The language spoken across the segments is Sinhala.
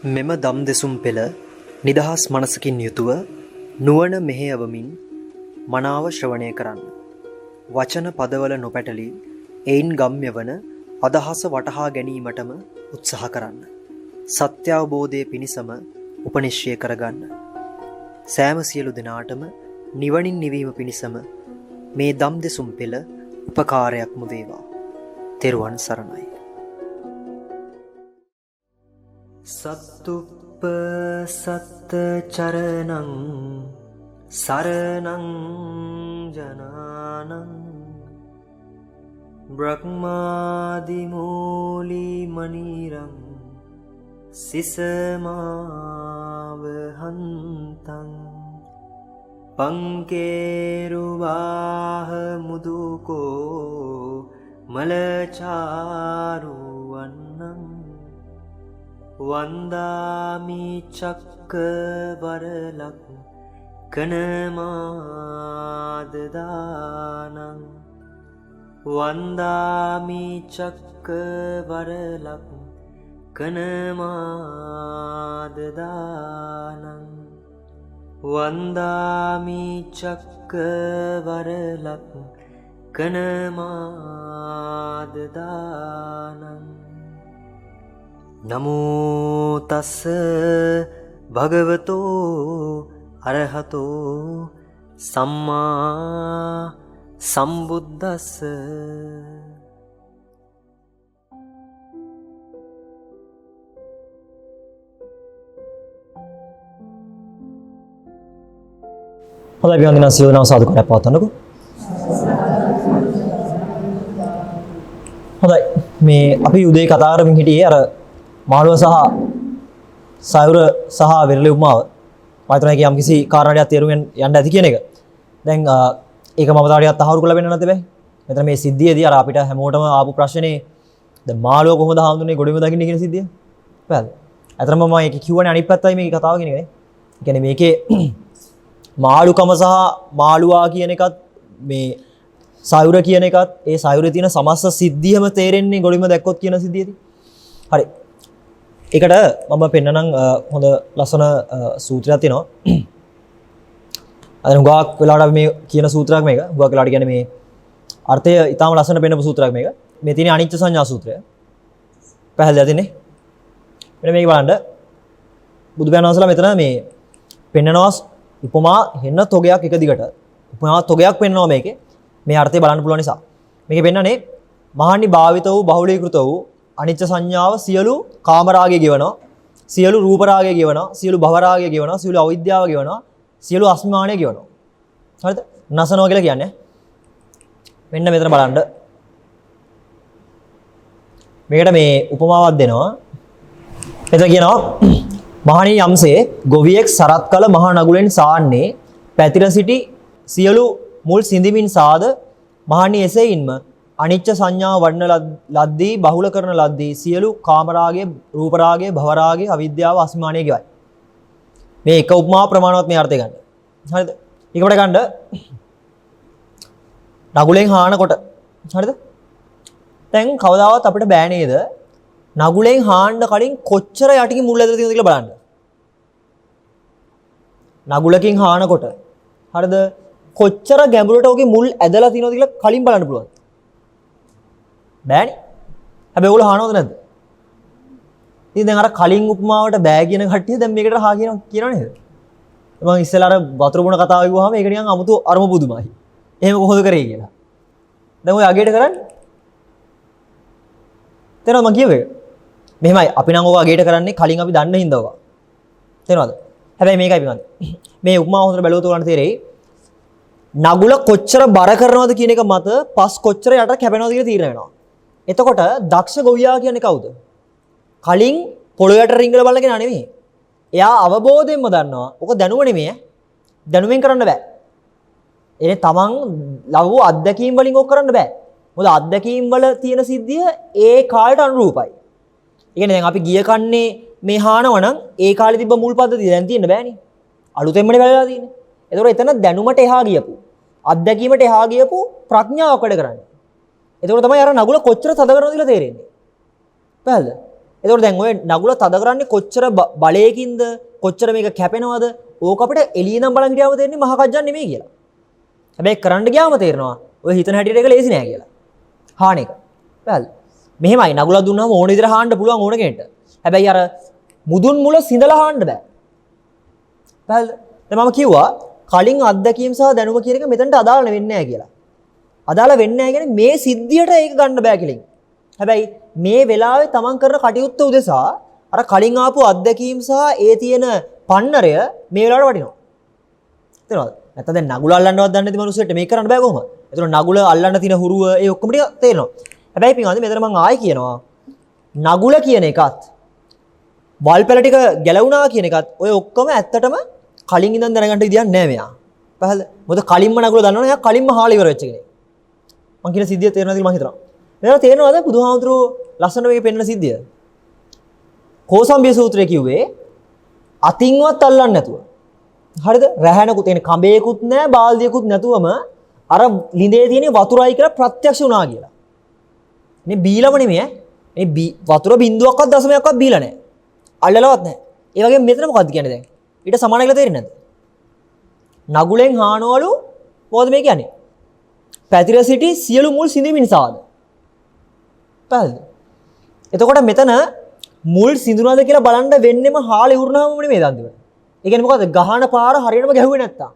මෙම දම් දෙසුම් පෙළ නිදහස් මනසකින් යුතුව නුවණ මෙහෙයවමින් මනාව ශ්‍රවණය කරන්න. වචන පදවල නොපැටලී එයින් ගම්‍ය වන අදහස වටහා ගැනීමටම උත්සාහ කරන්න. සත්‍ය අවබෝධය පිණිසම උපනිශ්චය කරගන්න. සෑම සියලු දෙනාටම නිවනින් නිවීම පිණිසම මේ දම් දෙසුම් පෙළ උපකාරයක්ම වේවා. තෙරුවන් සරණයි. සත්තුප්ප සත්ත චරණං සරණං ජනානං බ්‍රහ්මාදි මූලි මනිරං සිසමාවහන්තං පංකේරුවාහ මුදුකෝ මලචාරුවන්නං වන්දාමි චක්කවරලක් කනමාදදානං වන්දාමි චක්කවරලක් කනමාදදානං වන්දාමි චක්කවරලක් කනමාදදානං නමෝ තස්ස භගවතෝ අරහතෝ සම්මා සම්බුද්දස්ස. හොඳයි බියන්දිනා සියලුම සාදුකරයක් පවත්වන්නකෝ. හොඳයි මේ අපි උදේ කතා කරමින් හිටියේ අර මාළුව සහ සයුර සහ වෙරළි උපමාව. මම හිතනවා ඒක යම්කිසි කාරණාවක් තේරුම් යන්න ඇති කියන එක. දැන් ඒක මම තාඩියක් තහවුරු කරලා වෙන්න නැත්නම් බෑ. මෙතන මේ සිද්ධියේදී අර අපිට හැමෝටම ආපු ප්‍රශ්නේ දැන් මාළුව කොහොමද හාමුදුරනේ ගොඩේම දකින්නේ කියන සිද්ධිය. පැහැදිලි. අතරම මම ඒක කිව්වනේ අනිත් පැත්තයි මේකේ කතාව කියන එකනේ. ඒ කියන්නේ මේකේ මාළුකම සහ මාළුවා කියන එකත් මේ සයුර කියන එකත් ඒ සයුරේ තියෙන සමස්ත සිද්ධියම තේරෙන්නේ ගොඩේම දැක්කොත් කියන සිද්ධියේදී. හරි. ඒකට මම පෙන්නනම් හොඳ ලස්සන සූත්‍රයක් තියෙනවා. අද හුඟක් වෙලාවට අපි මේ කියන සූත්‍රයක් මේක. හුඟක් වෙලාවට කියන්නේ මේ අර්ථය ඊටාම ලස්සන පෙන්නපු සූත්‍රයක් මේක. මේ තියෙන අනිත්‍ය සංඥා සූත්‍රය. පැහැදිලිද තියෙන්නේ? මෙන්න මේක බලන්න. බුදු පියාණන් වහන්සේලා මෙතන මේ පෙන්නනවා උපමා හෙන්න තොගයක් එක දිගට. උපමා තොගයක් පෙන්නනවා මේකේ. මේ අර්ථය බලන්න පුළුවන් නිසා. මේකේ පෙන්නන්නේ මහානි භාවිත වූ බහුලීකృత වූ අනිත්‍ය සංඥාව සියලු කාමරාගය ගෙවනවා, සියලු රූපරාගය ගෙවනවා, සියලු භවරාගය ගෙවනවා, සියලු අවිද්‍යාව ගෙවනවා, සියලු අස්මිමානය ගෙවනවා. හරිද? නසනවා කියලා කියන්නේ. මෙන්න මෙතන බලන්න. මේකට මේ උපමාවක් දෙනවා. මෙතන කියනවා මහණී යම්සේ ගොවියෙක් සරත් කළ මහා නගුලෙන් සාන්නේ පැතිර සිටි සියලු මුල් සිඳිමින් සාද මහණී එසේයින්ම අනිච්ච සංඥාව වඩන ලද්දී බහුල කරන ලද්දී සියලු කාමරාගයේ රූපරාගයේ භවරාගයේ අවිද්‍යාව අස්මිමානයේ ගෙවයි. මේ එක උපමා ප්‍රමාණවත් මේ අර්ථය ගන්න. හරිද? ඊකට ගන්න නගුලෙන් හානකොට. හරිද? දැන් කවදාවත් අපිට බෑ නේද? නගුලෙන් හාන්න කලින් කොච්චර යටිකින් මුල් ඇදලා තියෙනවද කියලා බලන්න. නගුලකින් හානකොට. හරිද? කොච්චර ගැඹුරට ඔගේ මුල් ඇදලා තියෙනවද කියලා කලින් බලන්න පුළුවන්. බෑනේ. හැබැයි ඔයගොල්ලෝ හානවද නැද්ද? ඉතින් දැන් අර කලින් උපමාවට බෑ කියන කට්ටිය දැන් මේකට හා කියනව නේද? මම ඉස්සෙල්ලා අර වතුර බොන කතාව කිව්වහම ඒක නිකන් අමුතු අරම පුදුමයි. එහෙම කොහොමද කරේ කියලා. දැන් ඔය අගේට කරන්නේ? තේරෙනවද මම කියුවේ? මෙහෙමයි අපි නම් ඔය අගේට කරන්නේ කලින් අපි දන්න හින්දා ඔය. තේරෙනවද? හැබැයි මේකයි පිටන්නේ. මේ උපමාව හොඳට බැලුවොත් ඔයාලට තේරෙයි. නගුල කොච්චර බර කරනවද කියන එක මත පස් කොච්චර යට කැපෙනවද කියලා තීරණය වෙනවා. එතකොට දක්ෂ ගොවියා කියන්නේ කවුද? කලින් පොළොයට රිංගල බලන කෙනා නෙමෙයි. එයා අවබෝධයෙන්ම දන්නවා. ඔක දැනුම නෙමෙයි. දැනුමෙන් කරන්න බෑ. එනේ තමන් ලැබුව අත්දැකීම් වලින් ඔක් කරන්න බෑ. මොකද අත්දැකීම් වල තියෙන සිද්ධිය ඒ කාලයට අනුරූපයි. ඒ කියන්නේ දැන් අපි ගිය කන්නේ මේ හානවනම් ඒ කාලේ තිබ්බ මුල් පද්ධතිය දැන් තියෙන්න බෑනේ. අලුතෙන්මනේ වැළලා තියෙන්නේ. ඒතකොට එතන දැනුමට එහා ගියපු අත්දැකීමට එහා ගියපු ප්‍රඥාවක් වැඩ කරන්නේ. එතකොට තමයි අර නගුල කොච්චර තද කරනවද කියලා තේරෙන්නේ. පැහැදිලිද? එතකොට දැන් ඔය නගුල තද කරන්නේ කොච්චර බලයකින්ද කොච්චර මේක කැපෙනවද? ඕක අපිට එළිය නම් බලන් හිටියාම තේරෙන්නේ මහ කජ්ජන් නෙමෙයි කියලා. හැබැයි කරන්න ගියාම තේරෙනවා ඔය හිතන හැටියට ඒක ලේසි නෑ කියලා. හාන එක. වැල්. මෙහෙමයි නගුලක් දුන්නාම ඕන විදිහට හාන්න පුළුවන් ඕන කෙනෙක්ට. හැබැයි අර මුදුන් මුල සිඳලා හාන්න බෑ. වැල්. දැන් මම කිව්වා කලින් අත්දැකීම් සහ දැනුම කියන එක මෙතනට අදාළ වෙන්නේ නැහැ කියලා. අදාළ වෙන්නේ නැහැ කියන්නේ මේ සිද්ධියට ඒක ගන්න බෑ කියලා. හැබැයි මේ වෙලාවේ තමන් කරන කටයුත්ත උදෙසා අර කලින් ආපු අත්දැකීම් සහ ඒ තියෙන පන්නරය මේ වෙලාවට වටිනවා. තේරෙනවද? නැත්නම් දැන් නගුල අල්ලන්නවත් දන්නේ නැති මිනිස්සුන්ට මේක කරන්න බෑ කොහොමද? ඒතර නගුල අල්ලන්න තියෙන හුරුව ඒ ඔක්කොම ටික තේරෙනවා. හැබැයි පින්වන්දි මෙතන මම ආයෙ කියනවා නගුල කියන එකත් වල්පැල ටික ගැලවුණා කියන එකත් ඔය ඔක්කොම ඇත්තටම කලින් ඉඳන් දැනගන්න විදියක් නෑ මෙයා. පැහැදිලිද? මොකද කලින්ම නගුල දන්නවනේ එයා කලින්ම හාල ඉවර වෙච්ච කෙනෙක්. මං කියන සිද්ධිය තේරෙනවද කියලා මං හිතනවා. මෙයා තේරෙනවද බුදුහාමුදුරුවෝ ලස්සන මේක පෙන්නන සිද්ධිය? කෝසම්බිය සූත්‍රයේ කිව්වේ අතින්වත් අල්ලන්නේ නැතුව. හරිද? රැහැනකුත් එන්නේ කඹේකුත් නැහැ බාල්දියකුත් නැතුවම අර ලිඳේ තියෙන වතුරයි කියලා ප්‍රත්‍යක්ෂ වුණා කියලා. මේ බීලම නෙමෙයි ඈ. මේ වතුර බින්දුවක්වත් දශමයක්වත් බීලා නැහැ. අල්ලලවත් නැහැ. ඒ වගේම මෙතන මොකද්ද කියන්නේ දැන්? ඊට සමාන කියලා තේරෙන්නේ නැද්ද? නගුලෙන් හානවලු මොකද මේ කියන්නේ? පැතිර සිටි සියලු මුල් සිඳීම නිසාද? පැහැදිලිද? එතකොට මෙතන මුල් සිඳුනද කියලා බලන්න වෙන්නෙම හාල ඉවරනවම නෙමෙයි දන්දිව. ඒ කියන්නේ මොකද්ද? ගහන පාර හරියටම ගැහුවේ නැත්තම්.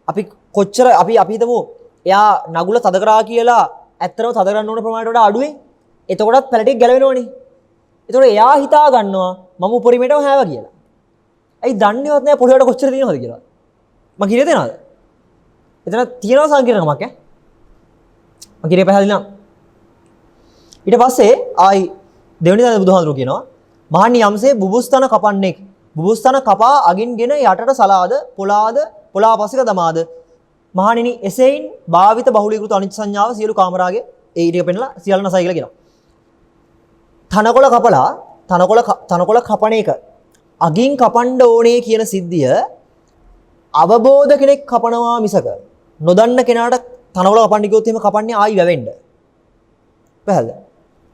අපි කොච්චර අපි හිතමු එයා නගුල තද කරා කියලා ඇත්තටම තද කරන්න ඕන ප්‍රමාණයට වඩා අඩුවේ. එතකොටත් පැල ටික ගැලවෙනවනේ. එතකොට එයා හිතා ගන්නවා මම උපරිමයටම හැව කියලා. ඇයි දන්නේවත් නැහැ පොළොවට කොච්චර තියෙනවද කියලා. මම කියේ දෙනවද? එතන තියෙනවා සංකීර්ණකමක් ඈ. මම කියේ පැහැදිලි නම්. ඊට පස්සේ ආයි දෙවෙනි දා බුදුහාමුදුරුවෝ කියනවා මහණනි යම්සේ බුබුස්තන කපන්නේක් බුබුස්තන කපා අගින්ගෙන යටට සලාද පොළා පසික දමාද මහණෙනි එසේයින් භාවිත බහුලීකృత අනිච්ච සංඥාව සියලු කාමරාගේ ඒ ඊට පෙන්නලා සියල්ල නැසයි කියලා කියනවා. තනකොළ කපන එක අගින් කපන්න ඕනේ කියන සිද්ධිය අවබෝධ කෙනෙක් කපනවා මිසක නොදන්න කෙනාට තනකොළ කපන්න කිව්වොත් එහෙම කපන්නේ ආයි වැවෙන්න. පැහැදිලිද?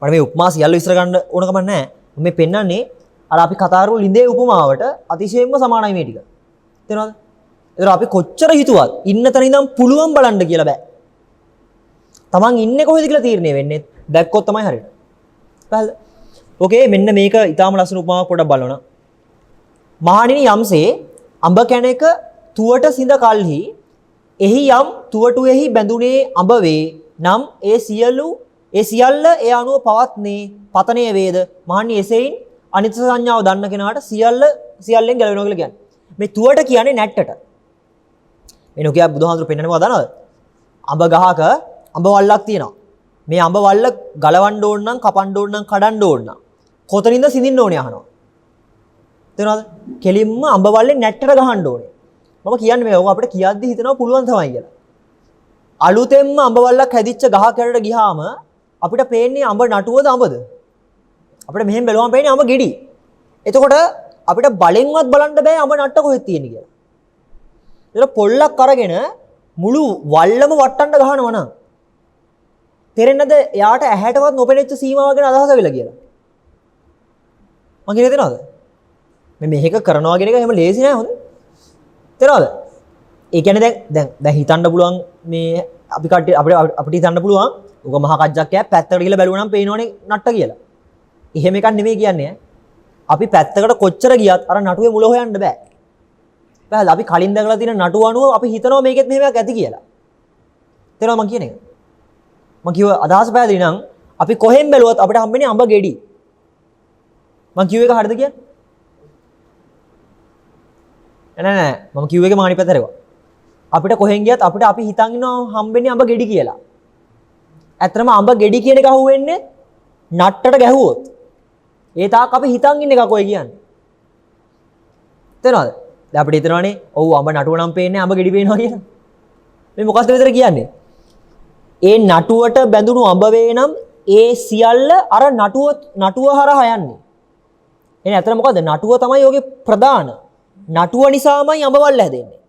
මට මේ උපමා සියල්ල විස්තර ගන්න ඕන කමක් නැහැ. මේ පෙන්නන්නේ අර අපි කතා කරපු ලිඳේ උපමාවට අතිශයින්ම සමානයි මේ ටික. තේරෙනවද? ඒතර අපි කොච්චර හිතුවත් ඉන්න තැන ඉඳන් පුළුවන් බලන්න කියලා බෑ. Taman ඉන්නේ කොහෙද කියලා තීරණය වෙන්නේ දැක්කොත් තමයි හරියට. පැහැදිලිද? ඕකේ මෙන්න මේක ඊටාම ලස්සන උපමාවක් පොඩ්ඩක් බලන්න. මහණෙනි යම්සේ අඹ කැණක තුවට සිඳ කල්හි එහි යම් තුවටුවේහි බැඳුනේ අඹ වේ නම් ඒ සියල්ල ඒ අනුව පවත්නේ පතනේ වේද මහණනි එසේයින් අනිත්‍ය සංඥාව දන්න කෙනාට සියල්ලෙන් ගැලවෙනවා කියලා කියන්නේ. මේ තුවට කියන්නේ නැට්ටට. මේ නොකිය බුදුහාමුදුරු පෙන්නන්නේ මොකද දන්නවද? අඹ ගහක අඹ වල්ලක් තියෙනවා. මේ අඹ වල්ල ගලවන්න ඕන නම් කපන්න ඕන නම් කඩන්න ඕන නම් කොතනින්ද සිඳින්න ඕනේ අහනවා. තේරෙනවද? කෙලින්ම අඹ වල්ලේ නැට්ටට ගහන්න ඕනේ. මම කියන්නේ මේ ඔක අපිට කියද්දි හිතනවා පුළුවන් තමයි කියලා. අලුතෙන්ම අඹ වල්ලක් හැදිච්ච ගහ කැරට ගියාම අපිට පේන්නේ අඹ නටුවද අඹද? අපිට මෙහෙම බැලුවම පේන්නේ අඹ ගෙඩි. එතකොට අපිට බලෙන්වත් බලන්න බෑ අඹ නට්ට කොහෙද තියෙන්නේ කියලා. ඒක පොල්ලක් අරගෙන මුළු වල්ලම වට්ටන්න ගහනවා නම් තේරෙන්නද එයාට ඇහැටවත් නොපෙනෙච්ච සීමාව ගැන අදහස වෙලා කියලා. මම කියන්නේ තේරෙනවද? මේක කරනවා කියන එක එහෙම ලේසි නෑ හොඳ. තේරෙනවද? ඒ කියන්නේ දැන් හිතන්න පුළුවන් මේ අපි කට්ටිය අපිට හිතන්න පුළුවන් උග මහා කජ්ජක්කයක් පැත්තකට ගිහලා බැලුවා නම් පේනවනේ නට්ට කියලා. එහෙම එකක් නෙමෙයි කියන්නේ. අපි පැත්තකට කොච්චර ගියත් අර නටුවේ මුල හොයන්න බෑ. පැහැදිලි. අපි කලින් දැකලා තියෙන නටුව අනුව අපි හිතනවා මේකෙත් මෙහෙම එකක් ඇති කියලා. තේරෙනවද මම කියන එක? මම කිව්ව අදහස පැහැදිලි නම් අපි කොහෙන් බැලුවත් අපිට හම්බෙන්නේ අඹ ගෙඩි. මම කිව්ව එක හරියද කියන්නේ? නෑ මම කිව්ව එකේ මානි පැතරේවා. අපිට කොහෙන් ගියත් අපිට අපි හිතන් ඉන්නවා හම්බෙන්නේ අඹ ගෙඩි කියලා. ඇත්තටම අඹ ගෙඩි කියන එක අහුවෙන්නේ නට්ටට ගැහුවොත්. ඒ තාක් අපි හිතන් ඉන්න එකක් ඔය කියන්නේ. තේරෙනවද? දැන් අපිට හිතනවානේ ඔව් අඹ නටුව නම් පේන්නේ අඹ ගෙඩි පේනවා කියලා. මේ මොකක්ද විතර කියන්නේ? ඒ නටුවට බැඳුණු අඹ වේ නම් ඒ සියල්ල අර නටුව හරහා යන්නේ. එහෙනම් ඇත්තට මොකද්ද? නටුව තමයි ඔගේ ප්‍රධාන. නටුව නිසාමයි අඹ වල්ල හැදෙන්නේ.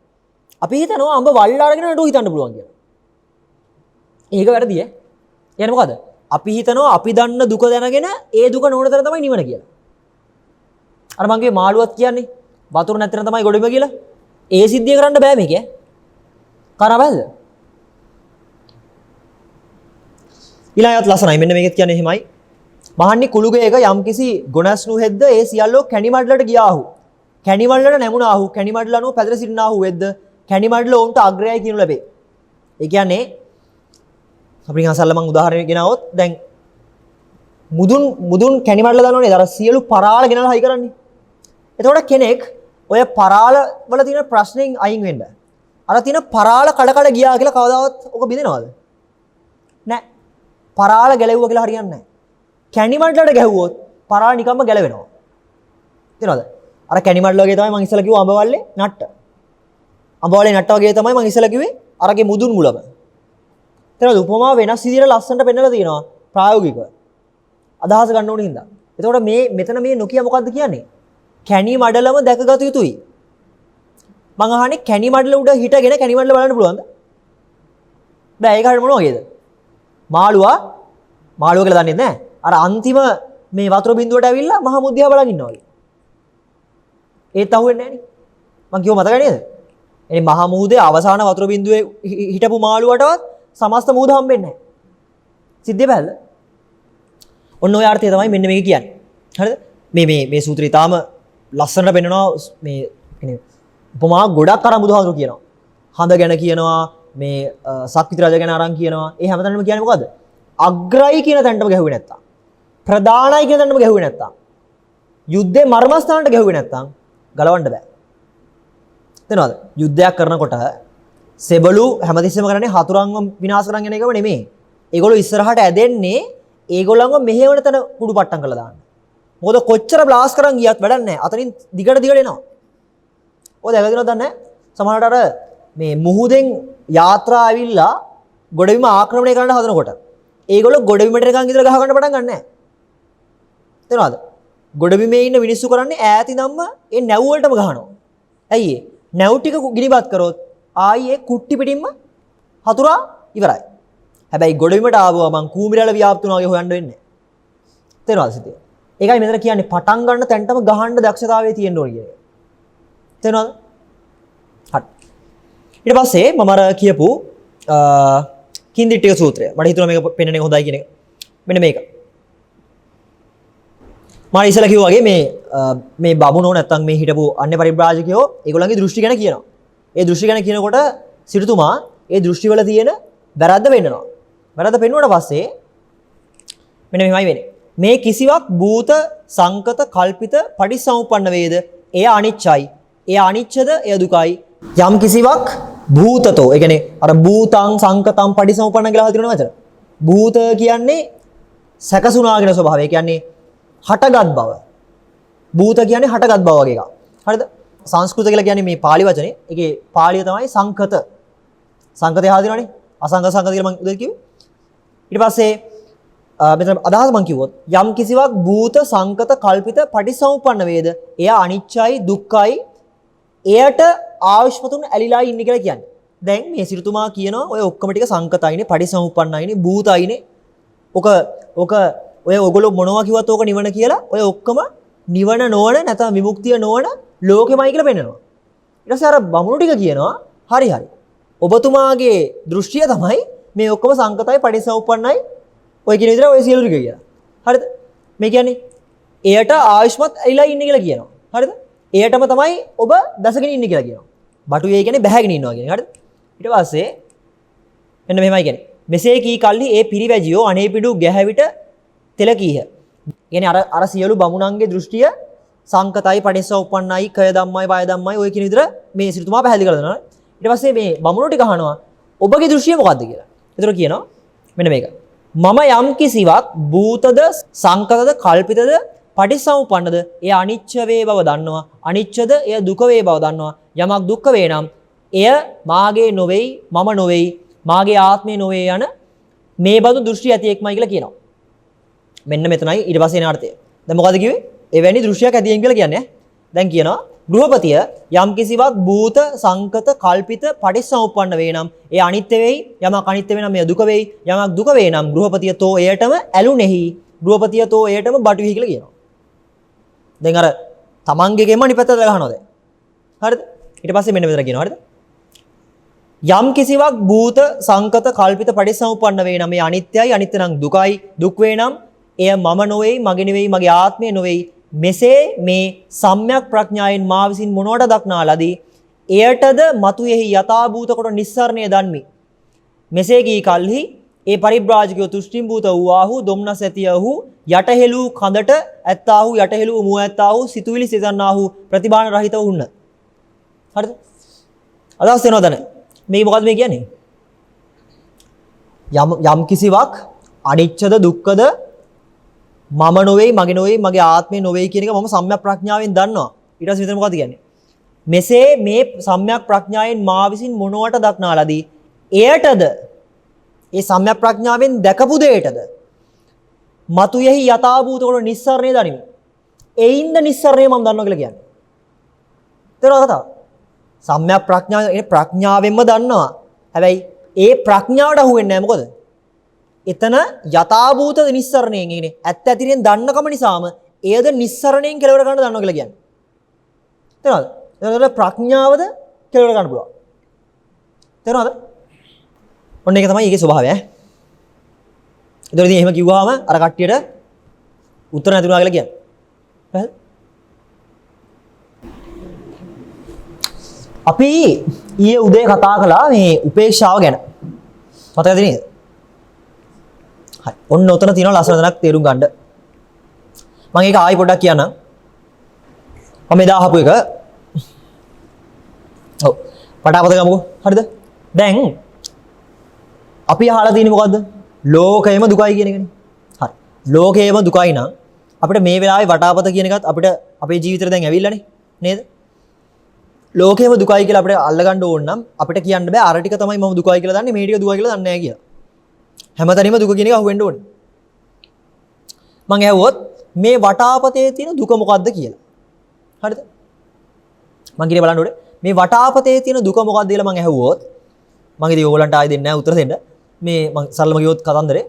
අපි හිතනවා අඹ වල්ල අරගෙන නටුව හිතන්න පුළුවන් කියලා. ඒක වැරදි ඈ. කියන්නේ මොකද්ද? අපි හිතනවා අපි දන්න දුක දැනගෙන ඒ දුක නොවන තැන තමයි නිවන කියලා. අර මගේ මාළුවත් කියන්නේ වතුර නැත්නම් තමයි ගොඩබිම කියලා. ඒ සිද්ධිය කරන්න බෑ මේක. කරවලද? ඊළඟට ලස්සනයි. මෙන්න මේකත් කියන්නේ එහෙමයි. මහන්නි කුළුගේක යම්කිසි ගොනස්නු හෙද්ද ඒ සියල්ලෝ කැණිමඩලට ගියාහු. කැණිමඩලට නැමුණාහු. කැණිමඩල අනුව පැදලා සිටිනාහු වෙද්ද කැණිමඩල උන්ට අග්‍රයයි කියනු ලැබේ. ඒ කියන්නේ අපින් අසල්ල මම උදාහරණයක් ගෙනාවොත් දැන් මුදුන් කැණිමඩල දානවනේ අර සියලු පරාල ගෙනලා හයි කරන්නේ. එතකොට කෙනෙක් ඔය පරාල වල තියෙන ප්‍රශ්නෙන් අයින් වෙන්න. අර තියෙන පරාල කඩ ගියා කියලා කවදාවත් ඔක බිඳිනවද? නැහැ. පරාල ගැලෙව්වා කියලා හරියන්නේ නැහැ. කැණිමඩලට ගැහුවොත් පරාල නිකම්ම ගැලවෙනවා. තේරෙනවද? අර කැණිමඩල වගේ තමයි මම ඉස්සලා කිව්වා අඹවල්ලේ නට්ට. අඹවල්ලේ නට්ට වගේ තමයි මම ඉස්සලා කිව්වේ අරගේ මුදුන් මුලම. තේරෙනවද? උපමාව වෙනස් විදිහට ලස්සනට පෙන්නලා තියෙනවා ප්‍රායෝගිකව. අදහස ගන්න ඕනේ හින්දා. එතකොට මෙතන මේ නොකිය මොකද්ද කියන්නේ? කැණිමඩලම දැකගත යුතුයි. මං අහන්නේ කැණිමඩල උඩ හිටගෙන කැණිමඩල බලන්න පුළුවන්ද? බෑ. ඒක හරිය මොන වගේද? මාළුවා කියලා දන්නේ නැහැ. අර අන්තිම මේ වතුර බිඳුවට ඇවිල්ලා මහ මුද්දියා බලන් ඉන්නවා. ඒත් අහුවෙන්නේ නැහනේ. මං කිව්ව මතක නේද? එනේ මහ මුහුදේ අවසාන වතුර බිඳුවේ හිටපු මාළුවටවත් සමස්ත මුහුද හම්බෙන්නේ නැහැ. සිද්ධිය බැලද? ඔන්න ඔය අර්ථය තමයි මෙන්න මේක කියන්නේ. හරිද? මේ සූත්‍රය තාම ලස්සනට පෙන්නනවා මේ කියන්නේ උපමා ගොඩක් අරන් බුදුහාමුදුරු කියනවා. හඳ ගැන කියනවා, මේ සක්විති රජ ගැන අරන් කියනවා. ඒ හැමතැනම කියන්නේ මොකද්ද? අග්‍රයි කියන තැනටම ගැහුවේ නැත්තම්. ප්‍රධානයි කියන තැනටම ගැහුවේ නැත්තම්. යුද්ධේ මර්මස්ථානට ගැහුවේ නැත්තම් ගලවන්න බෑ. තේරෙනවද? යුද්ධයක් කරනකොට සෙබළු හැමතිස්සෙම කරන්නේ හතුරන්ව විනාශ කරන් යන එකම නෙමෙයි. ඒගොල්ලෝ ඉස්සරහට ඇදෙන්නේ ඒගොල්ලන්ව මෙහෙවන තැන කුඩු පට්ටම් කරලා දාන්න. මොකද කොච්චර බ්ලාස්ට් කරන් ගියත් වැඩක් නැහැ. අතනින් දිගට එනවා. ඔය දැකලා දන්නේ නැහැ. සමහරට අර මේ මුහුදෙන් යාත්‍රා ඇවිල්ලා ගොඩබිම ආක්‍රමණය කරන්න හදනකොට ඒගොල්ලෝ ගොඩබිමට නිකන් ඉදලා ගහ ගන්න පටන් ගන්න නැහැ. තේරෙනවද? ගොඩබිමේ ඉන්න මිනිස්සු කරන්නේ ඈත ඉඳන්ම ඒ නැව් වලටම ගහනවා. ඇයි ඒ? නැව් ටික ගිනිපත් කරොත් ආයේ කුට්ටි පිටින්ම හතුරා ඉවරයි. හැබැයි ගොඩබිමට ආවම මං කූඹිරැළ ව්‍යාප්ත වුණා වගේ හොයන්න වෙන්නේ. තේරෙනවද සිතේ? ඒකයි මෙතන කියන්නේ පටන් ගන්න තැනටම ගහන්න දක්ෂතාවය තියෙන්න ඕනේ කියන්නේ. තේරෙනවද? හරි. ඊට පස්සේ මම අර කියපු කින්දිටික සූත්‍රය. මට හිතුණා මේක පෙන්වන්න එක හොඳයි කියන එක. මෙන්න මේක. මම ඉස්සලා කිව්වා වගේ මේ බමුණෝ නැත්තම් මේ හිටපු අන්‍ය පරිබ්‍රාජකයෝ ඒගොල්ලන්ගේ දෘෂ්ටි ගැන කියනවා. ඒ දෘෂ්ටි ගැන කියනකොට සිටුතුමා ඒ දෘෂ්ටි වල තියෙන වැරද්ද පෙන්නනවා. වැරද්ද පෙන්නුවට පස්සේ මෙන්න මෙහෙමයි වෙන්නේ. මේ කිසිවක් භූත සංකත කල්පිත පටිසමුප්පන්න වේද? එය අනිච්චයි. එය අනිච්චද? එය දුකයි. යම් කිසිවක් භූතතෝ ඒ කියන්නේ අර භූතං සංකතං පටිසමුප්පන්න කියලා හදිනවා මචං. භූත කියන්නේ සැකසුණා කියන ස්වභාවය. ඒ කියන්නේ හටගත් බව. භූත කියන්නේ හටගත් බව වගේ එකක්. හරිද? සංස්කෘත කියලා කියන්නේ මේ pāli වචනේ. ඒකේ පාලිය තමයි සංකත. සංකතය හදිනවනේ. අසංගත සංකත කියලා මම උදේ කිව්වේ. ඊට පස්සේ මෙතන අදහස මම කිව්වොත් යම් කිසිවක් භූත සංකත කල්පිත පටිසමුප්පන්න වේද? එය අනිච්චයි දුක්ඛයි. එයට ආයුෂ්මතුන් ඇලිලා ඉන්නේ කියලා කියන්නේ. දැන් මේ සිරිතුමා කියනවා ඔය ඔක්කොම ටික සංකතයිනේ, පටිසමුප්පන්නයිනේ, භූතයිනේ. ඔක ඔය ඔයගොල්ලෝ මොනවා කිව්වත් ඕක නිවන කියලා ඔය ඔක්කොම නිවන නොවන නැත්නම් විමුක්තිය නොවන ලෝකෙමයි කියලා පෙන්නනවා. ඊට පස්සේ අර බමුණු ටික කියනවා හරි. ඔබතුමාගේ දෘෂ්ටිය තමයි මේ ඔක්කොම සංකතයි පටිසමුප්පන්නයි ඔය කියන විදිහට ඔය සියලු ටික කියලා. හරිද? මේ කියන්නේ එයට ආයුෂ්මත් ඇලිලා ඉන්නේ කියලා කියනවා. හරිද? එයටම තමයි ඔබ දැසගෙන ඉන්නේ කියලා කියනවා. බටුවේ කියන්නේ බැහැගෙන ඉන්නවා කියන්නේ. හරිද? ඊට පස්සේ මෙන්න මෙහෙමයි කියන්නේ. මෙසේ කී කල්හි ඒ පිරිවැජියෝ අනේපිඩු ගැහැවිට තෙල කීහ. කියන්නේ අර සියලු බමුණන්ගේ දෘෂ්ටිය සංකතයි පටිසමුප්පන්නයි කය ධම්මයි වාය ධම්මයි ඔය කියන විදිහට මේ සිරිතුමා පැහැදිලි කරලා දෙනවා. ඊට පස්සේ මේ බමුණු ටික අහනවා ඔබගේ දෘෂ්ටිය මොකද්ද කියලා. ඒතර කියනවා මෙන්න මේක. මම යම් කිසිවක් භූතද සංකතද කල්පිතද පටිසමුප්පන්නද එය අනිච්ච වේ බව දන්නවා. අනිච්චද එය දුක වේ බව දන්නවා. යමක් දුක්ඛ වේ නම් එය මාගේ නොවේයි, මම නොවේයි, මාගේ ආත්මය නොවේ යන මේ බඳු දෘෂ්ටි ඇති එක්මයි කියලා කියනවා. මෙන්න මෙතනයි ඊට පස්සේ එන අර්ථය. දැන් මොකද කිව්වේ? එවැනි දෘෂ්ටියක් ඇතියෙන් කියලා කියන්නේ. දැන් කියනවා ගෘහපතිය යම් කිසිවක් භූත සංකත කල්පිත පටිච්චසමුප්පන්න වේ නම් ඒ අනිත්‍ය වෙයි. යමක් අනිත්‍ය වේ නම් එය දුක වෙයි. යමක් දුක වේ නම් ගෘහපතිය තෝ එයටම ඇලුනේහි. ගෘහපතිය තෝ එයටම බටුවි කියලා කියනවා. දැන් අර තමන්ගේ ගෙම අනිත් පැත්තට ගහනවා දැන්. හරිද? ඊට පස්සේ මෙන්න මෙතන කියනවා. හරිද? යම් කිසිවක් භූත සංකත කල්පිත පටිච්චසමුප්පන්න වේ නම් මේ අනිත්‍යයි අනිත්‍ය නම් දුකයි දුක් වේ නම් එය මම නොවේයි මගේ නෙවෙයි මගේ ආත්මය නොවේයි මෙසේ මේ සම්‍යක් ප්‍රඥාවෙන් මා විසින් මොනවට දක්නා ලදී එයටද මතුයෙහි යථාභූත කොට නිස්සරණය දන්මි මෙසේ කී කල්හි ඒ පරිබ්‍රාජකයෝ තුෂ්ටිම් භූත වූාහු දුම්නස් ඇතියහු යටහෙළු කඳට ඇත්තාහු යටහෙළු මුව ඇත්තාහු සිතුවිලි සිතන්නාහු ප්‍රතිබාන රහිත වුන්න හරිද අදහස් වෙනවද නැහැ මේ මොකද්ද මේ කියන්නේ යම් කිසිවක් අනිච්චද දුක්ඛද මම නොවේයි මගේ නොවේයි මගේ ආත්මය නොවේයි කියන එක මම සම්‍යක් ප්‍රඥාවෙන් දන්නවා ඊට පස්සේ මෙතන මොකද්ද කියන්නේ මෙසේ මේ සම්‍යක් ප්‍රඥාවෙන් මා විසින් මොනවට දක්නා ලදී එයටද ඒ සම්‍යක් ප්‍රඥාවෙන් දැකපු දෙයටද මතුයෙහි යථාභූත කොට නිස්සරණය දනිමි එයින්ද නිස්සරණය මම දන්නවා කියලා කියන්නේ තේරුණාද කතාව සම්‍යක් ප්‍රඥාවෙන්ම දන්නවා. හැබැයි ඒ ප්‍රඥාවට අහු වෙන්නේ නැහැ මොකද? එතන යථාභූත නිස්සරණයෙන් කියන්නේ ඇත්ත ඇතිරියෙන් දන්නකම නිසාම එයද නිස්සරණයෙන් කෙලවර ගන්න දන්නවා කියලා කියන්නේ. තේරුණාද? එතකොට ප්‍රඥාවද කෙලවර ගන්න පුළුවන්. තේරුණාද? ඔන්න ඒක තමයි ඒකේ ස්වභාවය ඈ. ඒතකොට ඉතින් එහෙම කිව්වහම අර කට්ටියට උත්තර නැතුණා කියලා කියන්නේ. හරිද? අපි ඊයේ උදේ කතා කළා මේ උපේක්ෂාව ගැන. මතකද නේද? හරි. ඔන්න උතන තියෙන ලස්සන දණක් තේරුම් ගන්න. මම ඒක ආයෙ පොඩ්ඩක් කියන්නම්. මම එදා අහපු එක. ඔව්. පටාපත ගමුකෝ. හරිද? දැන් අපි අහලා තියෙන්නේ මොකද්ද? ලෝකයම දුකයි කියන එකනේ. හරි. ලෝකයම දුකයි නම් අපිට මේ වෙලාවේ වටාපත කියන එකත් අපිට අපේ ජීවිතේට දැන් ඇවිල්ලානේ. නේද? ලෝකයම දුකයි කියලා අපිට අල්ලගන්න ඕන නම් අපිට කියන්න බෑ අර ටික තමයි මම දුකයි කියලා දන්නේ මේ ටික දුකයි කියලා දන්නේ නැහැ කියලා. හැමතැනම දුක කියන එක අහුවෙන්න ඕනේ. මම ඇහුවොත් මේ වටාපතේ තියෙන දුක මොකද්ද කියලා. හරිද? මම කියේ බලන්න ඕනේ. මේ වටාපතේ තියෙන දුක මොකක්ද කියලා මම ඇහුවොත් මම ඉතින් ඕගලන්ට ආයෙ දෙන්නේ නැහැ උත්තර දෙන්න. මේ මම සරලම කිව්වොත් කතන්දරේ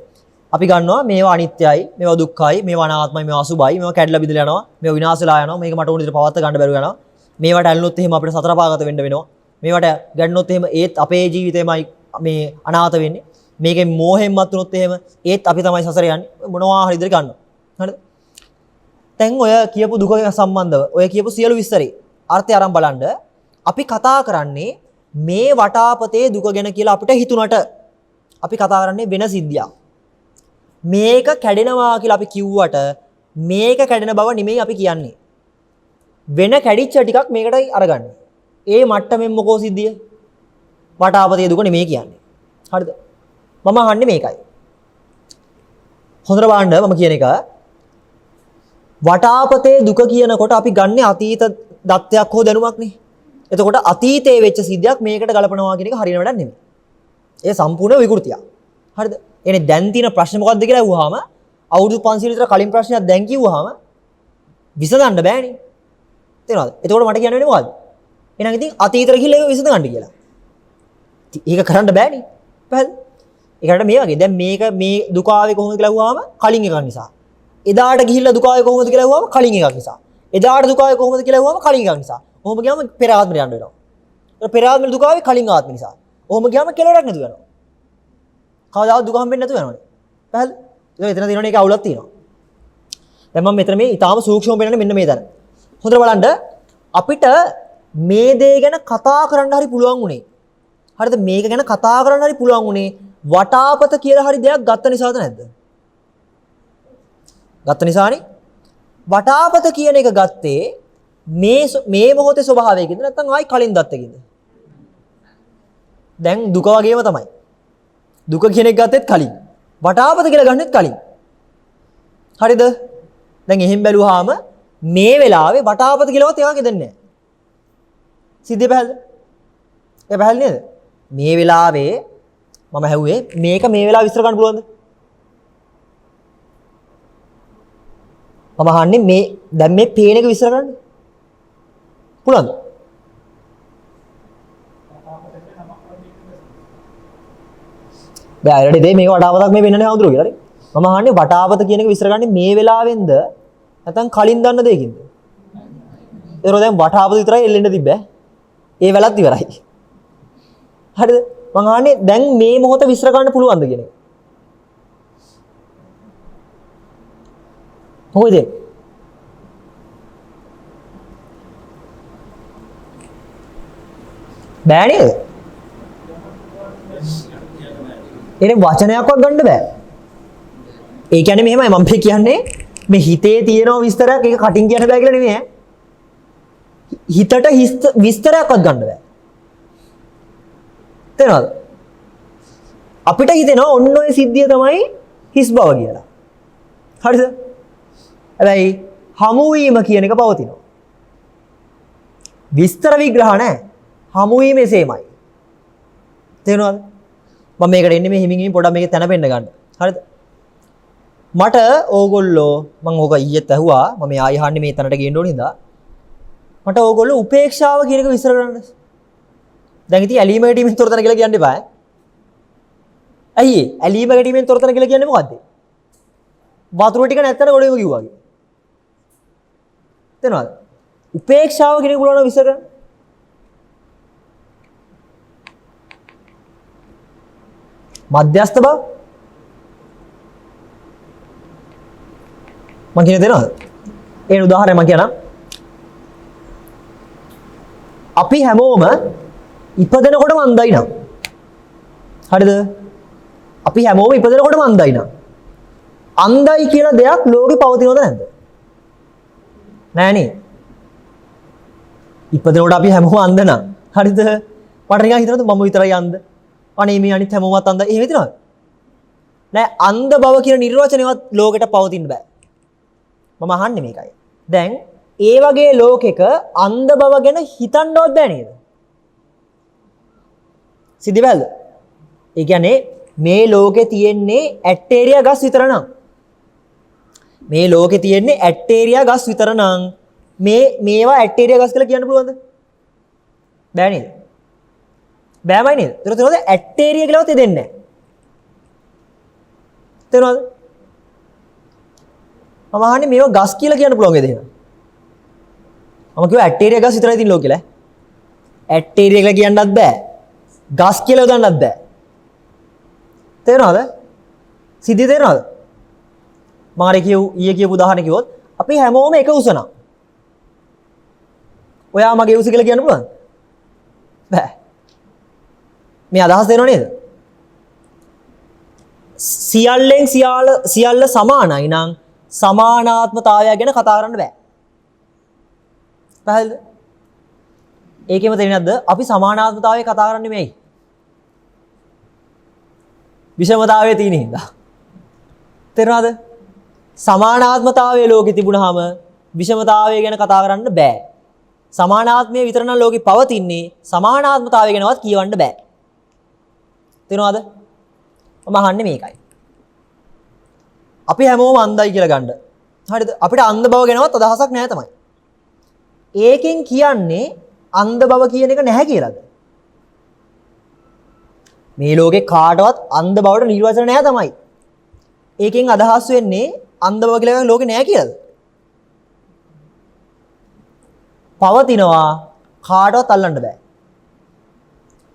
අපි ගන්නවා මේවා අනිත්‍යයි, මේවා දුක්ඛයි, මේවා අනාත්මයි, මේවා අසුභයි, මේවා කැඩලා බිඳලා යනවා, මේවා විනාශ වෙලා යනවා, මේක මට ඕන විදිහට පවත්ත ගන්න බැරුව යනවා. මේවට ඇල්ලුනොත් එහෙම අපිට සතර පාගත වෙන්න වෙනවා. මේවට ගැටුනොත් එහෙම ඒත් අපේ ජීවිතේමයි මේ අනාථ වෙන්නේ. මේකෙන් මෝහෙන්මත් වුනොත් එහෙම ඒත් අපි තමයි සසර යන්නේ. මොනවා හරි විදිහට ගන්නවා. හරිද? දැන් ඔය කියපු දුක සම්බන්ධව ඔය කියපු සියලු විස්තරي අර්ථය අරන් බලන්න අපි කතා කරන්නේ මේ වටාපතේ දුක ගැන කියලා අපිට හිතුණට අපි කතා කරන්නේ වෙන සිද්ධියක්. මේක කැඩෙනවා කියලා අපි කිව්වට මේක කැඩෙන බව නෙමෙයි අපි කියන්නේ. වෙන කැඩිච්ච ටිකක් මේකටයි අරගන්නේ. ඒ මට්ටමෙන් මොකෝ සිද්ධිය? වටාපතේ දුක නෙමෙයි කියන්නේ. හරිද? මම අහන්නේ මේකයි. හොඳට බලන්න මම කියන එක වටාපතේ දුක කියනකොට අපි ගන්නේ අතීත දත්තයක් හෝ දැනුමක් නේ. එතකොට අතීතයේ වෙච්ච සිද්ධියක් මේකට ගලපනවා කියන එක හරියන වැඩක් නෙමෙයි. ඒ සම්පූර්ණ විකෘතියක්. හරිද? එනේ දැන් තියෙන ප්‍රශ්නේ මොකක්ද කියලා අහුවාම අවුරුදු 500 විතර කලින් ප්‍රශ්නයක් දැන් කිව්වහම විසඳන්න බෑනේ. තේරෙනවද? එතකොට මට කියන්න වෙන්නේ මොකද්ද? එහෙනම් ඉතින් අතීතෙට ගිහිල්ලා ඒක විසඳගන්න කියලා. ඒක කරන්න බෑනේ. පැහැදිලි? ඒකට මේ වගේ දැන් මේක මේ දුක ආවේ කොහොමද කියලා අහුවාම කලින් එකක් නිසා. එදාට ගිහිල්ලා දුක ආවේ කොහොමද කියලා අහුවාම කලින් එකක් නිසා. එදාට දුක ආවේ කොහොමද කියලා අහුවාම කලින් එකක් නිසා. ඔහොම ගියාම පෙර ආත්මෙට යන්න වෙනවා. ඒක පෙර ආත්මෙ දුක ආවේ කලින් ආත්මෙ නිසා. ඔහොම ගියාම කෙලවරක් නැතුව යනවා. කවදාවත් දුක හම්බෙන්නේ නැතුව යනවනේ. පැහැදිලි? ඒක එතන තියෙනවනේ ඒක අවුලක් තියෙනවා. දැන් මම මෙතන මේ ඊටාම සූක්ෂමව බලන්නේ මෙන්න මේ තැන. හොඳට බලන්න අපිට මේ දේ ගැන කතා කරන්න හරි පුළුවන් උනේ. හරිද? මේක ගැන කතා කරන්න හරි පුළුවන් උනේ වටාපත කියලා හරි දෙයක් ගත්ත නිසාද නැද්ද? ගත්ත නිසානේ. වටාපත කියන එක ගත්තේ මේ මොහොතේ ස්වභාවයකින්ද නැත්නම් ආයි කලින් දත්තකින්ද? දැන් දුක වගේම තමයි. දුක කියන එක ගත්තෙත් කලින්. වටාපත කියලා ගන්නෙත් කලින්. හරිද? දැන් එහෙන් බැලුවාම මේ වෙලාවේ වටාපත කියලාවත් ඒවාගේ දෙන්නේ නැහැ. සිද්ධිය පැහැදිලිද? ඒ පැහැදිලි නේද? මේ වෙලාවේ මම ඇහුවේ මේක මේ වෙලාව විස්තර කරන්න පුළුවන්ද? මම අහන්නේ මේ දැන් මේ පේන එක විස්තර කරන්න. පුළුවන්ද? බෑ අරඩි දෙයි මේක වටාපතක් මේ වෙන්නනේ හඳුරු කියලා. හරි. මම අහන්නේ වටාපත කියන එක විස්තර ගන්නේ මේ වෙලාවෙන්ද නැත්නම් කලින් දන්න දෙයකින්ද? ඒතර දැන් වටාපත විතරයි එල්ලෙන්න තිබ්බේ. ඒ වෙලත් ඉවරයි. හරිද? මම අහන්නේ දැන් මේ මොහොත විස්තර ගන්න පුළුවන්ද කියන එක. මොකද? බෑ නේද? එනේ වචනයක්වත් ගන්න බෑ. ඒ කියන්නේ මෙහෙමයි මම කියන්නේ මේ හිතේ තියෙන විස්තරයක් ඒක කටින් කියන්න බෑ කියලා නෙමෙයි ඈ. හිතට විස්තරයක්වත් ගන්න බෑ. තේරෙනවද? අපිට හිතෙනවා ඔන්න ඔය සිද්ධිය තමයි හිස් බව කියලා. හරිද? හැබැයි හමු වීම කියන එක පවතිනවා. විස්තර විග්‍රහ නැහැ. හමු වීම එසේමයි. තේරෙනවද? මම මේකට එන්නේ මේ හිමින් පොඩ්ඩක් මේකේ තැන පෙන්න ගන්න. හරිද? මට ඕගොල්ලෝ මම ඕක ඊයේත් ඇහුවා මම ආයෙ අහන්නේ මේ තැනට ගේන්න ඕන හින්දා මට ඕගොල්ලෝ උපේක්ෂාව කියන එක විස්තර කරන්න. දැන් ඉතින් ඇලීම ගැටීමෙන් තොර තැන කියලා කියන්න එපා ඈ. ඇයි ඇලීම ගැටීමෙන් තොර තැන කියලා කියන්නේ මොකද්ද? වතුර ටික නැත්තර ගොඩේම කිව්වා වගේ. තේරෙනවද? උපේක්ෂාව කියන එක පුළුවන් විස්තර කරන්න. මධ්‍යස්ථ බව මම කියන දෙනවද? ඒ උදාහරණයක් මම කියන්නම්. අපි හැමෝම ඉපදෙනකොටම අන්ධයි නම්. හරිද? අපි හැමෝම ඉපදෙනකොටම අන්ධයි නම්. අන්ධයි කියලා දෙයක් ලෝකේ පවතිනවද නැද්ද? නෑ නේ. ඉපදෙනකොට අපි හැමෝම අන්ධ නම්. හරිද? මට නිකන් හිතනද මම විතරයි අන්ධ. අනේ මේ අනිත් හැමෝමත් අන්ධ. එහෙම හිතනවද? නෑ අන්ධ බව කියන නිර්වචනයවත් ලෝකෙට පවතින්න බෑ. මම අහන්නේ මේකයි. දැන් ඒ වගේ ලෝකෙක අන්ධ බව ගැන හිතන්නවත් බෑ නේද? සිද්ධ වෙල්ද? ඒ කියන්නේ මේ ලෝකේ තියෙන්නේ ඇටේරියා ගස් විතර නම්. මේ ලෝකේ තියෙන්නේ ඇටේරියා ගස් විතර නම් මේවා ඇටේරියා ගස් කියලා කියන්න පුළුවන්ද? බෑ නේද? බෑමයි නේද? ඒතර තේරෙනවද? ඇටේරියා කියලාවත් දෙන්නේ නැහැ. තේරෙනවද? මම අහන්නේ මේව ගස් කියලා කියන්න පුළුවන් වේද එහෙනම්? මම කිව්වා ඇටේරියා ගස් විතරයි තියෙන ලෝකෙ කියලා. ඇටේරියා කියලා කියන්නත් බෑ. ගස් කියලා යොදන්නත් බෑ. තේරෙනවද? සිද්ධිය තේරෙනවද? මම අර ඊයේ කියපු උදාහරණ කිව්වොත් අපි හැමෝම එක උසනවා. ඔයා මගේ උස කියලා කියන්න පුළුවන්ද? බෑ. මේ අදහස් දෙනව නේද? සියල්ලෙන් සියල්ල සමානයි නම් සමානාත්මතාවය ගැන කතා කරන්න බෑ. පැහැදිලිද? ඒකෙම තේරෙන්නේ නැද්ද? අපි සමානාත්මතාවය කතා කරන්නේ මේයි. විෂමතාවයේ තියෙන හින්දා. තේරෙනවද? සමානාත්මතාවයේ ලෝකෙ තිබුණාම විෂමතාවය ගැන කතා කරන්න බෑ. සමානාත්මය විතර නම් ලෝකෙ පවතින්නේ සමානාත්මතාවය ගැනවත් කියවන්න බෑ. තේරෙනවද? මම අහන්නේ මේකයි. අපි හැමෝම අන්ධයි කියලා ගන්න. හරිද? අපිට අන්ධ බව ගැනවත් අදහසක් නැහැ තමයි. ඒකෙන් කියන්නේ අන්ධ බව කියන එක නැහැ කියලාද? මේ ලෝකේ කාටවත් අන්ධ බවට නිර්වචන නැහැ තමයි. ඒකෙන් අදහස් වෙන්නේ අන්ධ බව කියලා එකක් ලෝකේ නැහැ කියලාද? පවතිනවා කාටවත් අල්ලන්න බෑ.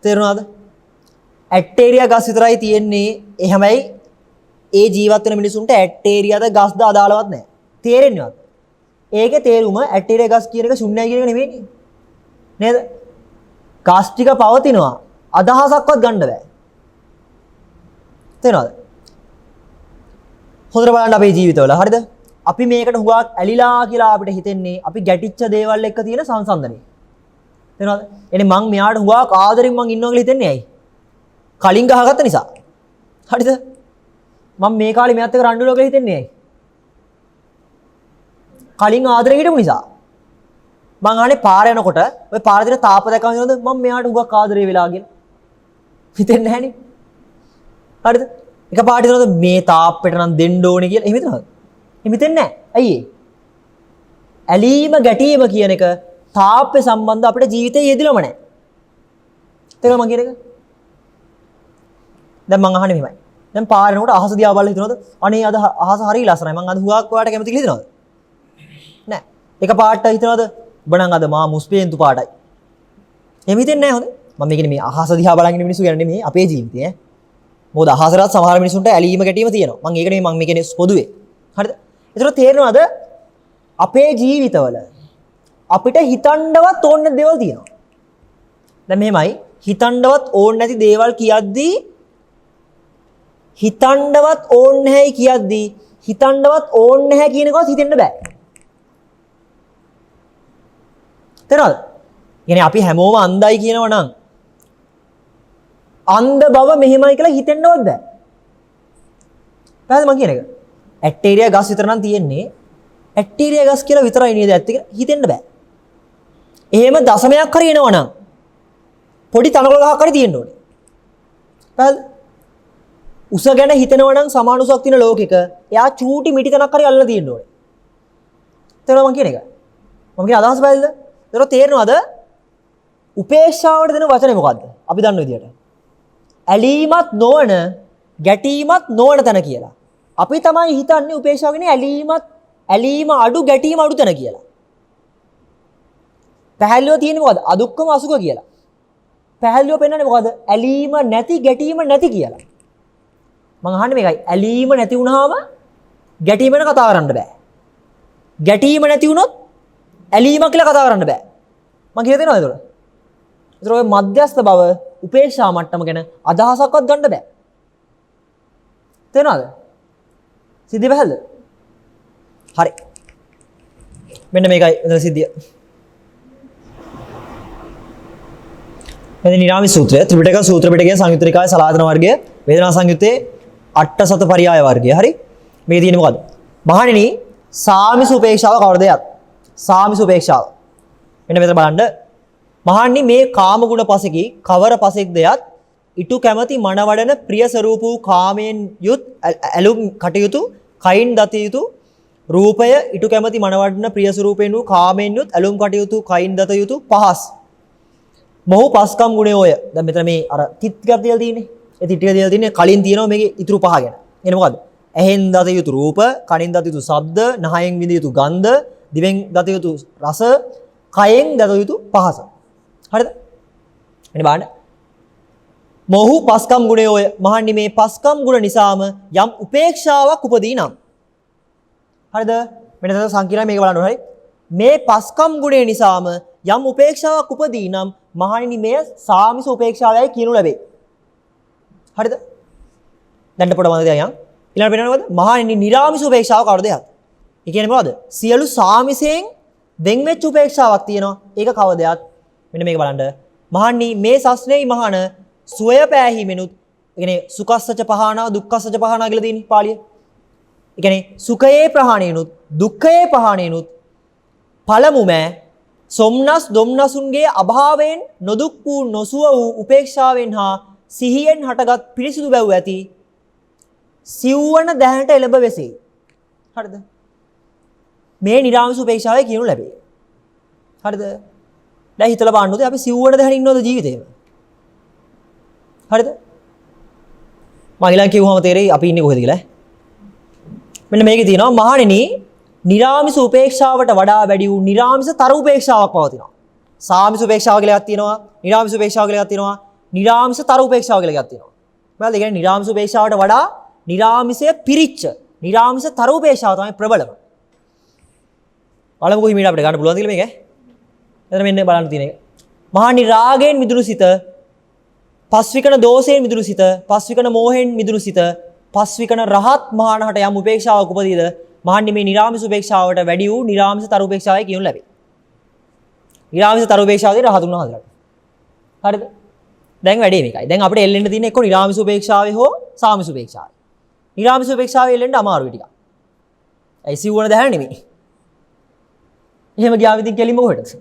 තේරුණාද? ඇටේරියා ගස් විතරයි තියෙන්නේ. එහෙමයි ඒ ජීවත් වෙන මිනිසුන්ට ඇටේරියාද ගස්ද අදාළවත් නැහැ. තේරෙන්නේවත්. ඒකේ තේරුම ඇටේරියා ගස් කියන එක ශුන්‍යයි කියන එක නෙමෙයි නේද? ගස් ටික පවතිනවා. අදහසක්වත් ගන්න බෑ. තේරෙනවද? හොඳට බලන්න අපේ ජීවිතවල. හරිද? අපි මේකට හුඟක් ඇලිලා කියලා අපිට හිතෙන්නේ අපි ගැටිච්ච දේවල් එක්ක තියෙන සංසන්දනය. තේරෙනවද? එනේ මං මෙයාට හුඟක් ආදරෙන් මං ඉන්නවා කියලා හිතන්නේ ඇයි? කලින් ගහගත්ත නිසා. හරිද? මම මේ කාලේ මෙයාත් එක්ක රණ්ඩු වෙනවා කියලා හිතන්නේ ඇයි? කලින් ආදරෙන් හිටපු නිසා. මං අහන්නේ පාර යනකොට ඔය පාර දිහා තාප දැකම කියනද මම මෙයාට හුඟක් ආදරේ වෙලා කියලා. හිතෙන්නේ නැහනේ. හරිද? එක පාට හිතනද මේ තාප්පෙට නම් දෙන්න ඕනේ කියලා. එහෙම හිතනවද? එහෙම හිතෙන්නේ නැහැ. ඇයි ඒ? ඇලීම ගැටීම කියන එක තාප්පේ සම්බන්ධ අපේ ජීවිතේ යෙදිලම නැහැ. තේරුණා මං කියන එක? දැන් මං අහන්නේ මෙහෙමයි. දැන් පාරේනකොට අහස දිහා බලලා හිතනවද? අනේ අද අහස හරිය ලස්සනයි. මං අද හුඟක් ඔයාලට කැමති කියලා හිතනවද? නෑ. එක පාට හිතනවද? ඔබ නම් අද මා මුස්පේන්තු පාටයි. එහෙම හිතෙන්නේ නැහැ හොඳේ. මම මේ කියන්නේ මේ අහස දිහා බලන් ඉන්න මිනිස්සු කියන්නේ මේ අපේ ජීවිතේ ඈ. මොකද අහසරත් සමහර මිනිස්සුන්ට ඇලීම ගැටීම තියෙනවා. මම ඒක නෙමෙයි මම මේ කියන්නේ පොදුවේ. හරිද? ඒතර තේරෙනවද? අපේ ජීවිතවල අපිට හිතන්නවත් ඕන නැති දේවල් තියෙනවා. දැන් මෙහෙමයි හිතන්නවත් ඕන නැති දේවල් කියද්දී හිතන්නවත් ඕන නැහැයි කියද්දී හිතන්නවත් ඕන නැහැ කියන එකවත් හිතෙන්න බෑ. තේරෙනවද? يعني අපි හැමෝම අන්ධයි කියනවා නම් අන්ධ බව මෙහෙමයි කියලා හිතෙන්නවත් බෑ. පැහැදිලිද මම කියන එක? ඇක්ටීරියා ගස් විතර නම් තියෙන්නේ ඇක්ටීරියා ගස් කියලා විතරයි නේද ඇත්ත කියලා හිතෙන්න බෑ. එහෙම දශමයක් හරි එනවා නම් පොඩි තනකොළ ගහක් හරි තියෙන්න ඕනේ. පැහැදිලිද? උස ගැන හිතනවා නම් සමාන උසක් තියෙන ලෝකෙක එයා චූටි මිටි තනක් හරි අල්ලලා තියෙන්න ඕනේ. තේරෙනවද මම කියන එක? මම කියන අදහස පැහැදිලිද? ඒක තේරෙනවද? උපේක්ෂාවට දෙන වචනේ මොකද්ද? අපි දන්න විදියට. ඇලීමත් නොවන ගැටීමත් නොවන තැන කියලා. අපි තමයි හිතන්නේ උපේක්ෂාව කියන්නේ ඇලීම අඩු ගැටීම අඩු තැන කියලා. පැහැදිලිව තියෙන්නේ මොකද්ද? අදුක්කම අසුඛ කියලා. පැහැදිලිව පෙන්නන්නේ මොකද්ද? ඇලීම නැති ගැටීම නැති කියලා. මං අහන්නේ මේකයි. ඇලීම නැති වුනහම ගැටීම ගැන කතා කරන්න බෑ. ගැටීම නැති වුනොත් ඇලීම කියලා කතා කරන්න බෑ. මං කියලා දෙනවද ඒතකොට? ඒතර ඔය මධ්‍යස්ථ බව උපේක්ෂා මට්ටම ගැන අදහසක්වත් ගන්න බෑ. තේරෙනවද? සිද්ධිය පැහැදිලිද? හරි. මෙන්න මේකයි එතන සිද්ධිය. මෙන්න නිරාමි සූත්‍රය ත්‍රිපිටක සූත්‍ර පිටකයේ සංයුත්ත නිකායේ සලායතන වර්ගයේ වේදනා සංයුත්තේ අට්ඨසත පරියාය වර්ගය. හරි. මේ තියෙන්නේ මොකද්ද? මහණෙනි සාමිස උපේක්ෂාව කවරද යත්? සාමිස උපේක්ෂාව. මෙන්න මෙතන බලන්න. මහණනි මේ කාම ගුණ පසෙකි කවර පසෙක්ද යත් ඊටු කැමැති මනවඩන ප්‍රිය ස්වරූප වූ කාමයෙන් යුත් ඇලුම් කටයුතු කයින් දත යුතු රූපය ඊටු කැමැති මනවඩන ප්‍රිය ස්වරූපයෙන් වූ කාමයෙන් යුත් ඇලුම් කටයුතු කයින් දත යුතු පහස් මොහු පස්කම් ගුණය ඔය. දැන් මෙතන මේ අර තිත් ටිකක් තියලා තියෙන්නේ. ඒ තිත් ටික තියලා තින්නේ කලින් තියෙනවා මේකේ ඉතුරු පහ ගැන. එන්නේ මොකද්ද? ඇහෙන් දත යුතු රූප, කනින් දත යුතු ශබ්ද, නහයෙන් විඳ යුතු ගන්ධ, දිවෙන් දත යුතු රස, කයෙන් දත යුතු පහස. හරිද? එන්න බලන්න. මොහු පස්කම් ගුණය ඔය. මහන්නි මේ පස්කම් ගුණ නිසාම යම් උපේක්ෂාවක් උපදී නම්. හරිද? මෙන්න තව සංකීර්ණයි මේක බලන්න ඕනේ. හරි. මේ පස්කම් ගුණය නිසාම යම් උපේක්ෂාවක් උපදී නම් මහණෙනි මෙය සාමිස උපේක්ෂාවයි කියනු ලැබේ. හරිද? දැන් පොඩ මතක තියාගන්න. ඊළඟට වෙනවද? මහණෙනි නිරාමිස උපේක්ෂාව කවරද යත්? ඒ කියන්නේ මොකද්ද? සියලු සාමිසයෙන් දෙන් වෙච්ච උපේක්ෂාවක් තියෙනවා. ඒක කවද යත්? මෙන්න මේක බලන්න. මහණනි මේ සස්නේයි මහාන සුවය පෑහීමෙනුත් ඒ කියන්නේ සුඛස්සච පහනා දුක්ඛස්සච පහනා කියලා තියෙන්නේ පාළිය. ඒ කියන්නේ සුඛයේ ප්‍රහාණයනුත් දුක්ඛයේ පහාණයනුත් පළමුම සොම්නස් දොම්නසුන්ගේ අභාවයෙන් නොදුක් වූ නොසුව වූ උපේක්ෂාවෙන් හා සිහියෙන් හටගත් පිරිසිදු බැව් ඇති සිව්වන දැහැනට එළඹ වෙසේ. හරිද? මේ නිරාමිස උපේක්ෂාවයි කියනු ලැබේ. හරිද? දැන් හිතලා බලන්නකො අපි සිව්වන දැහැන ඉන්නවද ජීවිතේම? හරිද? මම ඊළඟ කිව්වම තේරෙයි අපි ඉන්නේ කොහෙද කියලා. මෙන්න මේකේ තියෙනවා මහණෙනි නිරාමිස උපේක්ෂාවට වඩා වැඩි වූ නිරාමිස තර උපේක්ෂාවක් පවතිනවා. සාමිස උපේක්ෂාව කියලා එකක් තියෙනවා. නිරාමිස උපේක්ෂාව කියලා එකක් තියෙනවා. නිරාමිස තර උපේක්ෂාව කියලා එකක් තියෙනවා. මොකද ඒ කියන්නේ නිරාමිස උපේක්ෂාවට වඩා නිරාමිසය පිරිච්ච නිරාමිස තර උපේක්ෂාව තමයි ප්‍රබලම. බලමුකෝ හිමීට අපිට ගන්න පුළුවන්ද කියලා මේක. එතන මෙන්න බලන්න තියෙන එක. මහා රාගයෙන් මිදුණු සිත, පස්විකන දෝෂයෙන් මිදුණු සිත, පස්විකන මෝහයෙන් මිදුණු සිත, පස්විකන රහත් මහානහට යම් උපේක්ෂාවක් උපදීද මහන්නේ මේ නිරාමිස උපේක්ෂාවට වැඩි වූ නිරාමිස තර උපේක්ෂාවයි කියනු ලැබේ. නිරාමිස තර උපේක්ෂාවදී රහතුන් වහන්සේලාට. හරිද? දැන් වැඩේ මේකයි. දැන් අපිට එල්ලෙන්න තියෙන එක්ක නිරාමිස උපේක්ෂාවේ හෝ සාමිස උපේක්ෂාවේ. නිරාමිස උපේක්ෂාවේ එල්ලෙන්න අමාරුයි ටිකක්. ඒ සිව්වන දැහැන නෙමෙයි. එහෙම ගියාම ඉතින් කෙලින්ම කොහෙටද?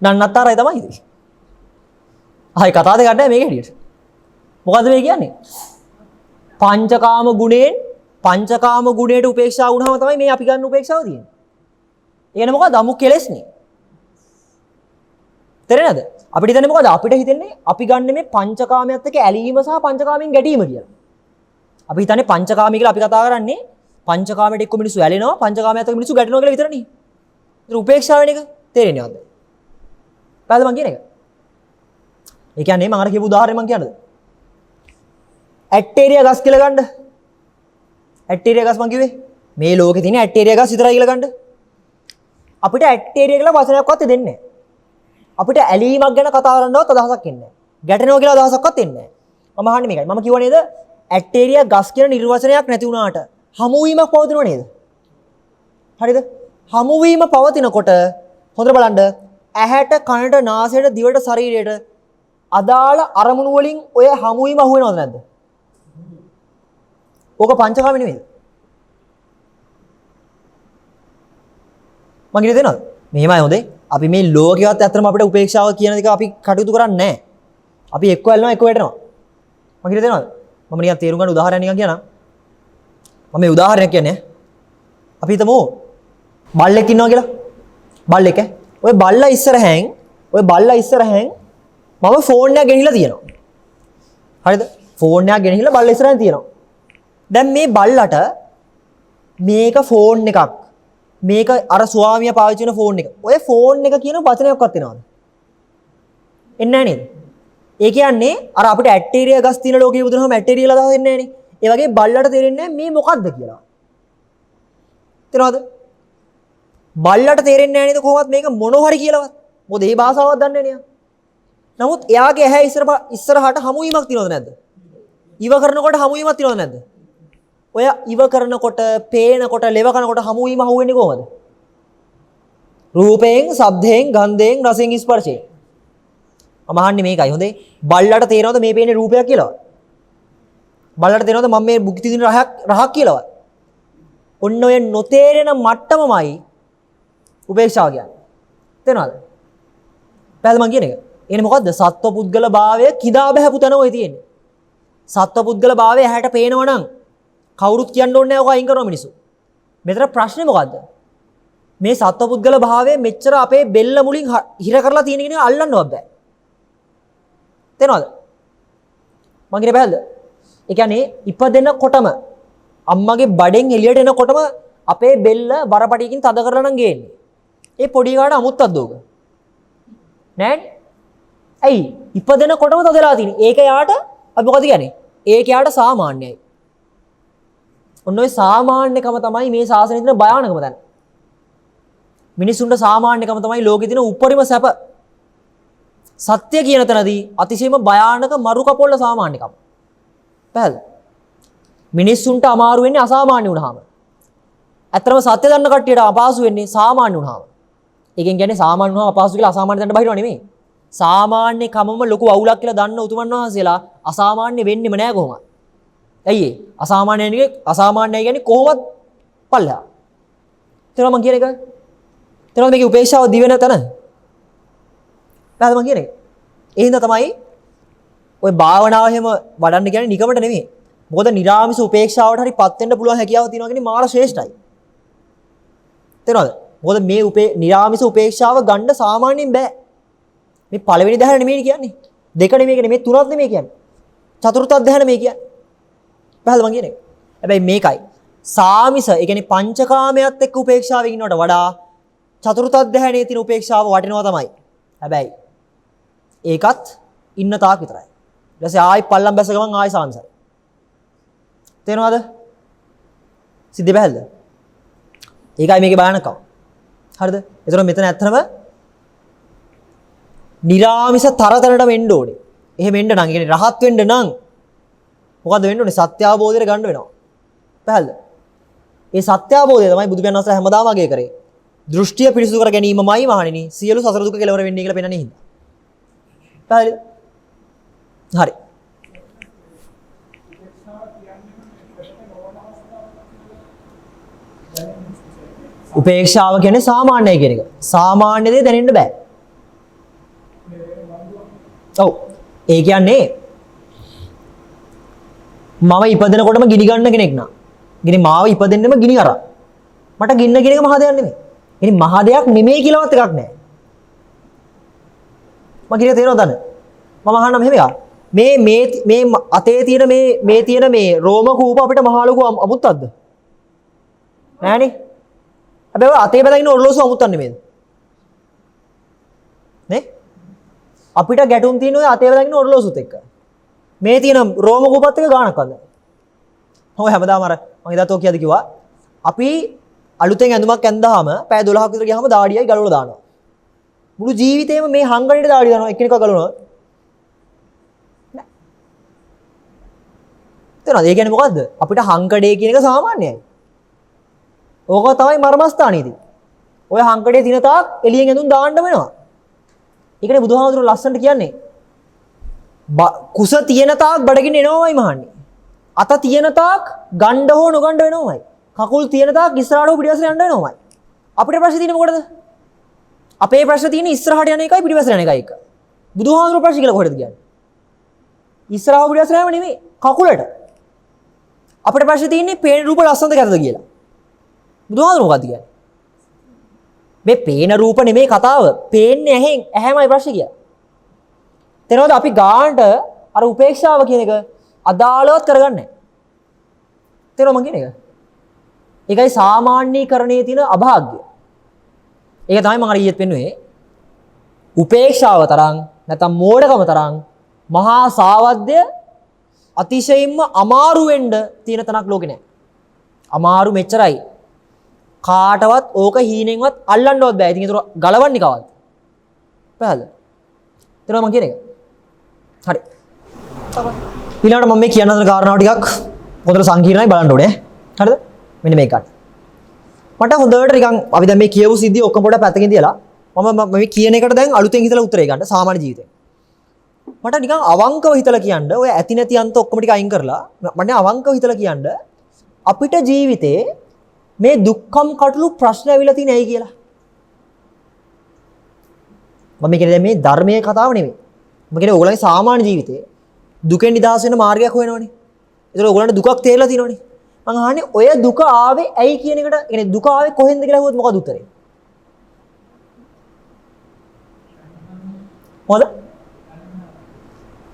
නන්නතරයි තමයි ඉතින්. ආයි කතා දෙක ගන්නෑ මේක හැටියට. මොකද්ද මේ කියන්නේ? පංචකාම ගුණයෙන් පංචකාම ගුණයට උපේක්ෂා වුණාම තමයි මේ අපි ගන්න උපේක්ෂාව තියෙන්නේ. ඒ කියන්නේ මොකද්ද? අමු කෙලෙස්නේ. තේරෙනවද? අපිට හිතන්නේ මොකද්ද? අපිට හිතන්නේ අපි ගන්න මේ පංචකාමයට එක්ක ඇලීම සහ පංචකාමයෙන් ගැටීම කියලා. අපි හිතන්නේ පංචකාමී කියලා අපි කතා කරන්නේ පංචකාමයට එක්ක මිනිස්සු ඇලෙනවා, පංචකාමයට එක්ක මිනිස්සු ගැටෙනවා කියලා විතරනේ. ඒක උපේක්ෂාව වෙන එක තේරෙන්නේ නැද්ද? පැහැද මං කියන එක? ඒ කියන්නේ මම අර කියපු උදාහරණය මං කියන්නද? ඇටේරියා ගස් කියලා ගන්න. ඇටේරියා ගස් මං කිව්වේ මේ ලෝකේ තියෙන ඇටේරියා ගස් විතරයි කියලා ගන්න. අපිට ඇටේරියා කියලා වචනයක්වත් දෙන්නේ නැහැ. අපිට ඇලීමක් ගැන කතා කරන්නවත් අදහසක් එන්නේ නැහැ. ගැටෙනවා කියලා අදහසක්වත් එන්නේ නැහැ. මම අහන්නේ මේකයි. මම කිව්වා නේද? ඇටේරියා ගස් කියන නිර්වචනයක් නැති වුණාට හමුවීමක් පවතිනව නේද? හරිද? හමුවීම පවතිනකොට හොඳට බලන්න ඇහැට, කනට, නාසයට, දිවට, ශරීරයට අදාළ අරමුණු වලින් ඔය හමුවීම අහු වෙනවද නැද්ද? ඕක පංචකාම නෙමෙයි. මම කියන්නේ තේනවද? මෙහෙමයි හොඳේ. අපි මේ ලෝකෙවත් ඇත්තටම අපිට උපේක්ෂාව කියන එක අපි කටයුතු කරන්නේ නැහැ. අපි එක්ක ඇල්ලනවා එක්ක වැටෙනවා. මම කියන්නේ තේනවද? මම නිකන් තේරුම් ගන්න උදාහරණයක් නිකන් කියනවා. මම මේ උදාහරණයක් කියන්නේ අපි හිතමු බල්ලෙක් ඉන්නවා කියලා. බල්ලෙක් ඔය බල්ලා ඉස්සරහෙන් මම ෆෝන් එකක් ගෙනහිලා තියෙනවා. හරිද? ෆෝන් එකක් ගෙනහිලා බල්ලා ඉස්සරහින් තියෙනවා. දැන් මේ බල්ලට මේක ෆෝන් එකක්. මේක අර ස්වාමියා පාවිච්චි කරන ෆෝන් එක. ඔය ෆෝන් එක කියන වචනයක්වත් එනවද? එන්නේ නැහැ නේද? ඒ කියන්නේ අර අපිට ඇටේරියා ගස් තියෙන ලෝකයේ බුදුනහම ඇටේරියා ලා දාලා දෙන්නේ නැහැ නේ. ඒ වගේ බල්ලට තේරෙන්නේ නැහැ මේ මොකද්ද කියලා. තේරෙනවද? බල්ලට තේරෙන්නේ නැහැ නේද කොහොමවත් මේක මොන හරි කියලාවත්. මොකද මේ භාෂාවක් දන්නේ නැහැ නේ. නමුත් එයාගේ ඇහැ ඉස්සරහට හමුවීමක් තියනවද නැද්ද? ඉව කරනකොට හමුවීමක් තියනවද නැද්ද? ඔය ඉව කරනකොට, පේනකොට, ලෙව කනකොට හමුවීම අහුවෙන්නේ කොහමද? රූපයෙන්, ශබ්දයෙන්, ගන්ධයෙන්, රසයෙන්, ස්පර්ශයෙන්. මම අහන්නේ මේකයි හොඳේ. බල්ලට තේරෙනවද මේ පේන්නේ රූපයක් කියලාවත්? බල්ලට තේරෙනවද මම මේ බුක්ති දින රහක් කියලාවත්? ඔන්න ඔය නොතේරෙන මට්ටමමයි උපේක්ෂාව කියන්නේ. තේරෙනවද? පැහැදිලි මං කියන එක. එන්නේ මොකද්ද? සත්ව පුද්ගල භාවය කිදා බහැපු තැන ඔය තියෙන්නේ. සත්ව පුද්ගල භාවය ඇහැට පේනවනම් කවුරුත් කියන්න ඕනේ නැහැ ඔක අයින් කරනවා මිනිස්සු. මෙතන ප්‍රශ්නේ මොකද්ද? මේ සත්ව පුද්ගල භාවය මෙච්චර අපේ බෙල්ල මුලින් හිර කරලා තියෙන කෙනෙක් අල්ලන්නවත් බෑ. තේරෙනවද? මං කියන්නේ බෑද? ඒ කියන්නේ ඉපදෙනකොටම අම්මගේ බඩෙන් එළියට එනකොටම අපේ බෙල්ල බරපටියකින් තද කරලා නම් ගේන්නේ. ඒ පොඩි කාට අමුත්තක්ද ඕක? නෑනේ. ඇයි? ඉපදෙනකොටම තදලා තියෙන්නේ. ඒක යාට අපි මොකද කියන්නේ? ඒක යාට සාමාන්‍යයි. ඔන්න ඔය සාමාන්‍යකම තමයි මේ ශාසනයේ තියෙන භයානකම දැන. මිනිසුන්ට සාමාන්‍යකම තමයි ලෝකේ තියෙන උපරිම සැප. සත්‍ය කියන තැනදී අතිශයම භයානක මරු කපොල්ල සාමාන්‍යකම. පැහැදිලි? මිනිස්සුන්ට අමාරු වෙන්නේ අසාමාන්‍ය වුණාම. ඇත්තටම සත්‍ය දන්න කට්ටියට අපහසු වෙන්නේ සාමාන්‍ය වුණාම. ඒකෙන් කියන්නේ සාමාන්‍ය වුණාම අපහසු කියලා අසාමාන්‍ය දන්න බහිරව නෙමෙයි. සාමාන්‍ය කමම ලොකු අවුලක් කියලා දන්න උතුමන් වහන්සේලා අසාමාන්‍ය වෙන්නෙම නෑ කොහොමද? ඇයි ඒ? අසාමාන්‍යයි කියන්නේ කොහොමද පල්ලෙහා. තේරුණා මං කියන එක? තේරුණාද මේකේ උපේක්ෂාව දිවෙන තැන? නේද මං කියන එක? ඒ හින්දා තමයි ඔය භාවනාව එහෙම වඩන්න කියන්නේ නිකමට නෙමෙයි. මොකද නිරාමිස උපේක්ෂාවට හරිපත් වෙන්න පුළුවන් හැකියාව තියෙනවා කියන්නේ මාර ශ්‍රේෂ්ඨයි. තේරුණාද? මොකද මේ නිරාමිස උපේක්ෂාව ගන්න සාමාන්‍යයෙන් බෑ. මේ පළවෙනි ධ්‍යාන නෙමෙයි කියන්නේ. දෙක නෙමෙයි කියන්නේ. මේ තුනක් නෙමෙයි කියන්නේ. චතුර්ථ ධ්‍යාන නෙමෙයි කියන්නේ. පැහැදිලි මං කියන්නේ. හැබැයි මේකයි. සාමිස, ඒ කියන්නේ පංචකාමයට එක්ක උපේක්ෂාවෙන් ඉන්නවට වඩා චතුර්ථ ධ්‍යානයේ තියෙන උපේක්ෂාව වටිනවා තමයි. හැබැයි ඒකත් ඉන්න තාක් විතරයි. ඊට පස්සේ ආයි පල්ලම් බැස ගමන් ආයි සාමිසයි. තේරෙනවද? සිද්ධ බැලද? ඒකයි මේකේ භයානකම. හරිද? ඒතර මෙතන ඇත්තම නිරාමිස තරතරට වෙන්න ඕනේ. එහෙම වෙන්න නම්, කියන්නේ රහත් වෙන්න නම් මොකද්ද වෙන්න ඕනේ? සත්‍ය අවබෝධයට ගන්න වෙනවා. පැහැදිලිද? ඒ සත්‍ය අවබෝධය තමයි බුදු පියාණන් වහන්සේ හැමදාම අගය කරේ. දෘෂ්ටිය පිරිසුදු කර ගැනීමමයි මහණෙනි සියලු සසර දුක කෙලවර වෙන්නේ කියලා පෙන්නන්නේ හින්දා. පැහැදිලිද? හරි. උපේක්ෂාව කියන්නේ සාමාන්‍යයි කියන එක. සාමාන්‍ය දේ දැනෙන්න බෑ. ඔව්. ඒ කියන්නේ මම ඉපදෙනකොටම ගිනි ගන්න කෙනෙක් නා. ගිනි මාව ඉපදෙන්නෙම ගිනි අරන්. මට ගින්න කියන එක මහා දෙයක් නෙමෙයි. ඉතින් මහා දෙයක් නෙමෙයි කියලාවත් එකක් නැහැ. මම කියන තේරෙනවද දන්නේ? මම අහන්නම් මෙහෙම එකක්. මේ අතේ තියෙන මේ තියෙන මේ රෝම කූප අපිට මහා ලොකු අමුත්තක්ද? නෑනේ. හැබැයි ඔය අතේ බැඳගෙන ඔරලෝසු අමුත්තක් නෙමෙයිද? නේ? අපිට ගැටුම් තියෙන ඔය අතේ බැඳගෙන ඔරලෝසුත් එක්ක. මේ තියෙන රෝම කූපත් එක්ක ගානක් වද. ඔය හැමදාම අර මම ඉදත් ඔය කියද කිව්වා අපි අලුතෙන් ඇඳුමක් ඇඳාම පැය 12ක් විතර ගියාම දාඩියයි ගලවලා දානවා. මුළු ජීවිතේම මේ හංගණේට දාඩිය දානවා එක්කෙනෙක්ව ගලවනවා. නෑ. තේරෙනවද? ඒ කියන්නේ මොකද්ද? අපිට හංකඩේ කියන එක සාමාන්‍යයි. ඕක තමයි මර්මස්ථානයේදී. ඔය හංකඩේ දින තාක් එළියෙන් ඇඳුම් දාන්න වෙනවා. ඒකනේ බුදුහාමුදුරුවෝ ලස්සනට කියන්නේ. කුස තියෙන තාක් බඩගින්න එනවමයි මහන්නේ. අත තියෙන තාක් ගණ්ඩ හෝ නොගණ්ඩ වෙනවමයි. කකුල් තියෙන තාක් ඉස්සරහට හෝ පිටිපස්සට යන්න වෙනවමයි. අපිට ප්‍රශ්නේ තියෙන්නේ මොකටද? අපේ ප්‍රශ්නේ තියෙන්නේ ඉස්සරහට යන එකයි පිටිපස්සට යන එකයි එක. බුදුහාමුදුරුවෝ ප්‍රශ්නේ කියලා කොහෙද කියන්නේ? ඉස්සරහව පිටිපස්සට යෑම නෙමෙයි කකුලට. අපිට ප්‍රශ්නේ තියෙන්නේ පේන රූප ලස්සනද ගැතද කියලා. බුදුහාමුදුරුවෝ මොකක්ද කියන්නේ? මේ පේන රූප නෙමෙයි කතාව. පේන්නේ ඇහැමයි ප්‍රශ්නේ කියන්නේ. තේරෙනවද? අපි ගානට අර උපේක්ෂාව කියන එක අදාළවත් කරගන්නේ නැහැ. තේරෙනවද මං කියන එක? ඒකයි සාමාන්‍යීකරණයේ තියෙන අභාග්‍ය. ඒක තමයි මම අර ඊයේත් පෙන්නුවේ. උපේක්ෂාව තරම් නැත්නම් මෝඩකම තරම් මහා සාවද්‍ය අතිශයින්ම අමාරු වෙන්න තියෙන තනක් ලෝකේ නැහැ. අමාරු මෙච්චරයි. කාටවත් ඕක හීනෙන්වත් අල්ලන්නවත් බෑ. ඉතින් ඒක ගලවන්නේ කවද්ද? පැහැදිලිද? තේරෙනවද මං කියන එක? හරි. ඊළඟට මම මේ කියන්න හදන කාරණාව ටිකක් පොතේ සංකීර්ණයි බලන්න ඕනේ. හරිද? මෙන්න මේක ගන්න. මට හොඳට නිකන් අපි දැන් මේ කියවු සිද්ධිය ඔක්කොම පොඩ්ඩක් පැත්තකින් තියලා මම මේ කියන එකට දැන් අලුතෙන් හිතලා උත්තරේ ගන්න සාමාන්‍ය ජීවිතේ. මට නිකන් අවංකව හිතලා කියන්න ඔය ඇති නැති අන්ත ඔක්කොම ටික අයින් කරලා මට අවංකව හිතලා කියන්න අපිට ජීවිතේ මේ දුක්ඛම් කටළු ප්‍රශ්න ඇවිල්ලා තියෙන්නේ ඇයි කියලා. මම කියන්නේ මේ ධර්මයේ කතාව නෙමෙයි. මම කියන්නේ ඕගොල්ලන්ගේ සාමාන්‍ය ජීවිතේ දුකෙන් නිදහස් වෙන මාර්ගයක් හොයනවනේ. ඒතර ඕගොල්ලන්ට දුකක් තේරලා තියෙනවනේ. මං අහන්නේ ඔය දුක ආවේ ඇයි කියන එකට, ඒ කියන්නේ දුක ආවේ කොහෙන්ද කියලා අහුවොත් මොකද උත්තරේ? මොකද?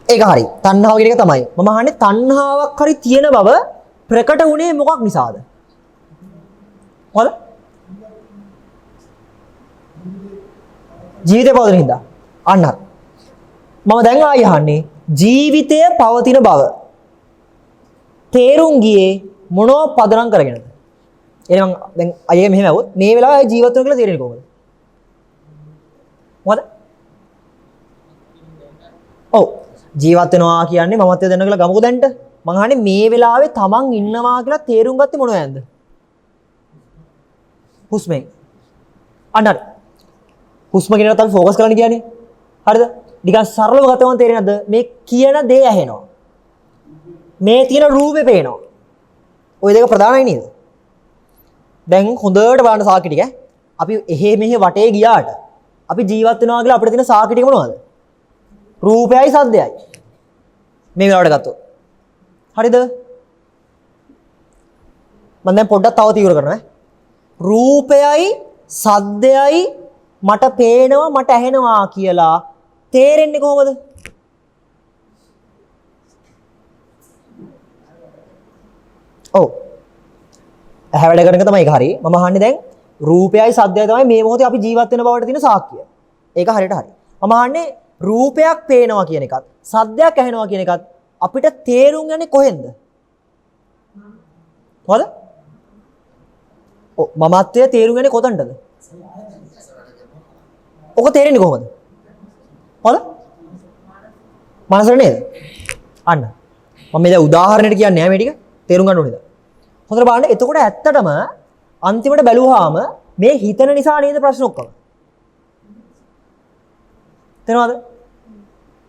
ඒක හරි. තණ්හාව කියන එක තමයි. මම අහන්නේ තණ්හාවක් හරි තියෙන බව ප්‍රකට වුණේ මොකක් නිසාද? මොකද? ජීවිතේ පවතින හින්දා. අන්න හරි. මම දැන් ආයෙ අහන්නේ ජීවිතය පවතින බව තේරුම් ගියේ මොනව පදනම් කරගෙනද? එහෙනම් දැන් අයියේ මෙහෙම આવොත් මේ වෙලාවේ ජීවත් වෙනවා කියලා තේරෙන්නේ කොහොමද? මොකද? ඔව් ජීවත් වෙනවා කියන්නේ මමත්වය දෙන්න කියලා ගමුකෝ දැන්ට. මං අහන්නේ මේ වෙලාවේ තමන් ඉන්නවා කියලා තේරුම් ගත්තේ මොනවද? හුස්මෙන්. අන්න හරි. හුස්ම කියන එකට අපි ફોකස් කරන්න කියන්නේ. හරිද? නිකන් සරලව ගත්තම තේරෙන්නේ නැද්ද? මේ කියන දේ ඇහෙනවා. මේ තියෙන රූපේ පේනවා. ওই දෙක ප්‍රධානයි නේද? දැන් හොඳට බලන්න සාකි ටික. අපි එහෙ මෙහෙ වටේ ගියාට අපි ජීවත් වෙනවා කියලා අපිට තියෙන සාකි ටික මොනවද? රූපයයි සද්දයයි. මේ වෙලාවට ගත්තොත්. හරිද? මම දැන් පොඩ්ඩක් තව තීව්‍ර කරනවා. රූපයයි සද්දයයි මට පේනවා මට ඇහෙනවා කියලා තේරෙන්නේ කොහොමද? ඔව්. ඇහැ වැඩ කරන එක තමයි ඒක හරි. මම අහන්නේ දැන් රූපයයි සද්දයයි තමයි මේ මොහොතේ අපි ජීවත් වෙන බවට තියෙන සාක්ෂිය. ඒක හරියට හරි. මම අහන්නේ රූපයක් පේනවා කියන එකත් සද්දයක් ඇහෙනවා කියන එකත් අපිට තේරුම් යන්නේ කොහෙන්ද? හොද? ඔව් මමත්වයේ තේරුම් යන්නේ කොතනද? ඔක තේරෙන්නේ කොහොමද? හොද? මනසට නේද? අන්න. මම මේ දැන් උදාහරණයක් කියන්නේ නැහැ මේ ටික. තේරුම් ගන්න ඕනේද? හොඳට බලන්න. එතකොට ඇත්තටම අන්තිමට බැලුවාම මේ හිතන නිසා නේද ප්‍රශ්න ඔක්කොම. තේරෙනවද?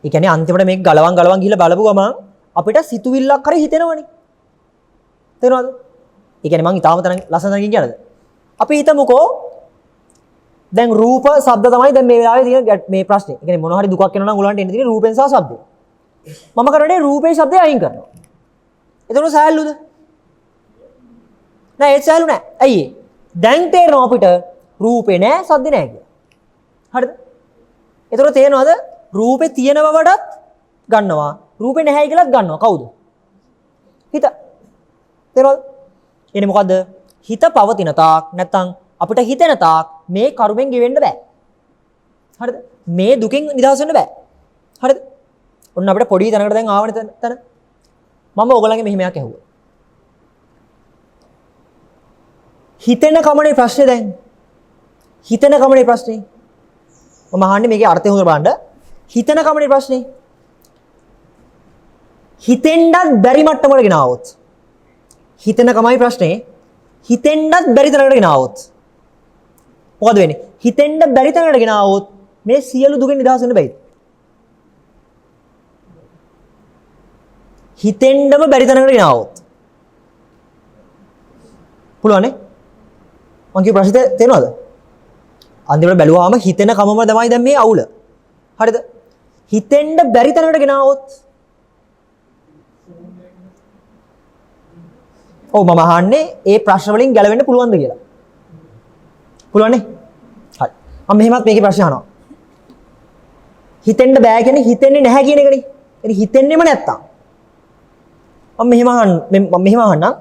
ඒ කියන්නේ අන්තිමට මේක ගලවන් ගිහිල්ලා බලපු ගමන් අපිට සිතුවිල්ලක් හරි හිතෙනවනේ. තේරෙනවද? ඒ කියන්නේ මං ඊටාම තරම් ලස්සන තැනකින් කියනද? අපි හිතමුකෝ දැන් රූප ශබ්ද තමයි දැන් මේ වෙලාවේ තියෙන මේ ප්‍රශ්නේ. ඒ කියන්නේ මොන හරි දුකක් එනවා නම් උලන්ට එන්න තියෙන්නේ රූපෙන් සහ ශබ්දයෙන්. මම කරන්නේ රූපේ ශබ්දය අයින් කරනවා. එතකොට සෑහලුද? නෑ ඒක සෑහලු නෑ. ඇයි ඒ? දැන් තේරෙනවා අපිට රූපේ නෑ සද්දේ නෑ කියලා. හරිද? ඒතර තේරෙනවද? රූපේ තියෙන බවටත් ගන්නවා. රූපේ නැහැයි කියලාත් ගන්නවා. කවුද? හිත. තේරෙනවද? එන්නේ මොකද්ද? හිත පවතින තාක් නැත්තම් අපිට හිතෙන තාක් මේ කර්මෙන් ගෙවෙන්න බෑ. හරිද? මේ දුකෙන් නිදහස් වෙන්න බෑ. හරිද? ඔන්න අපිට පොඩි තැනකට දැන් ආවනේ තැන. මම ඔයගලගේ මෙහෙම එකක් ඇහුවා. හිතෙන කමනේ ප්‍රශ්නේ දැන්. හිතෙන කමනේ ප්‍රශ්නේ. මම අහන්නේ මේකේ අර්ථය හොඳට බලන්න. හිතෙන කමනේ ප්‍රශ්නේ. හිතෙන්නත් බැරි මට්ටමකට ගෙනාවොත්. හිතෙන කමයි ප්‍රශ්නේ. හිතෙන්නත් බැරි තැනකට ගෙනාවොත්. මොකද වෙන්නේ? හිතෙන්න බැරි තැනකට ගෙනාවොත් මේ සියලු දුකෙන් නිදහස් වෙන්න බැයිද? හිතෙන්නම බැරි තැනකට ගෙනාවොත්. පුළුවන් නේ? මං කිය ප්‍රශ්නේ තේරෙනවද? අන්තිමට බැලුවාම හිතෙන කමම තමයි දැන් මේ අවුල. හරිද? හිතෙන්න බැරි තැනකට ගෙනාවොත්. ඔව් මම අහන්නේ ඒ ප්‍රශ්න වලින් ගැලවෙන්න පුළුවන්ද කියලා. පුළුවන් නේ? හරි. මම මෙහෙමත් මේකේ ප්‍රශ්න අහනවා. හිතෙන්න බෑ කියන්නේ හිතෙන්නේ නැහැ කියන එකනේ. එනි හිතෙන්නෙම නැත්තම්. මම මෙහෙම අහන්නම්.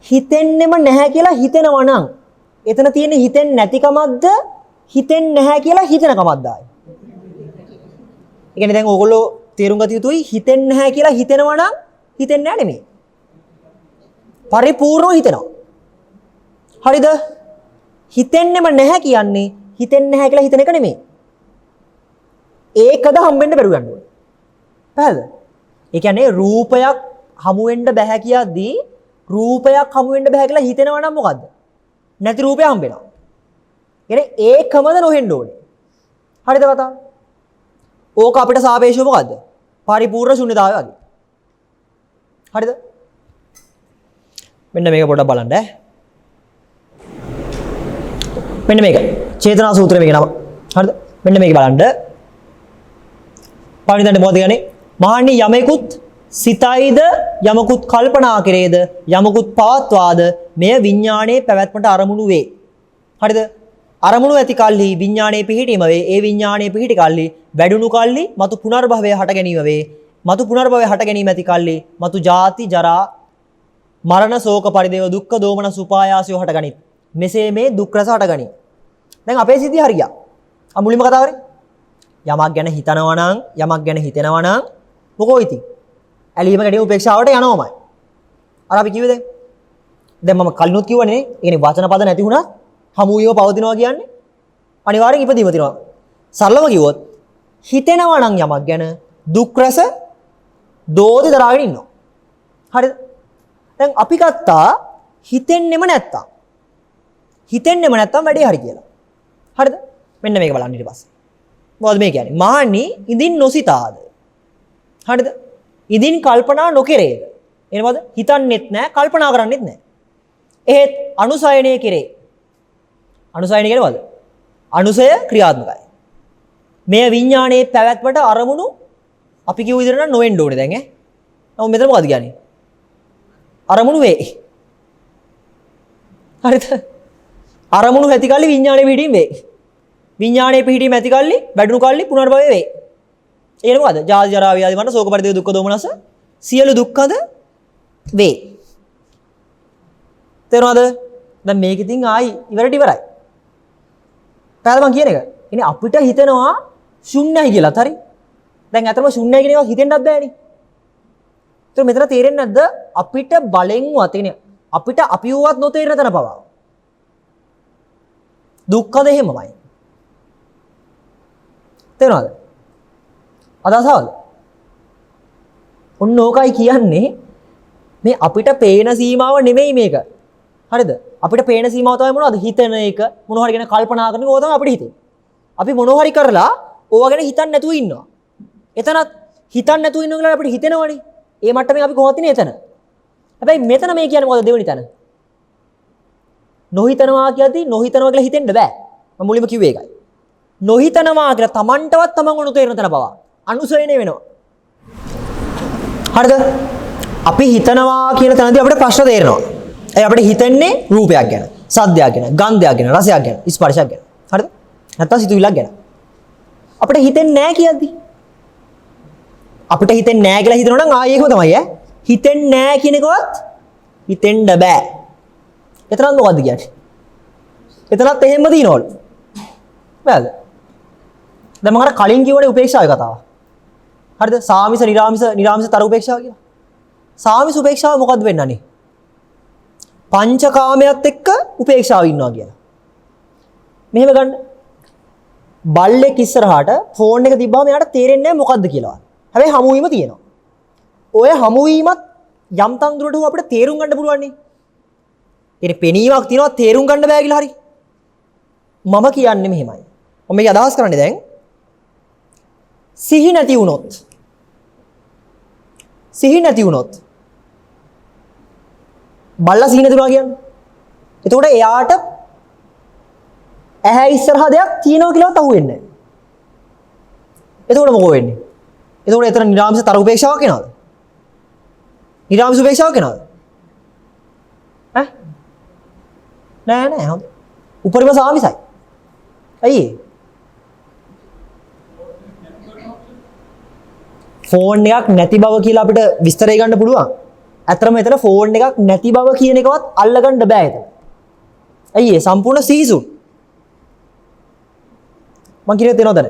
හිතෙන්නෙම නැහැ කියලා හිතෙනවා නම් එතන තියෙන හිතෙන්නේ නැතිකමක්ද හිතෙන්නේ නැහැ කියලා හිතනකමක්ද ආයි. ඒ කියන්නේ දැන් ඕගොල්ලෝ තේරුම් ගත යුතුයි හිතෙන්නේ නැහැ කියලා හිතෙනවා නම් හිතෙන්නේ නැහැ නෙමෙයි. පරිපූර්ණව හිතෙනවා. හරිද? හිතෙන්නෙම නැහැ කියන්නේ හිතෙන්නේ නැහැ කියලා හිතන එක නෙමෙයි. ඒකද හම්බෙන්න බැරුව යන්න ඕනේ. පැහැදිලිද? ඒ කියන්නේ රූපයක් හමු වෙන්න බෑ කියද්දී රූපයක් හමු වෙන්න බෑ කියලා හිතෙනවා නම් මොකද්ද? නැති රූපය හම්බෙනවා. කියන්නේ ඒකමද නොහෙන්න ඕනේ. හරිද කතාව? ඕක අපිට සාපේක්ෂව මොකද්ද? පරිපූර්ණ ශුන්‍යතාවය වගේ. හරිද? මෙන්න මේක පොඩ්ඩක් බලන්න ඈ. මෙන්න මේක. චේතනා සූත්‍රය මේක නම. හරිද? මෙන්න මේක බලන්න. පණිදන්නේ මොකද කියන්නේ? මහණනි යමෙකුත් සිතයිද යමකුත් කල්පනා කෙරේද යමකුත් පවත්වාද මෙය විඥානයේ පැවැත්මට අරමුණු වේ. හරිද? අරමුණු ඇති කල්හි විඥානයේ පිහිටීම වේ. ඒ විඥානයේ පිහිටි කල්හි වැඩුණු කල්හි මතු පුනර්භවය හට ගැනීම වේ. මතු පුනර්භවය හට ගැනීම ඇති කල්හි මතු ජාති ජරා මරණ ශෝක පරිදේව දුක්ඛ දෝමනස් උපායාසය හට ගනිත්. මෙසේ මේ දුක් රස හට ගනී. දැන් අපේ සිද්ධිය හරියට. මුලින්ම කතා කරේ. යමක් ගැන හිතනවා නම් යමක් ගැන හිතෙනවා නම් මොකෝ ඉතින් ඇලීම ගැටීම උපේක්ෂාවට යනවාමයි. අර අපි කිව්වේ දැන් මම කලිනුත් කිව්වනේ. ඒ කියන්නේ වචන පද නැති වුණත් හමු වීම පවතිනවා කියන්නේ අනිවාර්යෙන් ඉපදීම තියෙනවා. සරලව කිව්වොත් හිතෙනවා නම් යමක් ගැන දුක් රස දෝති දරාගෙන ඉන්නවා. හරිද? දැන් අපි ගත්තා හිතෙන්නෙම නැත්තම්. හිතෙන්නෙම නැත්තම් වැඩේ හරි කියලා. හරිද? මෙන්න මේක බලන්න ඊට පස්සේ. මොකද මේ කියන්නේ? මහණනි ඉදින් නොසිතාද. හරිද? ඉදින් කල්පනා නොකරේද? එනවද? හිතන්නෙත් නැහැ, කල්පනා කරන්නෙත් නැහැ. එහෙත් අනුසයනය කෙරේ. අනුසයනය කියන්නේ මොකද? අනුසය ක්‍රියාත්මකයි. මේ විඥානයේ පැවැත්මට අරමුණු අපි කියු විදිහට නම් නොවෙන්න ඕනේ දැන් ඈ. නමුත් මෙතන මොකද කියන්නේ? අරමුණු වේ. හරිද? අරමුණු ඇති කල්ලි විඥානයේ පිහිටීම වේ. විඥානයේ පිහිටීම ඇති කල්ලි වැඩුණු කල්ලි පුනර්භවය වේ. ඒ මොකද? ජාති ජරා ව්‍යාධි මරණ ශෝක පරිදේව දුක්ඛ දෝමනස සියලු දුක්ඛද වේ. තේරුණාද? දැන් මේක ඉතින් ආයි ඉවරයි. පැහැදිලි මං කියන එක. ඉතින් අපිට හිතෙනවා ශුන්‍යයි කියලාත් හරි. දැන් අතම ශුන්‍යයි කියන එක හිතෙන්නත් බෑනේ. ඒත් මෙතන තේරෙන්නේ නැද්ද අපිට බලෙන්වත් කියන්නේ අපිට අපිවවත් නොතේරෙන තැන පවා. දුක්ඛද එහෙමමයි. තේරුණාද? අදහසවල. ඔන්න ඕකයි කියන්නේ මේ අපිට පේන සීමාව නෙමෙයි මේක. හරිද? අපිට පේන සීමාව තමයි මොනවද? හිතන එක මොනවා හරි ගැන කල්පනා කරන එක ඕක තමයි අපිට හිතෙන්නේ. අපි මොනවා හරි කරලා ඕවා ගැන හිතන්නේ නැතුව ඉන්නවා. එතනත් හිතන්නේ නැතුව ඉන්නවා කියලා අපිට හිතෙනවනේ. ඒ මට්ටමින් අපි කොහොමද ඉන්නේ එතන? හැබැයි මෙතන මේ කියන්නේ මොකද දෙවෙනි තැන? නොහිතනවා කියද්දි නොහිතනවා කියලා හිතෙන්න බෑ. මම මුලින්ම කිව්වේ ඒකයි. නොහිතනවා කියලා Tamanටවත් Taman නොතේරෙන තැන බව. අනුසයනය වෙනවා. හරිද? අපි හිතනවා කියන තැනදී අපිට ප්‍රශ්න තේරෙනවා. ඒ අපිට හිතන්නේ රූපයක් ගැන. සද්දයක් ගැන, ගන්ධයක් ගැන, රසයක් ගැන, ස්පර්ශයක් ගැන. හරිද? නැත්තම් සිතුවිල්ලක් ගැන. අපිට හිතෙන්නේ නැහැ කියද්දි. අපිට හිතෙන්නේ නැහැ කියලා හිතනවා නම් ආයේ ඒකම තමයි ඈ. හිතෙන්නේ නැහැ කියන එකවත් හිතෙන්න බෑ. එතනත් මොකද්ද කියන්නේ? එතනත් එහෙම දිනවලු. බෑද? දැන් මම අර කලින් කිව්වනේ උපේක්ෂාවේ කතාව. හරිද? සාමිස, නිරාමිස තර උපේක්ෂාව කියලා. සාමිස උපේක්ෂාව මොකද්ද වෙන්නන්නේ? පංචකාමයට එක්ක උපේක්ෂාව ඉන්නවා කියලා. මෙහෙම ගන්න. බල්ලෙක් ඉස්සරහට ෆෝන් එක තිබ්බම එයාට තේරෙන්නේ නැහැ මොකද්ද කියලා. හැබැයි හමු වීම තියෙනවා. ඔය හමු වීමත් යම් තන් දුරට අපිට තේරුම් ගන්න පුළුවන් නේ. ඉතින් පෙනීමක් තියෙනවා තේරුම් ගන්න බෑ කියලා හරි. මම කියන්නේ මෙහෙමයි. මම මේක අදහස් කරන්නේ දැන් සිහි නැති වුණොත් බල්ලා සිහි නැතුණා කියන්නේ. එතකොට එයාට ඇහැ ඉස්සරහා දෙයක් තියෙනවා කියලාවත් අහුවෙන්නේ නැහැ. එතකොට මොකෝ වෙන්නේ? එතකොට එතන නිරාමිස තර උපේක්ෂාවක් වෙනවද? නිරාමිස උපේක්ෂාවක් වෙනවද? ඈ? නෑ හොඳ. උපරිම සාමිසයි. ඇයි ඒ? ෆෝන් එකක් නැති බව කියලා අපිට විස්තරය ගන්න පුළුවන්. ඇත්තටම එතන ෆෝන් එකක් නැති බව කියන එකවත් අල්ලගන්න බෑ එතන. ඇයි ඒ? සම්පූර්ණ සීසුන්. මං කියන්නේ තේරෙනවද?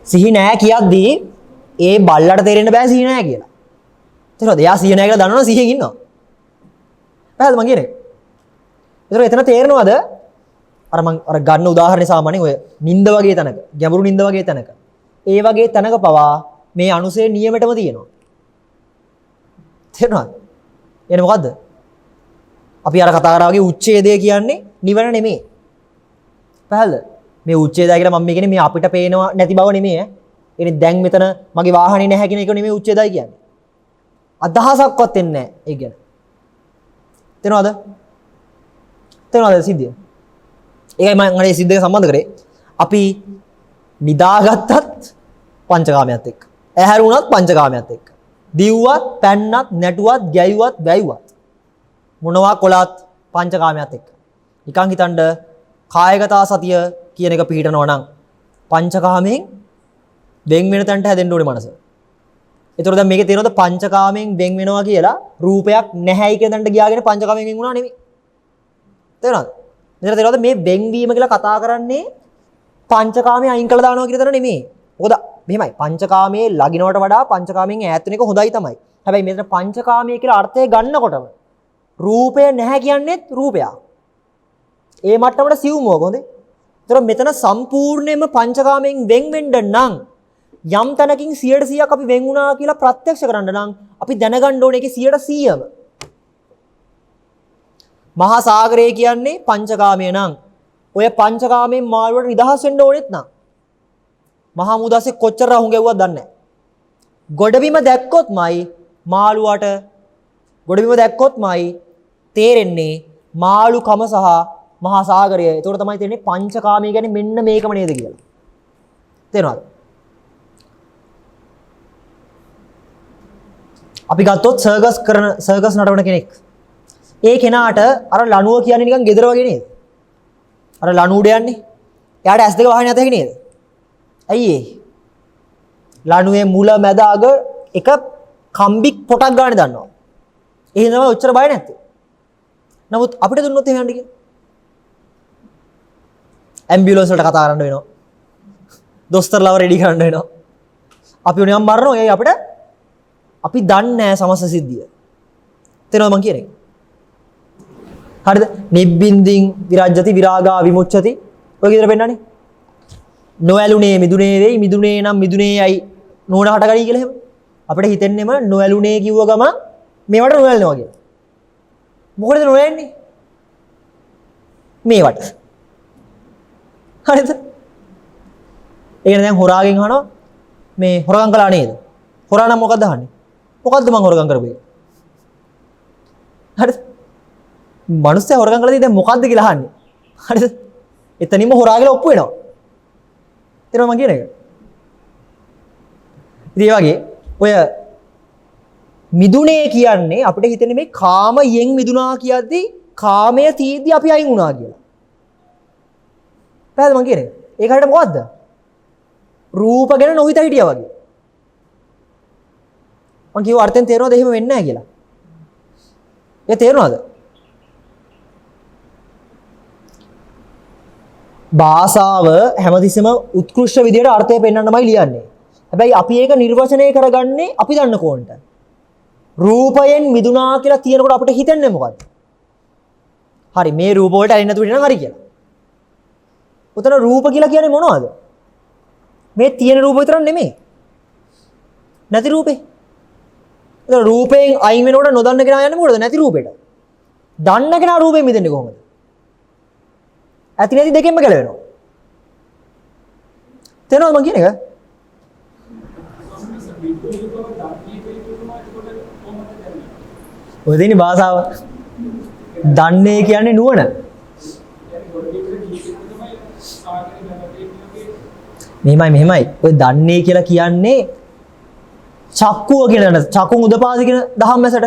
සිහි නෑ කියද්දී ඒ බල්ලට තේරෙන්න බෑ සිහි නෑ කියලා. තේරෙනවද? එයා සිහි නෑ කියලා දන්නවනේ සිහියෙන් ඉන්නවා. පැහැදිලිද මං කියන්නේ? ඒතර එතන තේරෙනවද? අර ගන්න උදාහරණේ සාමාන්‍යයෙන් ඔය නිින්ද වගේ තැනක, ගැඹුරු නිින්ද වගේ තැනක. ඒ වගේ තැනක පවා මේ අනුසය නියමෙටම තියෙනවා. තේරෙනවද? එන්නේ මොකද්ද? අපි අර කතා කරා වගේ උච්ඡේදය කියන්නේ නිවන නෙමෙයි. පැහැදිලිද? මේ උච්ඡේදය කියලා මම කියන්නේ මේ අපිට පේනවා නැති බව නෙමෙයි ඈ. එනේ දැන් මෙතන මගේ වාහනේ නැහැ කියන එක නෙමෙයි උච්ඡේදය කියන්නේ. අදහසක්වත් එන්නේ නැහැ ඒ කියන්නේ. තේරෙනවද? තේරෙනවද සිද්ධිය? ඒකයි මම අර සිද්ධියක සම්බන්ධ කරේ. අපි නිදාගත්තත් පංචකාමයට එක්ක. ඇහැරුණත් පංචකාමයට එක්ක. දිව්වත්, පැන්නත්, නැටුවත්, ගැයුවත්, වැයුවත්. මොනවා කොලත් පංචකාමයට එක්ක. නිකන් හිතන්න කායගත සතිය කියන එක පිළිටනවා නම් පංචකාමයෙන් වෙන් වෙන තැනට හැදෙන්න ඕනේ මනස. ඒතර දැන් මේකේ තේරෙනවද පංචකාමයෙන් වෙන් වෙනවා කියලා රූපයක් නැහැයි කියන තැනට ගියාගෙන පංචකාමයෙන් වෙන් වුණා නෙමෙයි. තේරෙනවද? මෙතන තේරෙනවද මේ වෙන්වීම කියලා කතා කරන්නේ පංචකාමයේ අයින් කළා දානවා කියන තැන නෙමෙයි. මොකද මෙහෙමයි පංචකාමයේ ලගිනවට වඩා පංචකාමයෙන් ඈත් වෙන එක හොඳයි තමයි. හැබැයි මෙතන පංචකාමයේ කියලා අර්ථය ගන්නකොටම රූපය නැහැ කියන්නේත් රූපයක්. ඒ මට්ටමට සිවුමෝක හොඳේ. ඒතර මෙතන සම්පූර්ණයෙන්ම පංචකාමයෙන් වෙන් වෙන්න නම් යම් තැනකින් 100%ක් අපි වෙන් වුණා කියලා ප්‍රත්‍යක්ෂ කරන්න නම් අපි දැනගන්න ඕනේ ඒකේ 100%ම. මහා සාගරය කියන්නේ පංචකාමය නම් ඔය පංචකාමයෙන් මාළුවට නිදහස් වෙන්න ඕනෙත් නම් මහා මුදාසේ කොච්චර රහුන් ගැව්වද දන්නේ නැහැ. ගොඩබිම දැක්කොත්මයි මාළුවට ගොඩබිම දැක්කොත්මයි තේරෙන්නේ මාළුකම සහ මහා සාගරය. ඒතකොට තමයි තේරෙන්නේ පංචකාමය කියන්නේ මෙන්න මේකම නේද කියලා. තේරෙනවද? අපි ගත්තොත් සර්කස් නටවන කෙනෙක්. ඒ කෙනාට අර ලණුව කියන්නේ නිකන් ගෙදර වගේ නේද? අර ලණු උඩ යන්නේ. එයාට ඇස් දෙක වහගෙන නැත නේද? ඇයි ඒ? ලණුවේ මුල මැද අග එක කම්බික් පොටක් ගන්න දන්නවා. ඒ හින්දාම ඔච්චර බය නැත්තේ. නමුත් අපිට දුන්නොත් එහෙම යන්න කියලා. ඇම්බියුලන්ස් වලට කතා කරන්න වෙනවා. දොස්තරලාව රෙඩි කරන්න වෙනවා. අපි උනියම් මරනවා. ඒ අපිට අපි දන්නේ නැහැ සමස්ත සිද්ධිය. තේරෙනවද මං කියන්නේ? හරිද? නිබ්බින්දින් විරජ්‍යති විරාගා විමුච්ඡති. ඔය විදිහට පෙන්නන්නේ. නොඇලුනේ මිදුනේ වෙයි මිදුනේ නම් මිදුනේ යයි නෝන හටගනී කියලා එහෙම. අපිට හිතෙන්නෙම නොඇලුනේ කිව්ව ගම මේවට නොඇලනවා කියලා. මොකටද නොඇලන්නේ? මේවට. හරිද? ඒ කියන්නේ දැන් හොරාගෙන් අහනවා මේ හොරගම් කළා නේද? හොරා නම් මොකද්ද අහන්නේ? මොකද්ද මං හොරගම් කරපේ? හරිද? මනුස්සයා හොරගම් කළාදී දැන් මොකද්ද කියලා අහන්නේ. හරිද? එතනින්ම හොරා කියලා ඔප්පු වෙනවා. තේරෙනවද මං කියන එක? ඉතින් ඒ වගේ ඔය මිදුනේ කියන්නේ අපිට හිතෙන්නේ මේ කාමයෙන් මිදුනා කියද්දී කාමයේ තීද්දී අපි අයින් වුණා කියලා. පැහැදිලිද මං කියන්නේ? ඒකට මොකද්ද? රූප ගැන නොහිත හිටියා වගේ. මං කියව අර්ථයෙන් තේරෙනවද එහෙම වෙන්නේ නැහැ කියලා? ඒ තේරෙනවද? භාෂාව හැමතිස්සෙම උත්කෘෂ්ඨ විදියට අර්ථය පෙන්වන්නමයි ලියන්නේ. හැබැයි අපි ඒක නිර්වචනය කරගන්නේ අපි දන්න කෝණට. රූපයෙන් මිදුණා කියලා තියෙනකොට අපිට හිතෙන්නේ මොකද්ද? හරි මේ රූප වලට ඇලෙන්නේ නැතුව ඉන්න හරි කියලා. උතන රූප කියලා කියන්නේ මොනවද? මේ තියෙන රූප විතරක් නෙමෙයි. නැති රූපේ. ඒක රූපයෙන් අයින් වෙනකොට නොදන්න කෙනා යන්නේ මොකටද? නැති රූපෙට. දන්න කෙනා රූපයෙන් මිදෙන්නේ කොහොමද? ඇති නැති දෙකෙන්ම ගැලවෙනවා. තේරෙනවද මං කියන එක? ඔය දෙන්නේ භාෂාව. දන්නේ කියන්නේ නුවණ. මෙහෙමයි. ඔය දන්නේ කියලා කියන්නේ චක්කුව කියන චකුන් උදපාදි කියන දහම්මැසට.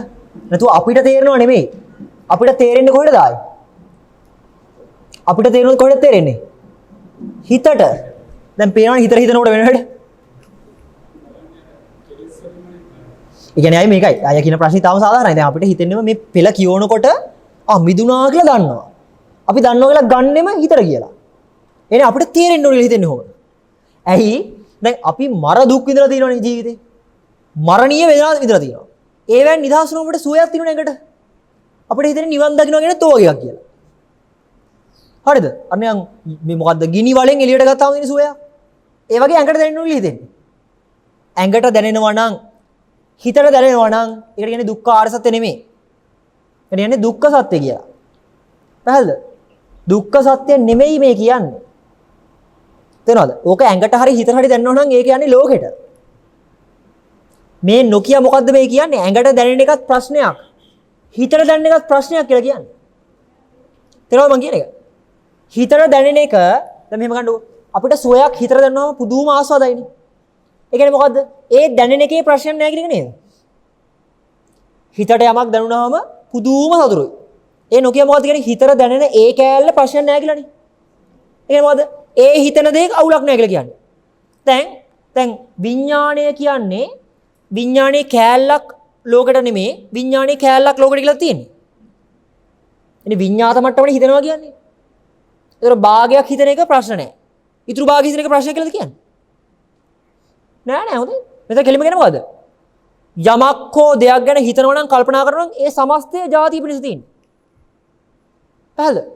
නැතුව අපිට තේරෙනව නෙමෙයි. අපිට තේරෙන්නේ කොහෙටද ආයි? අපිට තේරෙන්නේ කොහෙටද තේරෙන්නේ? හිතට. දැන් පේනවනේ හිතට හිතනකොට වෙන වැඩ. ඒ කියන්නේ අය මේකයි. අය කියන ප්‍රශ්නේ තාම සාධාරණයි. දැන් අපිට හිතෙන්නේම මේ පෙළ කියවනකොට මිදුණා කියලා දන්නවා. අපි දන්නවා කියලා ගන්නෙම හිතට කියලා. එනේ අපිට තේරෙන්න ඕනේ හිතෙන්නේ කොහොමද? ඇයි? දැන් අපි මර දුක් විඳලා තියෙනවනේ ජීවිතේ. මරණීය වේදනාවක් විඳලා තියෙනවා. ඒවෙන් නිදහස් වුණාට සුවයක් තියෙනවනේ එකට. අපිට හිතෙන්නේ නිවන් දකින්න කියන්නේ තෝ එකක් කියලා. හරිද? අන්න මේ මොකද්ද? ගිනි වලෙන් එළියට ගත්තාම තියෙන සුවයක්. ඒ වගේ ඇඟට දැනෙන්න ඕනේ හිතෙන්නේ. ඇඟට දැනෙනවා නම් හිතට දැනෙනවා නම් ඒකට කියන්නේ දුක්ඛ ආර්ය සත්‍ය නෙමෙයි. ඒ කියන්නේ දුක්ඛ සත්‍ය කියලා. පැහැදිලිද? දුක්ඛ සත්‍ය නෙමෙයි මේ කියන්නේ. තේරෙනවද? ඕක ඇඟට හරි හිතට හරි දැනෙනවා නම් ඒ කියන්නේ ලෝකෙට. මේ නොකිය මොකද්ද මේ කියන්නේ? ඇඟට දැනෙන එකත් ප්‍රශ්නයක්. හිතට දැනෙන එකත් ප්‍රශ්නයක් කියලා කියන්නේ. තේරෙනවද මං කියන එක? හිතට දැනෙන එක දැන් මෙහෙම ගන්නකො අපිට සුවයක් හිතට දැනෙනවම පුදුම ආස්වාදයිනේ. ඒ කියන්නේ මොකද්ද? ඒ දැනෙන එකේ ප්‍රශ්නයක් නැහැ කියන එක නේද? හිතට යමක් දැනුණාම පුදුම සතුටුයි. ඒ නොකිය මොකද්ද කියන්නේ? හිතට දැනෙන ඒ කෑල්ල ප්‍රශ්නයක් නැහැ කියලානේ. ඒ කියන්නේ මොකද්ද? ඒ හිතන දෙයක අවුලක් නැහැ කියලා කියන්නේ. දැන් විඥාණය කියන්නේ විඥානයේ කෑල්ලක් ලෝකෙට නෙමෙයි විඥානයේ කෑල්ලක් ලෝකෙට කියලා තියෙන්නේ. ඉතින් විඥාත මට්ටමනේ හිතනවා කියන්නේ. ඒතර භාගයක් හිතන එක ප්‍රශ්න නැහැ. ඊටු භාගය හිතන එක ප්‍රශ්නයක් කියලාද කියන්නේ? නෑ හොඳයි. මෙතන කෙලිම කියන්නේ මොකද්ද? යමක් හෝ දෙයක් ගැන හිතනවා නම් කල්පනා කරනවා නම් ඒ සමස්තය ජාතිය පිණිස තියෙන්නේ. පැහැදිලිද?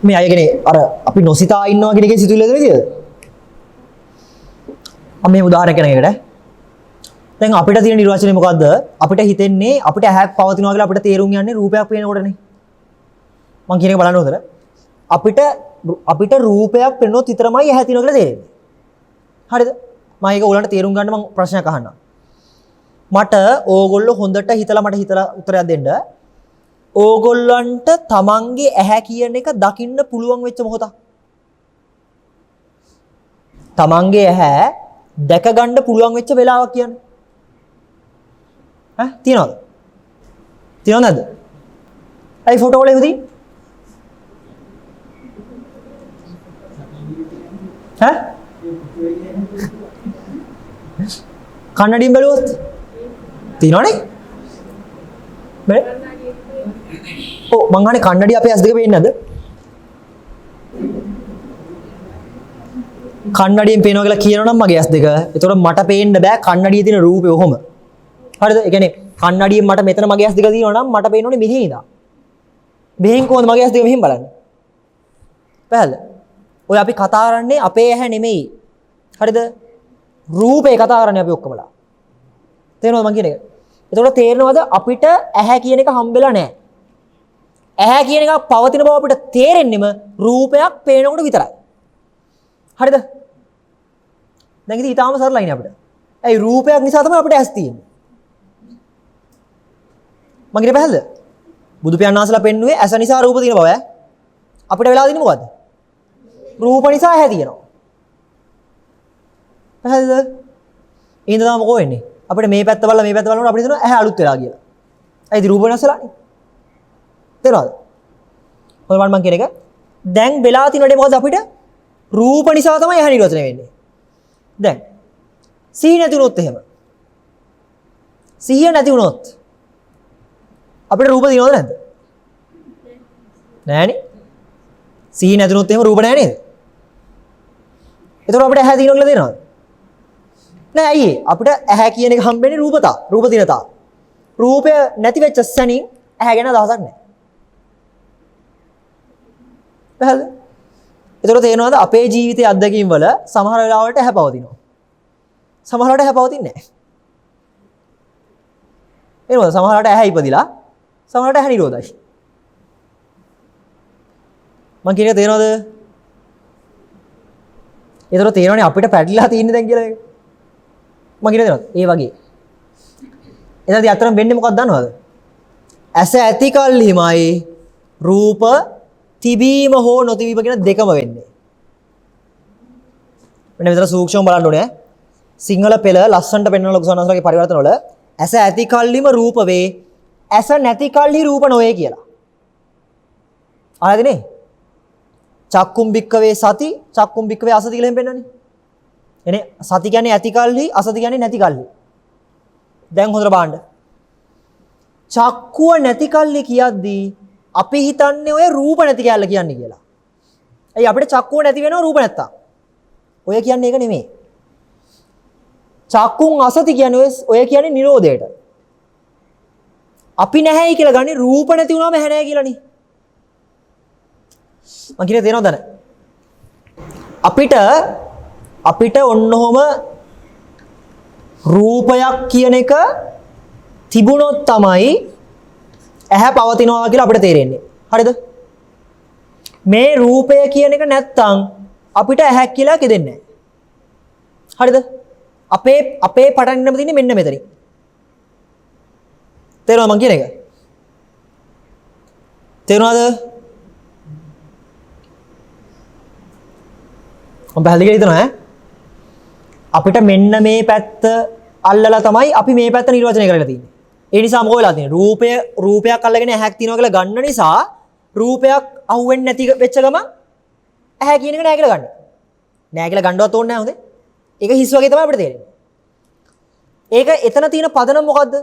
මේ අයගෙන අර අපි නොසිතා ඉන්නවා කියන එකේ සිතුවිල්ලද නේද? මම මේ උදාහරණයක් කියන එකට. දැන් අපිට තියෙන නිර්වචනය මොකද්ද? අපිට හිතෙන්නේ අපිට ඇහැක් පවතිනවා කියලා අපිට තේරුම් යන්නේ රූපයක් පේනකොටනේ. මම කියන එක බලන්න හොඳට. අපිට රූපයක් පේනොත් විතරමයි ඇහැ තියෙනවා කියලා තේරෙන්නේ. හරිද? මම ඒක ඕගොල්ලන්ට තේරුම් ගන්න මම ප්‍රශ්නයක් අහන්නම්. මට ඕගොල්ලෝ හොඳට හිතලා උත්තරයක් දෙන්න. ඕගොල්ලන්ට තමන්ගේ ඇහැ කියන එක දකින්න පුළුවන් වෙච්ච මොහොතක්. තමන්ගේ ඇහැ දැක ගන්න පුළුවන් වෙච්ච වෙලාවක් කියන්නේ. තියනවද? තියනවද නැද්ද? ඇයි ෆොටෝ වල එහෙම තියෙන්නේ? කන්නඩියෙන් බැලුවොත් තියනවනේ? මේ මං අහන්නේ කන්නඩිය අපේ ඇස් දෙක පේන්නේ නැද්ද? කන්නඩියෙන් පේනවා කියලා කියනවනම් මගේ ඇස් දෙක. ඒතකොට මට පේන්න බෑ කන්නඩියේ තියෙන රූපේ ඔහොම. හරිද? ඒ කියන්නේ කන්නඩියෙන් මට මෙතන මගේ ඇස් දෙක තියෙනවා නම් මට පේන්නේ මෙහි ඉඳන්. මෙහෙන් කොහොමද මගේ ඇස් දෙක මෙහෙන් බලන්නේ? පැහැදිලිද? ඔය අපි කතා කරන්නේ අපේ ඇහැ නෙමෙයි. හරිද? රූපේ කතා කරන්නේ අපි ඔක්කොමලා. තේරෙනවද මං කියන එක? ඒතකොට තේරෙනවද අපිට ඇහැ කියන එක හම්බෙලා නැහැ. ඇහැ කියන එක පවතින බව අපිට තේරෙන්නෙම රූපයක් පේනකොට විතරයි. හරිද? දැන් ඉතින් ඊටාම සරලයිනේ අපිට. ඇයි රූපයක් නිසා තමයි අපිට ඇස් තියෙන්නේ. මං කියන පැහැදිලිද? බුදු පියාණන් වහන්සේලා පෙන්නුවේ ඇස නිසා රූප තියෙන බව අපිට වෙලා දෙන්නේ මොකද්ද? රූප නිසා ඇහැ තියෙනවා. පැහැදිලිද? එහෙනම් තමයි මොකෝ වෙන්නේ? අපිට මේ පැත්ත බලලා මේ පැත්ත බලනකොට අපිට හිතෙනවා ඇහැ අලුත් වෙලා කියලා. ඇයිද රූප වෙනස් වෙලානේ? තේරෙනවද? ඔය මම කියන එක දැන් වෙලා තියෙනකොට මොකද අපිට රූප නිසා තමයි ඇහැ නිර්වචනය වෙන්නේ. දැන් සිහිය නැති වුණොත් එහෙම. සිහිය නැති වුණොත් අපිට රූප දිනවද නැද්ද? නෑනේ. සිහිය නැති වුණොත් එහෙම රූප නෑ නේද? ඒතකොට අපිට ඇහැ දිනවල දෙනවද? නෑ අයියේ අපිට ඇහැ කියන එක හම්බෙන්නේ රූප දිනතා. රූපය නැති වෙච්ච සැනින් ඇහැ ගැන අදහසක් නෑ. පැහැදිලිද? ඒතකොට තේරෙනවද අපේ ජීවිතයේ අත්දැකීම් වල සමහර වෙලාවට ඇහැ පවතිනවා. සමහර වෙලාවට ඇහැ පවතින්නේ නෑ. එනවා සමහරවිට ඇහැ ඉපදිලා සමහරවිට ඇහැ නිරෝධයි. මං කියන්නේ තේරෙනවද? ඒතර තේරෙනවනේ අපිට පැටලිලා තියෙන්නේ දැන් කියලා එක. මං කියන්නේ තේරෙනවද? ඒ වගේ. එතනදී අතරම වෙන්නේ මොකක්ද දන්නවද? ඇස ඇති කල්හිමයි රූප තිබීම හෝ නොතිබීම කියන දෙකම වෙන්නේ. මෙන්න මෙතන සූක්ෂම බලන්න ඕනේ. සිංහල පෙළ ලස්සනට පෙන්වන ලොකු සනසලගේ පරිවර්තන වල ඇස ඇති කල්හිම රූප වේ ඇස නැති කල්හි රූප නොවේ කියලා. ආයතනේ චක්කුම් බික්කවේ සති චක්කුම් බික්කවේ අසති කියලා එහෙම පෙන්නන්නේ. එනේ සති කියන්නේ ඇති කල්හි අසති කියන්නේ නැති කල්හි. දැන් හොඳට බලන්න. චක්කුව නැති කල්හි කියද්දී අපි හිතන්නේ ඔය රූප නැති කැලල කියන්නේ කියලා. ඇයි අපිට චක්කුව නැති වෙනව රූප නැත්තම්. ඔය කියන්නේ ඒක නෙමෙයි. චක්කුන් අසති කියන්නේ ඔය කියන්නේ නිරෝධයට. අපි නැහැයි කියලා ගන්නේ රූප නැති වුණාම ඇහැ නැහැ කියලානේ. මං කියන්නේ තේරෙනවද නැ? අපිට ඔන්නෝම රූපයක් කියන එක තිබුණොත් තමයි ඇහැ පවතිනවා කියලා අපිට තේරෙන්නේ. හරිද? මේ රූපය කියන එක නැත්තම් අපිට ඇහැක් කියලා කියෙදෙන්නේ නැහැ. හරිද? අපේ පටන් ගන්න තියෙන්නේ මෙන්න මෙතනින්. තේරෙනවද මං කියන එක? තේරෙනවද? මම පැහැදිලි කරලා හිතනවා ඈ. අපිට මෙන්න මේ පැත්ත අල්ලලා තමයි අපි මේ පැත්ත නිර්වචනය කරලා තියෙන්නේ. ඒ නිසා මොකෝ වෙලා තියෙන්නේ? රූපයක් අල්ලගෙන ඇහැක් තියනවා කියලා ගන්න නිසා රූපයක් අහුවෙන්නේ නැති වෙච්ච ගමන් ඇහැ කියන එක නෑ කියලා ගන්න. නෑ කියලා ගන්නවත් ඕනේ නෑ හොඳේ. ඒක හිස් වගේ තමයි අපිට තේරෙන්නේ. ඒක එතන තියෙන පදනම මොකද්ද?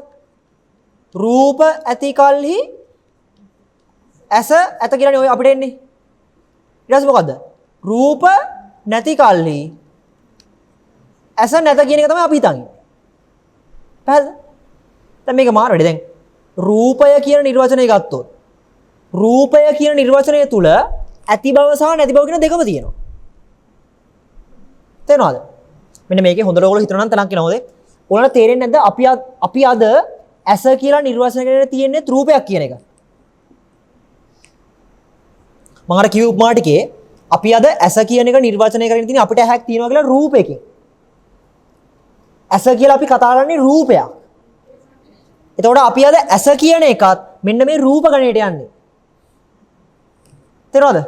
රූප ඇති කල්හි ඇස ඇත කියලානේ ඔය අපිට එන්නේ. ඊට පස්සේ මොකද්ද? රූප නැති කල්හි ඇස නැත කියන එක තමයි අපි හිතන්නේ. පැහැදිලිද? දැන් මේක මාර වෙන්නේ. දැන් රූපය කියන නිර්වචනය ගත්තොත් රූපය කියන නිර්වචනය තුල ඇති බව සහ නැති බව කියන දෙකම තියෙනවා. තේරෙනවද? මෙන්න මේකේ හොඳට ඔයගොල්ලෝ හිතනවා නම් තනක් කියනවාද? ඔයාලට තේරෙන්නේ නැද්ද අපි අද ඇස කියලා නිර්වචනය කරගෙන තියෙන්නේ රූපයක් කියන එක. මම අර කිව්ව උපමා ටිකේ අපි අද ඇස කියන එක නිර්වචනය කරගෙන තියෙන්නේ අපිට ඇහැක් තියෙනවා කියලා රූපයකින්. ඇස කියලා අපි කතා කරන්නේ රූපයක්. එතකොට අපි අද ඇස කියන එකත් මෙන්න මේ රූප ගණයට යන්නේ. තේරෙනවද?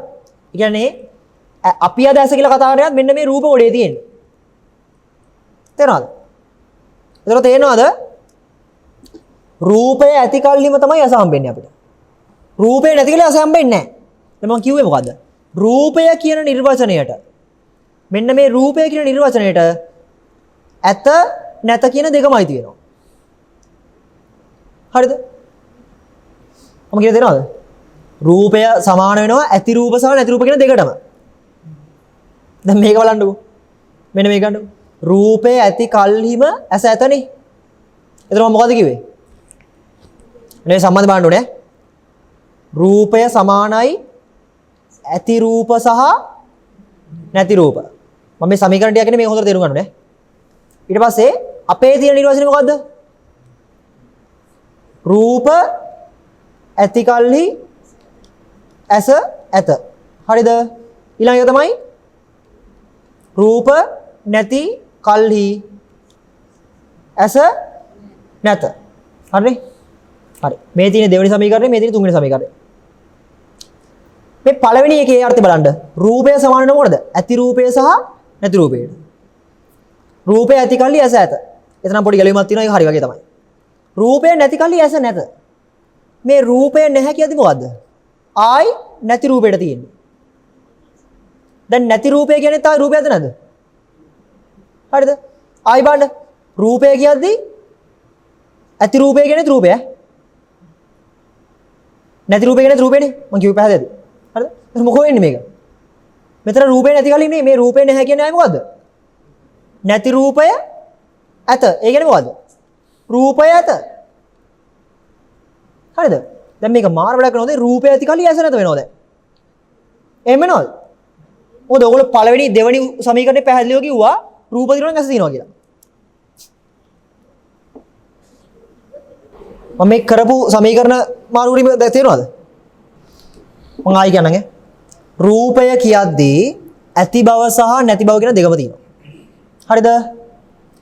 ඒ කියන්නේ අපි අද ඇස කියලා කතා කරන්නේ මෙන්න මේ රූප කොටේ තියෙන්නේ. තේරෙනවද? එතකොට තේරෙනවද? රූපය ඇති කල්ලිම තමයි ඇස හම්බෙන්නේ අපිට. රූපය නැති කියලා ඇස හම්බෙන්නේ නැහැ. දැන් මම කිව්වේ මොකද්ද? රූපය කියන නිර්වචනයට මෙන්න මේ රූපය කියන නිර්වචනයට ඇත නැත කියන දෙකමයි තියෙනවා. හරිද? මම කියන තේරෙනවද? රූපය සමාන වෙනවා ඇති රූප සහ නැති රූප කියන දෙකටම. දැන් මේක බලන්නකෝ. මෙන්න මේක ගන්නකෝ. රූපය ඇති කල්හිම ඇස ඇතනේ. එතන මම මොකද කිව්වේ? මේ සම්බන්ධ බලන්න ඕනේ. රූපය සමානයි ඇති රූප සහ නැති රූප. මම මේ සමීකරණ ටික කියන්නේ මේක හොඳට තේරුම් ගන්න ඕනේ. ඊට පස්සේ අපේ තියෙන නිර්වචනය මොකද්ද? රූප ඇති කල්හි ඇස ඇත. හරිද? ඊළඟ එක තමයි රූප නැති කල්හි ඇස නැත. හරිනේ? හරි. මේ තියෙන දෙවෙනි සමීකරණය මේ තියෙන තුන්වෙනි සමීකරණය. මේ පළවෙනි එකේ අර්ථය බලන්න. රූපය සමාන වෙන මොකටද? ඇති රූපය සහ නැති රූපයට. රූපය ඇති කල්ලි ඇස ඇත. එතන පොඩි ගැලවීමක් තියෙනවා. ඒක හරි වගේ තමයි. රූපය නැති කල්ලි ඇස නැත. මේ රූපය නැහැ කියද්දි මොකද්ද? ආයි නැති රූපෙට තියෙන්නේ. දැන් නැති රූපය කියන්නේ තායි රූපයක්ද නැද්ද? හරිද? ආයි බලන්න. රූපය කියද්දි ඇති රූපය කියන්නේ රූපය. නැති රූපය කියන්නේ රූපේනේ. මං කිව්වේ පැහැදිලිද? හරිද? එහෙනම් මොකෝ වෙන්නේ මේක? මෙතන රූපේ නැති කලින් නේ මේ රූපේ නැහැ කියන්නේ ආයි මොකද්ද? නැති රූපය ඇත. ඒ කියන්නේ මොකද්ද? රූපය ඇත. හරිද? දැන් මේක මාර වැඩක් කරනවද? රූපය ඇති කලින් ඇස නැත වෙනවද? එහෙම වෙනවද? මොකද ඔයගොල්ලෝ පළවෙනි දෙවෙනි සමීකරණේ පැහැදිලිව කිව්වා රූප දිනන ඇස දිනනවා කියලා. මම මේ කරපු සමීකරණ මාරු වීම තේරෙනවද? මම ආයි කියන්නම්ගේ. රූපය කියද්දී ඇති බව සහ නැති බව කියන දෙකම තියෙනවා. හරිද?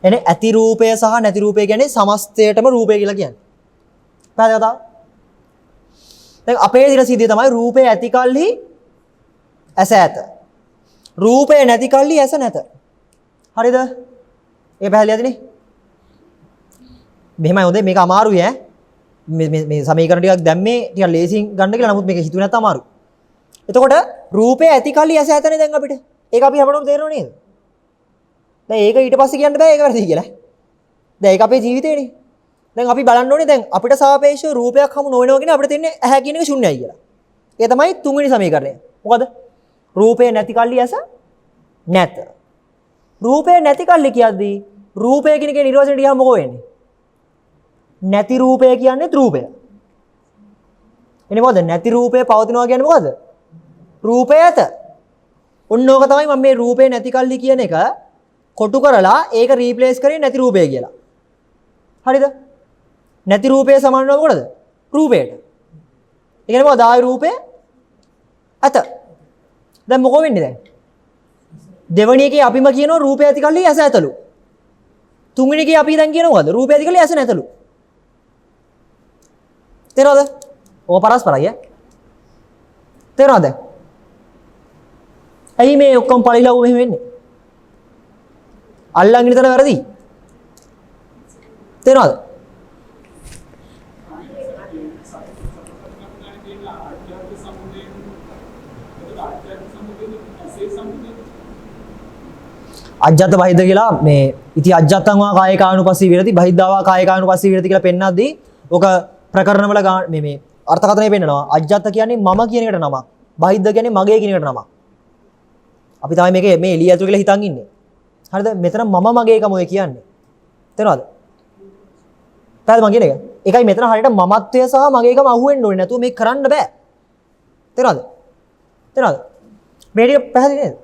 එනේ ඇති රූපය සහ නැති රූපය කියන්නේ සමස්තයටම රූපය කියලා කියන්නේ. පැහැදිලිද කතාව? දැන් අපේ දින සිද්ධිය තමයි රූපය ඇති කල්හි ඇස ඇත. රූපය නැති කල්හි ඇස නැත. හරිද? ඒ පැහැදිලිද නේ? මෙහෙමයි හොඳේ මේක අමාරුයි ඈ. මේ සමීකරණ ටිකක් දැම්මේ ටිකක් ලේසියෙන් ගන්න කියලා. නමුත් මේක හිතුවේ නැත්නම් අමාරුයි. එතකොට රූපය ඇති කල්හි ඇස ඇතනේ දැන් අපිට. ඒක අපි හැමෝටම තේරෙනව නේද? දැන් ඒක ඊට පස්සේ කියන්න බෑ ඒක වැරදි කියලා. දැන් ඒක අපේ ජීවිතේනේ. දැන් අපි බලන්න ඕනේ දැන් අපිට සාපේක්ෂව රූපයක් හමු නොවෙනවා කියන්නේ අපිට තියෙන්නේ ඇහැ කියන එක ශුන්‍යයි කියලා. ඒ තමයි තුන්වෙනි සමීකරණය. මොකද? රූපය නැති කල්ලි ඇස නැත. රූපය නැති කල්ලි කියද්දී රූපය කියන එකේ නිර්වචනය දිහා මොකෝ වෙන්නේ? නැති රූපය කියන්නේ රූපය. එනේ මොකද? නැති රූපය පවතිනවා කියන්නේ මොකද? රූපය ඇත. ඔන්නෝක තමයි මම මේ රූපේ නැති කල්ලි කියන එක කොටු කරලා ඒක රීප්ලේස් කරේ නැති රූපය කියලා. හරිද? නැති රූපය සමාන වෙනව මොකටද? රූපයට. ඒ කියන්නේ මොකද? ආයි රූපය ඇත. දැන් මොකෝ වෙන්නේ දැන්? දෙවෙනි එකේ අපිම කියනවා රූපය ඇති කල්ලි ඇස ඇතලු. තුන්වෙනි එකේ අපි දැන් කියනවා මොකද? රූපය ඇති කල්ලි ඇස නැතලු. තේරෙනවද? ඕක පරස්පරයි ඈ. තේරෙනවද? ඇයි මේ ඔක්කොම පරිලව් මෙහෙම වෙන්නේ? අල්ලන් ඉන්න තැන වැරදි. තේරෙනවද? අජ්ජත් බහිද්ද කියලා මේ ඉති අජ්ජත්තං වා කායකානුපස්සී විරති බහිද්ධා කායකානුපස්සී විරති කියලා පෙන්නද්දී ඔක ප්‍රකරණ වල මේ අර්ථකථනය පෙන්නනවා. අජ්ජත් කියන්නේ මම කියන එකට නමක්. බහිද්ද කියන්නේ මගේ කියන එකට නමක්. අපි තමයි මේකේ මේ එළිය ඇතුළ කියලා හිතන් ඉන්නේ. හරිද? මෙතන මම මගේකම ඔය කියන්නේ. තේරෙනවද? පැහැදිලිද මම කියන එක? ඒකයි මෙතන හරියට මමත්වය සහ මගේකම අහුවෙන්න ඕනේ නැතුව මේක කරන්න බෑ. තේරෙනවද? තේරෙනවද? මේ ටික පැහැදිලි නේද?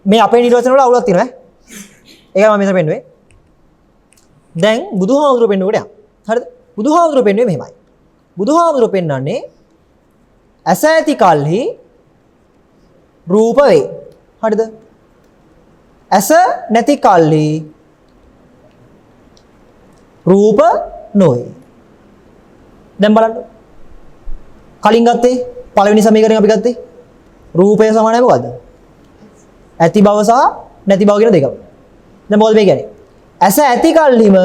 මේ අපේ නිර්වචන වල අවුලක් තියෙනවා ඈ. ඒකයි මම මෙතන පෙන්නුවේ. දැන් බුදුහාමුදුරුවෝ පෙන්නුවට යන්න. හරිද? බුදුහාමුදුරුවෝ පෙන්නුවේ මෙහෙමයි. බුදුහාමුදුරුවෝ පෙන්වන්නේ ඇස ඇති කල්හි රූප වේ. හරිද? ඇස නැති කල්හි රූප නොවේ. දැන් බලන්න. කලින් ගත්තේ පළවෙනි සමීකරණය අපි ගත්තේ රූපය සමානයි මොකද්ද? ඇති බව සහ නැති බව කියන දෙකම. දැන් මොකද මේ කියන්නේ? ඇස ඇති කල්හිම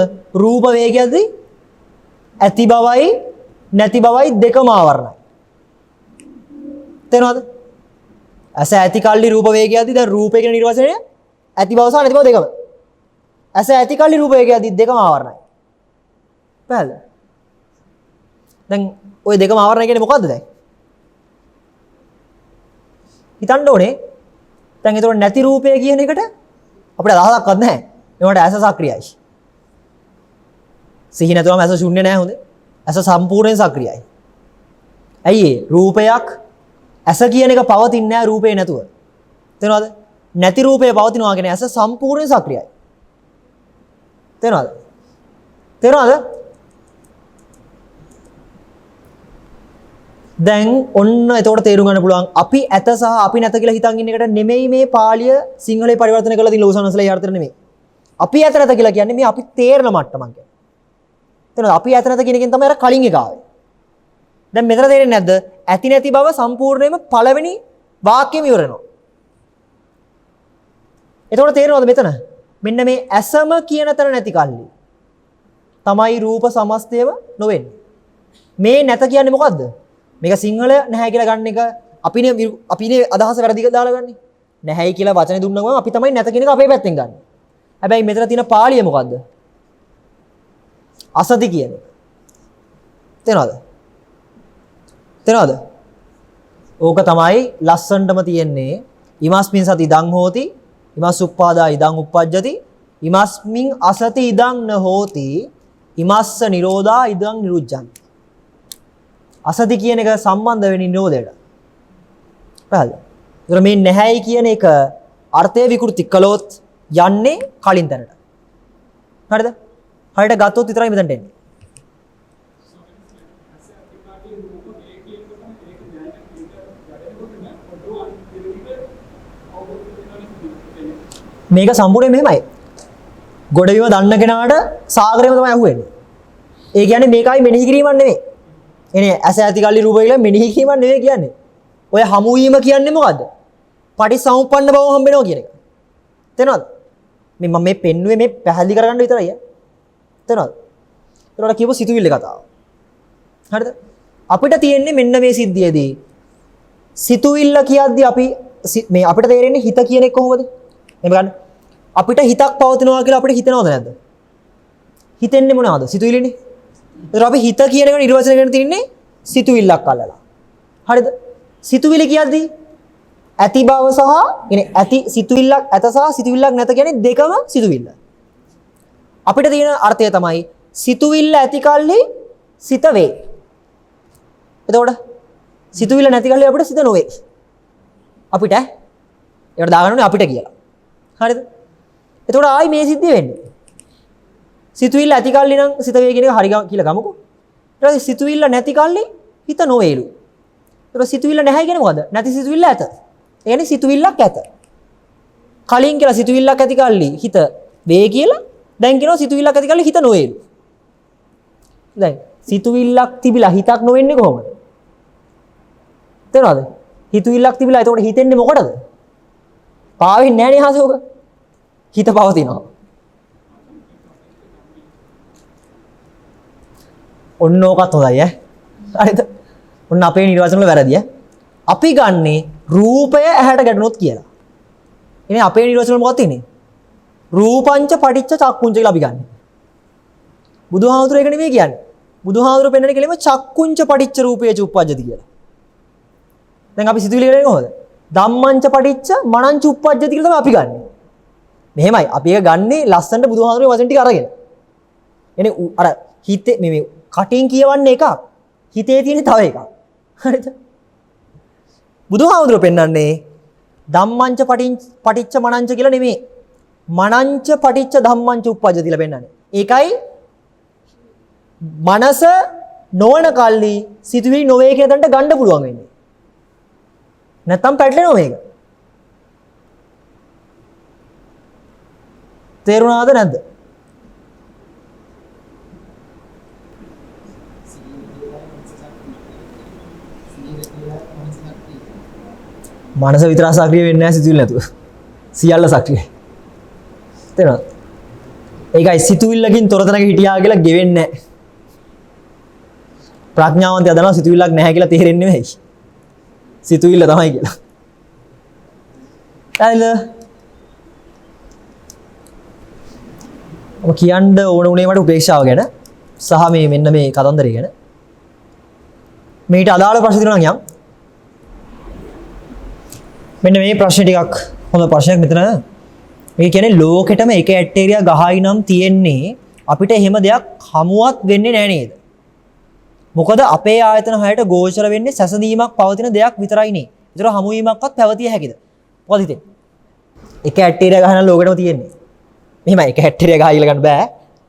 රූප වේගයක්දී ඇති බවයි නැති බවයි දෙකම ආවරණයි. තේරෙනවද? ඇස ඇති කල්ලි රූප වේගයක්දී දැන් රූපය කියන නිර්වචනය ඇති බව සහ නැති බව දෙකම. ඇස ඇති කල්ලි රූප වේගයක්දී දෙකම ආවරණයි. පැහැදිලිද? දැන් ওই දෙකම ආවරණය කියන්නේ මොකද්ද දැන්? හිතන්න ඕනේ. දැන් ඒතකොට නැති රූපය කියන එකට අපිට අදහසක්වත් නැහැ. ඒවට ඇස සක්‍රියයි. සිහි නැතුවම ඇස ශුන්‍ය නැහැ හොඳේ. ඇස සම්පූර්ණයෙන් සක්‍රියයි. ඇයි ඒ? රූපයක් ඇස කියන එක පවතින්නේ නැහැ රූපේ නැතුව. තේරෙනවද? නැති රූපය පවතිනවා කියන්නේ ඇස සම්පූර්ණයෙන් සක්‍රියයි. තේරෙනවද? තේරෙනවද? දැන් ඔන්න එතකොට තේරුම් ගන්න පුළුවන් අපි ඇත සහ අපි නැත කියලා හිතන් ඉන්න එකට නෙමෙයි මේ පාලිය සිංහලේ පරිවර්තනය කරලා තියෙන ලෝසනස්ලා යාර්ථර නෙමෙයි. අපි ඇත නැත කියලා කියන්නේ මේ අපි තේරෙන මට්ටමක් කියන්නේ. තේරෙනවද? අපි ඇත නැත කියන එකෙන් තමයි අර කලින් එක ආවේ. දැන් මෙතන තේරෙන්නේ නැද්ද? ඇති නැති බව සම්පූර්ණයෙන්ම පළවෙනි වාක්‍යෙම ඉවර වෙනවා. එතකොට තේරෙනවද මෙතන? මෙන්න මේ ඇසම කියන තැන නැති කල්ලි තමයි රූප සමස්තයව නොවෙන්නේ. මේ නැත කියන්නේ මොකද්ද? මේක සිංහල නැහැ කියලා ගන්න එක අපිනේ අදහස වැරදි දාලා ගන්නේ. නැහැයි කියලා වචනේ දුන්නා ගමන් අපි තමයි නැත කියන එක අපේ පැත්තෙන් ගන්න. හැබැයි මෙතන තියෙන පාළිය මොකද්ද? අසති කියන එක. තේනවද? තේනවද? ඕක තමයි ලස්සනටම තියෙන්නේ. ඉමස්මින් සති ඉදං හෝති ඉමස් උප්පාදා ඉදං උප්පජ්ජති ඉමස්මින් අසති ඉදං න හෝති ඉමස්ස නිරෝධා ඉදං නිරුද්ධංති. අසති කියන එක සම්බන්ධ වෙන්නේ නිරෝධයට. පැහැදිලිද? ඒතර මේ නැහැයි කියන එක අර්ථය විකෘති කළොත් යන්නේ කලින් තැනට. හරිද? හරියට ගත්තොත් විතරයි මෙතනට එන්නේ. මේක සම්පූර්ණයෙන් මෙහෙමයි. ගොඩබිම දන්න කෙනාට සාගරේම තමයි අහුවෙන්නේ. ඒ කියන්නේ මේකයි මෙනෙහි කිරීමක් නෙමෙයි. එනේ ඇස ඇති කල්ලි රූපය කියලා මෙනෙහි කිරීමක් නෙමෙයි කියන්නේ. ඔය හමු වීම කියන්නේ මොකද්ද? පටිසමුප්පන්න බව හම්බෙනවා කියන එක. තේරෙනවද? මම මේ පෙන්නුවේ මේ පැහැදිලි කරගන්න විතරයි. තේරෙනවද? ඒකට කියපුව සිතුවිල්ල කතාව. හරිද? අපිට තියෙන්නේ මෙන්න මේ සිද්ධියේදී සිතුවිල්ල කියද්දි අපි මේ අපිට තේරෙන්නේ හිත කියන එක කොහොමද? එහෙම ගන්න. අපිට හිතක් පවතිනවා කියලා අපිට හිතනවද නැද්ද? හිතෙන්නේ මොනවද? සිතුවිලිනේ. ඒතර අපි හිත කියන එක නිර්වචනය කරන්න තින්නේ සිතුවිල්ලක් අල්ලලා. හරිද? සිතුවිලි කියද්දී ඇති බව සහ කියන්නේ ඇති සිතුවිල්ලක් ඇත සහ සිතුවිල්ලක් නැත කියන්නේ දෙකම සිතුවිල්ල. අපිට තියෙන අර්ථය තමයි සිතුවිල්ල ඇති කල්හි සිත වේ. එතකොට සිතුවිල්ල නැති කල්හි අපිට සිත නොවේ. අපිට ඒකට දාගන්න ඕනේ අපිට කියලා. හරිද? එතකොට ආයි මේ සිද්ධිය වෙන්නේ. සිතුවිල්ල ඇති කල්ලි නම් සිත වේ කියන එක හරි කියලා ගමුකෝ. ඊට පස්සේ සිතුවිල්ල නැති කල්ලි හිත නොවේලු. ඒතකොට සිතුවිල්ල නැහැ කියන්නේ මොකද? නැති සිතුවිල්ල ඇත. ඒ කියන්නේ සිතුවිල්ලක් ඇත. කලින් කියලා සිතුවිල්ලක් ඇති කල්ලි හිත වේ කියලා දැන් කියනවා සිතුවිල්ලක් ඇති කල්ලි හිත නොවේලු. දැන් සිතුවිල්ලක් තිබිලා හිතක් නොවෙන්නේ කොහොමද? තේරෙනවද? හිතුවිල්ලක් තිබිලා එතකොට හිතෙන්නේ මොකටද? පාවෙන්නේ නැහැ නේ හසෝක. හිත පවතිනවා. ඔන්න ඕකත් හොඳයි ඈ. හරිද? ඔන්න අපේ නිර්වචන වල වැරදි ඈ. අපි ගන්නේ රූපය ඇහැට ගැටුණොත් කියලා. ඉතින් අපේ නිර්වචන වල මොකක්ද තියෙන්නේ? රූපංච පටිච්ච චක්කුංච කියලා අපි ගන්නෙ. බුදුහාමුදුර ඒක නෙමෙයි කියන්නේ. බුදුහාමුදුර පෙන්නන්නේ කෙලිම චක්කුංච පටිච්ච රූපේච උප්පජ්ජති කියලා. දැන් අපි සිතුවිලි කරන්නේ කොහොමද? ධම්මංච පටිච්ච මනංච උප්පජ්ජති කියලා තමයි අපි ගන්නෙ. මෙහෙමයි අපි ඒක ගන්නේ ලස්සනට බුදුහාමුදුරේ වචන ටික අරගෙන. එනේ අර හිතේ මේ කටින් කියවන්නේ එකක්. හිතේ තියෙන තව එකක්. හරිද? බුදුහාමුදුර පෙන්නන්නේ ධම්මංච පටිච්ච මනංච කියලා නෙමෙයි. මනංච පටිච්ච ධම්මංච උප්පජ්ජති කියලා පෙන්නන්නේ. ඒකයි මනස නොවන කල්ලි සිතුවිලි නොවේ කියන තැනට ගන්න පුළුවන් වෙන්නේ. නැත්තම් පැටලෙනවා මේක. තේරුණාද නැද්ද? මනස විතර සක්‍රිය වෙන්නේ නැහැ සිතුවිලි නැතුව. සියල්ල සක්‍රියයි. තේරෙනවද? ඒකයි සිතුවිල්ලකින් තොරතනක හිටියා කියලා ගෙවෙන්නේ නැහැ. ප්‍රඥාවන්තය දන්නවා සිතුවිල්ලක් නැහැ කියලා තේරෙන්නේ නෙවෙයි. සිතුවිල්ල තමයි කියලා. හරිද? ඔබ කියන්න ඕන උනේ මට උපේක්ෂාව ගැන සහ මේ මෙන්න මේ කතන්දරය ගැන. මේට අදාළ ප්‍රශ්න තියෙනවා නම් යම්. මෙන්න මේ ප්‍රශ්න ටිකක් හොඳ ප්‍රශ්නයක් මෙතන. මේ කියන්නේ ලෝකෙටම එක ඇටේරියා ගහයි නම් තියෙන්නේ අපිට එහෙම දෙයක් හමුවක් වෙන්නේ නැහැ නේද? මොකද අපේ ආයතන හයට ගෝචර වෙන්නේ සැසඳීමක් පවතින දෙයක් විතරයි නේ. ඒතර හමු වීමක්වත් පැවතිය හැකිද? මොකද හිතේ? එක ඇටේරියා ගහන ලෝකෙටම තියෙන්නේ. මෙහෙමයි එක ඇටේරියා ගහ කියලා ගන්න බෑ.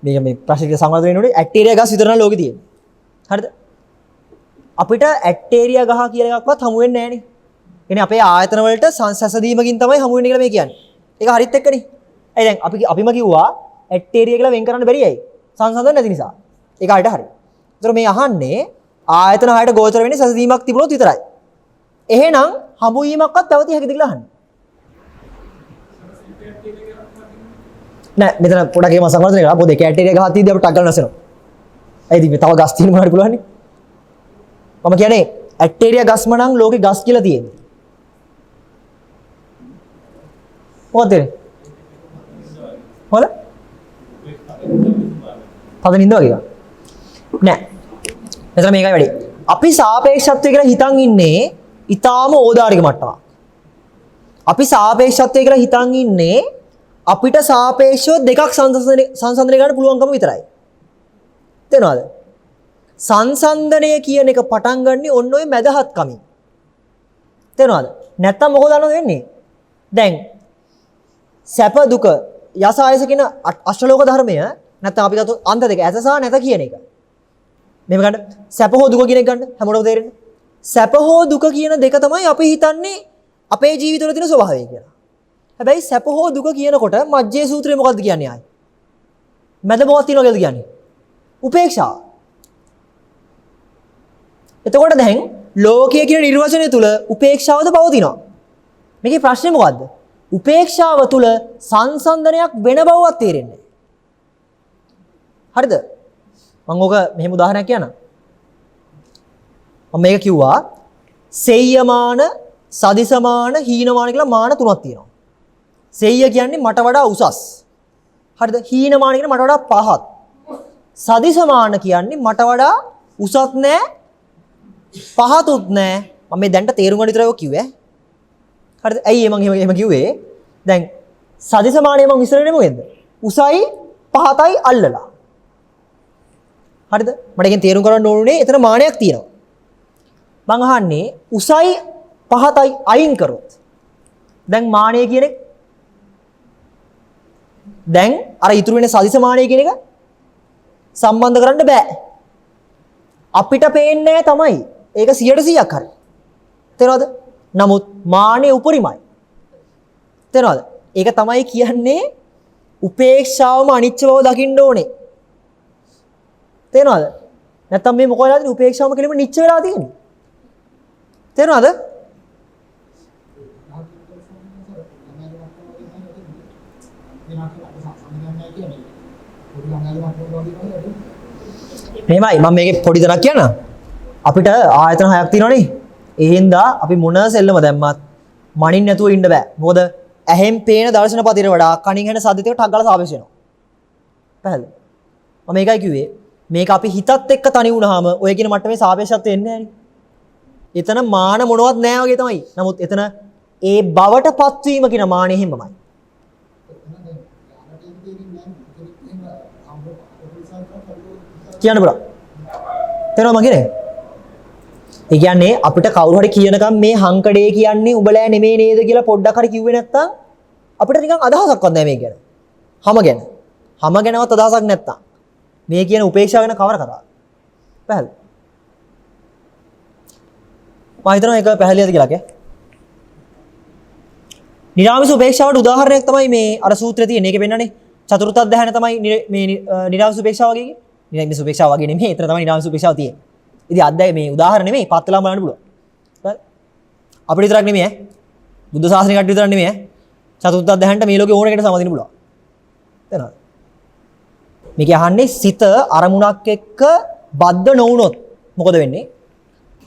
මේක මේ ප්‍රශ්නෙට සංවාද වෙන්න ඕනේ. ඇටේරියා ගස් විතර නම් ලෝකෙ තියෙන්නේ. හරිද? අපිට ඇටේරියා ගහ කියලා එකක්වත් හමු වෙන්නේ නැහැ නේ. කියන්නේ අපේ ආයතන වලට සංසසදීමකින් තමයි හමු වෙන්නේ කියලා මේ කියන්නේ. ඒක හරිත් එක්කනේ. ඇයි දැන් අපිම කිව්වා ඇටේරියා කියලා වෙන් කරන්න බැරි ඇයි? සංසන්දන නැති නිසා. ඒක හරියට හරි. ඒතර මේ අහන්නේ ආයතන හයට ගෝචර වෙන්නේ සංසදීමක් තිබුණොත් විතරයි. එහෙනම් හමු වීමක්වත් පැවතිය හැකිද කියලා අහන්නේ. නෑ මෙතන පොඩක් ඒක මසක් වලට නේද පොඩේ කැටේරියා ගහත් ඉඳි අපිට ටක් ගන්න නැසෙනවා. ඇයිද මේ තව ගස් තියෙන මොනවද පුළුවන් නේ? මම කියන්නේ ඇටේරියා ගස්ම නම් ලෝකේ ගස් කියලා තියෙන්නේ. මොකද? හොද? පද නින්ද වගේ එකක්. නෑ. මෙතන මේකයි වැඩි. අපි සාපේක්ෂත්වය කියලා හිතන් ඉන්නේ ඊටාම ඕදාරික මට්ටමක්. අපි සාපේක්ෂත්වය කියලා හිතන් ඉන්නේ අපිට සාපේක්ෂව දෙකක් සංසන්දනය ගන්න පුළුවන්කම විතරයි. තේරෙනවද? සංසන්දනය කියන එක පටන් ගන්නේ ඔන්න ඔය මැදහත් කමින්. තේරෙනවද? නැත්තම් මොකද වෙන්නේ? දැන් සැප දුක යස ආයස කියන අෂ්ටලෝක ධර්මය නැත්නම් අපි ගත්තොත් අන්ත දෙක ඇස සහ නැත කියන එක. මෙහෙම ගන්න සැප හෝ දුක කියන එක ගන්න හැමෝටම තේරෙන්නේ. සැප හෝ දුක කියන දෙක තමයි අපි හිතන්නේ අපේ ජීවිතවල තියෙන ස්වභාවය කියලා. හැබැයි සැප හෝ දුක කියනකොට මජ්ජේ සූත්‍රය මොකද්ද කියන්නේ ආයි? මැද මොකක්ද තියෙනවද කියලා කියන්නේ? උපේක්ෂාව. එතකොට දැන් ලෝකයේ කියන නිර්වචනය තුල උපේක්ෂාවද පවතිනවා. මේකේ ප්‍රශ්නේ මොකද්ද? උපේක්ෂාව තුල සංසන්දනයක් වෙන බවවත් තේරෙන්නේ නැහැ. හරිද? මම ඕක මෙහෙම උදාහරණයක් කියන්නම්. මම මේක කිව්වා සෙය්‍යමාන, සදිසමාන, හීනමාන කියලා මාන තුනක් තියෙනවා. සෙය්‍ය කියන්නේ මට වඩා උසස්. හරිද? හීනමාන කියන්නේ මට වඩා පහත්. සදිසමාන කියන්නේ මට වඩා උසත් නෑ, පහතුත් නෑ. මම මේ දැන්ට තේරුම් ගන්න විතරයි ඔය කිව්වේ. හරිද? ඇයි මම එහෙම කිව්වේ? දැන් සදිසමානය මම විස්තරේ මොකෙන්ද? උසයි පහතයි අල්ලලා. හරිද? මට එකෙන් තේරුම් ගන්න ඕනේ එතන මානයක් තියෙනවා. මං අහන්නේ උසයි පහතයි අයින් කරොත් දැන් මානය කියන එක දැන් අර ඉතුරු වෙන සදිසමානය කියන එක සම්බන්ධ කරන්න බෑ. අපිට පේන්නේ තමයි ඒක 100%ක් හරි. තේරෙනවද? නමුත් මානෙ උපරිමයි. තේරෙනවද? ඒක තමයි කියන්නේ උපේක්ෂාවම අනිච්ච බව දකින්න ඕනේ. තේරෙනවද? නැත්තම් මේ මොකද වෙලාද උපේක්ෂාවම කෙලිම නිච්ච වෙලා තියෙන්නේ. තේරෙනවද? මෙහෙමයි මම මේකේ පොඩි දණක් කියන්නම්. අපිට ආයතන හයක් තියෙනවනේ. ඒ හින්දා අපි මොන සෙල්ලම දැම්මත් මනින් නැතුව ඉන්න බෑ. මොකද ඇහෙන් පේන දර්ශන පතිර වඩා කනින් හෙන සද්දයට ටක් ගාලා සාපේක්ෂ වෙනවා. පැහැදිලිද? මම මේකයි කිව්වේ මේක අපි හිතත් එක්ක තනි වුණාම ඔය කියන මට්ටමේ සාපේක්ෂත්වය එන්නේ නැහැ නේ. එතන මාන මොනවත් නැහැ වගේ තමයි. නමුත් එතන ඒ බවට පත්වීම කියන මානෙ හිමමයි. කියන්න බලා. තේරෙනවද මම කියන්නේ? ඒ කියන්නේ අපිට කවුරු හරි කියනකම් මේ හංකඩේ කියන්නේ උඹලා නෙමෙයි නේද කියලා පොඩ්ඩක් හරි කිව්වේ නැත්තම් අපිට නිකන් අදහසක්වත් නැහැ මේ ගැන. හැම ගැන. හැම ගැනවත් අදහසක් නැත්තම් මේ කියන උපේක්ෂාව ගැන කවර කතාවද? පැහැදිලි. මම හිතනවා ඒක පැහැදිලිද කියලා කේ. නිරාමිස උපේක්ෂාවට උදාහරණයක් තමයි මේ අර සූත්‍රයේ තියෙන. ඒකේ පෙන්නන්නේ චතුර්ථ අධ්‍යායන තමයි මේ නිරාමිස උපේක්ෂාව වගේ කියේ. නිරාමිස උපේක්ෂාව වගේ නෙමෙයි. ඒතර තමයි නිරාමිස උපේක්ෂාව තියෙන්නේ. ඉතින් අද්දයි මේ උදාහරණ නෙමෙයි පත්ලාම බලන්න පුළුවන්. හරි. අපිට විතරක් නෙමෙයි ඈ. බුද්ධ ශාසනය කට්ටිය විතරක් නෙමෙයි ඈ. චතුර්ථ අධ්‍යායනට මේ ලෝකේ ඕන කෙනෙක්ට සමදින්න පුළුවන්. තේරෙනවද? මේක අහන්නේ සිත අරමුණක් එක්ක බද්ධ නොවුනොත් මොකද වෙන්නේ?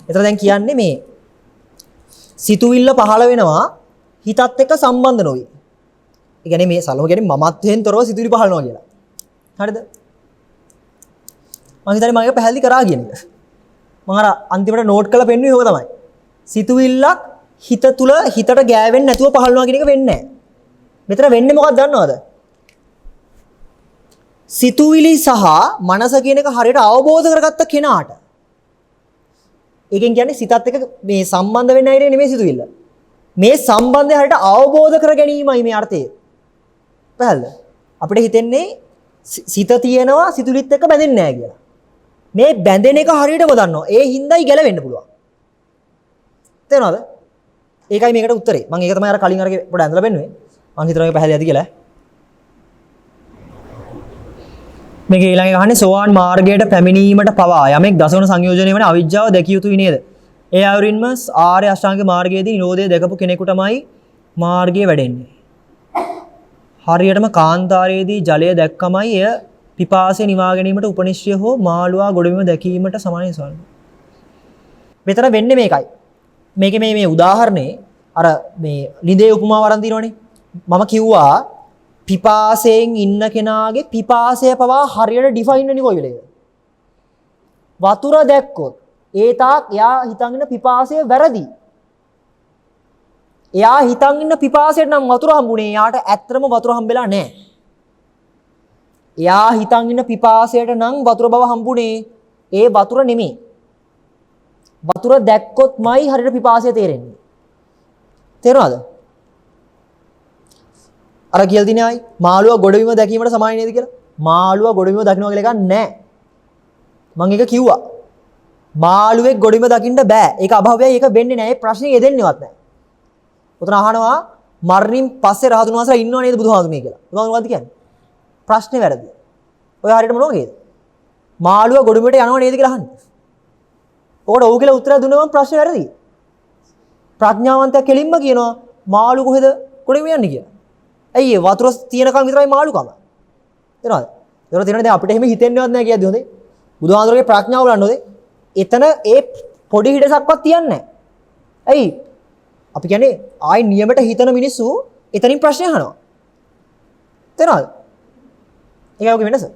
එතන දැන් කියන්නේ මේ සිතුවිල්ල පහළ වෙනවා හිතත් එක්ක සම්බන්ධ නොවි. ඒ කියන්නේ මේ සලෝ කියන්නේ මමත්වයෙන් තොරව සිතුවිලි පහළ වෙනවා කියලා. හරිද? මම හිතන්නේ මම ඒක පැහැදිලි කරා කියන එක. මම අර අන්තිමට නෝට් කරලා පෙන්නුවේ ඕක තමයි. සිතුවිල්ලක් හිත තුල හිතට ගෑවෙන්නේ නැතුව පහළ වෙනවා කියන එක වෙන්නේ නැහැ. මෙතන වෙන්නේ මොකක්ද දන්නවද? සිතුවිලි සහ මනස කියන එක හරියට අවබෝධ කරගත්ත කෙනාට. ඒකෙන් කියන්නේ සිතත් එක්ක මේ සම්බන්ධ වෙන්න ඇයිනේ නෙමෙයි සිතුවිල්ල. මේ සම්බන්ධය හරියට අවබෝධ කර ගැනීමයි මේ අර්ථය. පැහැදිලිද? අපිට හිතෙන්නේ සිත තියෙනවා සිතුවිලිත් එක්ක බැඳෙන්නේ නැහැ කියලා. මේ බැඳෙන එක හරියටම දන්නවා. ඒ හින්දායි ගැලවෙන්න පුළුවන්. තේරෙනවද? ඒකයි මේකට උත්තරේ. මම ඒක තමයි අර කලින් අරගේ පොඩ ඇඳලා පෙන්නුවේ. මම හිතනවා ඒක පැහැදිලිද කියලා. මේක ඊළඟ ගහන්නේ සෝවාන් මාර්ගයට පැමිණීමට පවා යමෙක් දසවන සංයෝජනය වන අවිජ්ජාව දැකිය යුතුයි නේද? ඒ ආවරින්ම ආර්ය අෂ්ටාංග මාර්ගයේදී නිරෝධය දැකපු කෙනෙකුටමයි මාර්ගය වැඩෙන්නේ. හරියටම කාන්තාරයේදී ජලය දැක්කමයි එය පිපාසය නිවා ගැනීමට උපනිශ්‍රය හෝ මාළුවා ගොඩබිම දැකීමට සමානයි ස්වාමී. මෙතන වෙන්නේ මේකයි. මේකේ මේ උදාහරණේ අර මේ ලිඳේ උපමාව අරන් තිනවනේ. මම කිව්වා පිපාසයෙන් ඉන්න කෙනාගේ පිපාසය පවා හරියට ඩිෆයින් වෙන්නේ කොයි වෙලේද? වතුර දැක්කොත් ඒ තාක් එයා හිතන් ඉන්න පිපාසය වැරදි. එයා හිතන් ඉන්න පිපාසයට නම් වතුර හම්බුනේ. එයාට ඇත්තටම වතුර හම්බෙලා නැහැ. එයා හිතන් ඉන්න පිපාසයට නම් වතුර බව හම්බුනේ. ඒ වතුර නෙමෙයි. වතුර දැක්කොත්මයි හරියට පිපාසය තේරෙන්නේ. තේරෙනවද? අර කියලා දිනේ ආයි මාළුවා ගොඩබිම දැකීමට සමාන නේද කියලා. මාළුවා ගොඩබිම දකින්න කියලා එකක් නැහැ. මම ඒක කිව්වා. මාළුවෙක් ගොඩබිම දකින්න බෑ. ඒක අභව්‍යයි. ඒක වෙන්නේ නැහැ. ඒ ප්‍රශ්නේ යෙදෙන්නේවත් නැහැ. උතන අහනවා මරණින් පස්සේ රහතුන් වහන්සේලා ඉන්නව නේද බුදුහාමුදුරුවෝ කියලා. බුදුහාමුදුරුවෝ මොකද්ද කියන්නේ? ප්‍රශ්නේ වැරදි. ඔය හරියට මොනවද කියද? මාළුවා ගොඩබිමට යනව නේද කියලා අහන්නේ. ඔකට ඔව් කියලා උත්තර දුන්නම ප්‍රශ්නේ වැරදි. ප්‍රඥාවන්තයා කෙලින්ම කියනවා මාළු කොහෙද ගොඩබිම යන්නේ කියලා. ඇයි ඒ වතුර තියෙනකන් විතරයි මාළුකම. තේරෙනවද? ඒතර තේරෙන්නේ දැන් අපිට එහෙම හිතෙන්නේවත් නැහැ කියද්දි හොඳේ. බුදුහාමුදුරුවෝගේ ප්‍රඥාව බලන්න හොඳේ. එතන ඒ පොඩි හිඩසක්වත් තියන්නේ නැහැ. ඇයි? අපි කියන්නේ ආයි නියමයට හිතන මිනිස්සු එතනින් ප්‍රශ්න අහනවා. තේරෙනවද? ඒකයි ඔක වෙනස.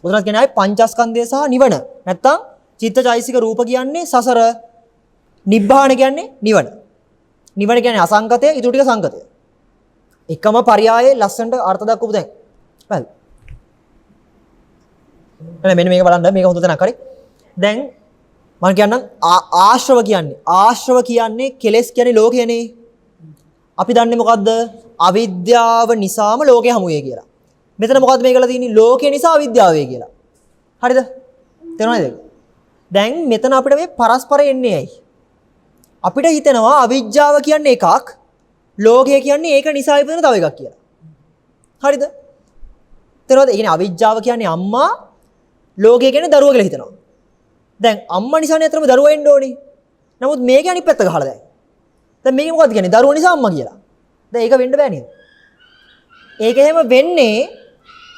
උදාහරණ කියන්නේ ආයි පංචස්කන්ධය සහ නිවන. නැත්තම් චිත්තචෛසික රූප කියන්නේ සසර, නිබ්බාන කියන්නේ නිවන. නිවන කියන්නේ අසංගතය, ඊටු ටික සංගතය. එකම පරයයේ ලස්සනට අර්ථ දක්වපු දැන්. හරිද? මෙන්න මේක බලන්න මේක හොඳ තැනක් හරි. දැන් මම කියන්නම් ආශ්‍රව කියන්නේ කෙලෙස් කියන්නේ ලෝකයනේ. අපි දන්නේ මොකද්ද? අවිද්‍යාව නිසාම ලෝකේ හමු වෙයි කියලා. මෙතන මොකද්ද මේ කරලා තියෙන්නේ? ලෝකේ නිසා අවිද්‍යාව වෙයි කියලා. හරිද? තේරුණාද ඒක? දැන් මෙතන අපිට මේ පරස්පර එන්නේ ඇයි? අපිට හිතෙනවා අවිද්‍යාව කියන්නේ එකක්, ලෝකය කියන්නේ ඒක නිසා ඉපදෙන තව එකක් කියලා. හරිද? තේරුණාද? ඒ කියන්නේ අවිද්‍යාව කියන්නේ අම්මා, ලෝකය කියන්නේ දරුවා කියලා හිතනවා. දැන් අම්මා නිසානේ අතරම දරුවා එන්න ඕනේ. නමුත් මේකේ අනිත් පැත්ත ගහලා දැන්. දැන් මේක මොකද්ද කියන්නේ? දරුවා නිසා අම්මා කියලා. දැන් ඒක වෙන්න බෑ නේද? ඒක එහෙම වෙන්නේ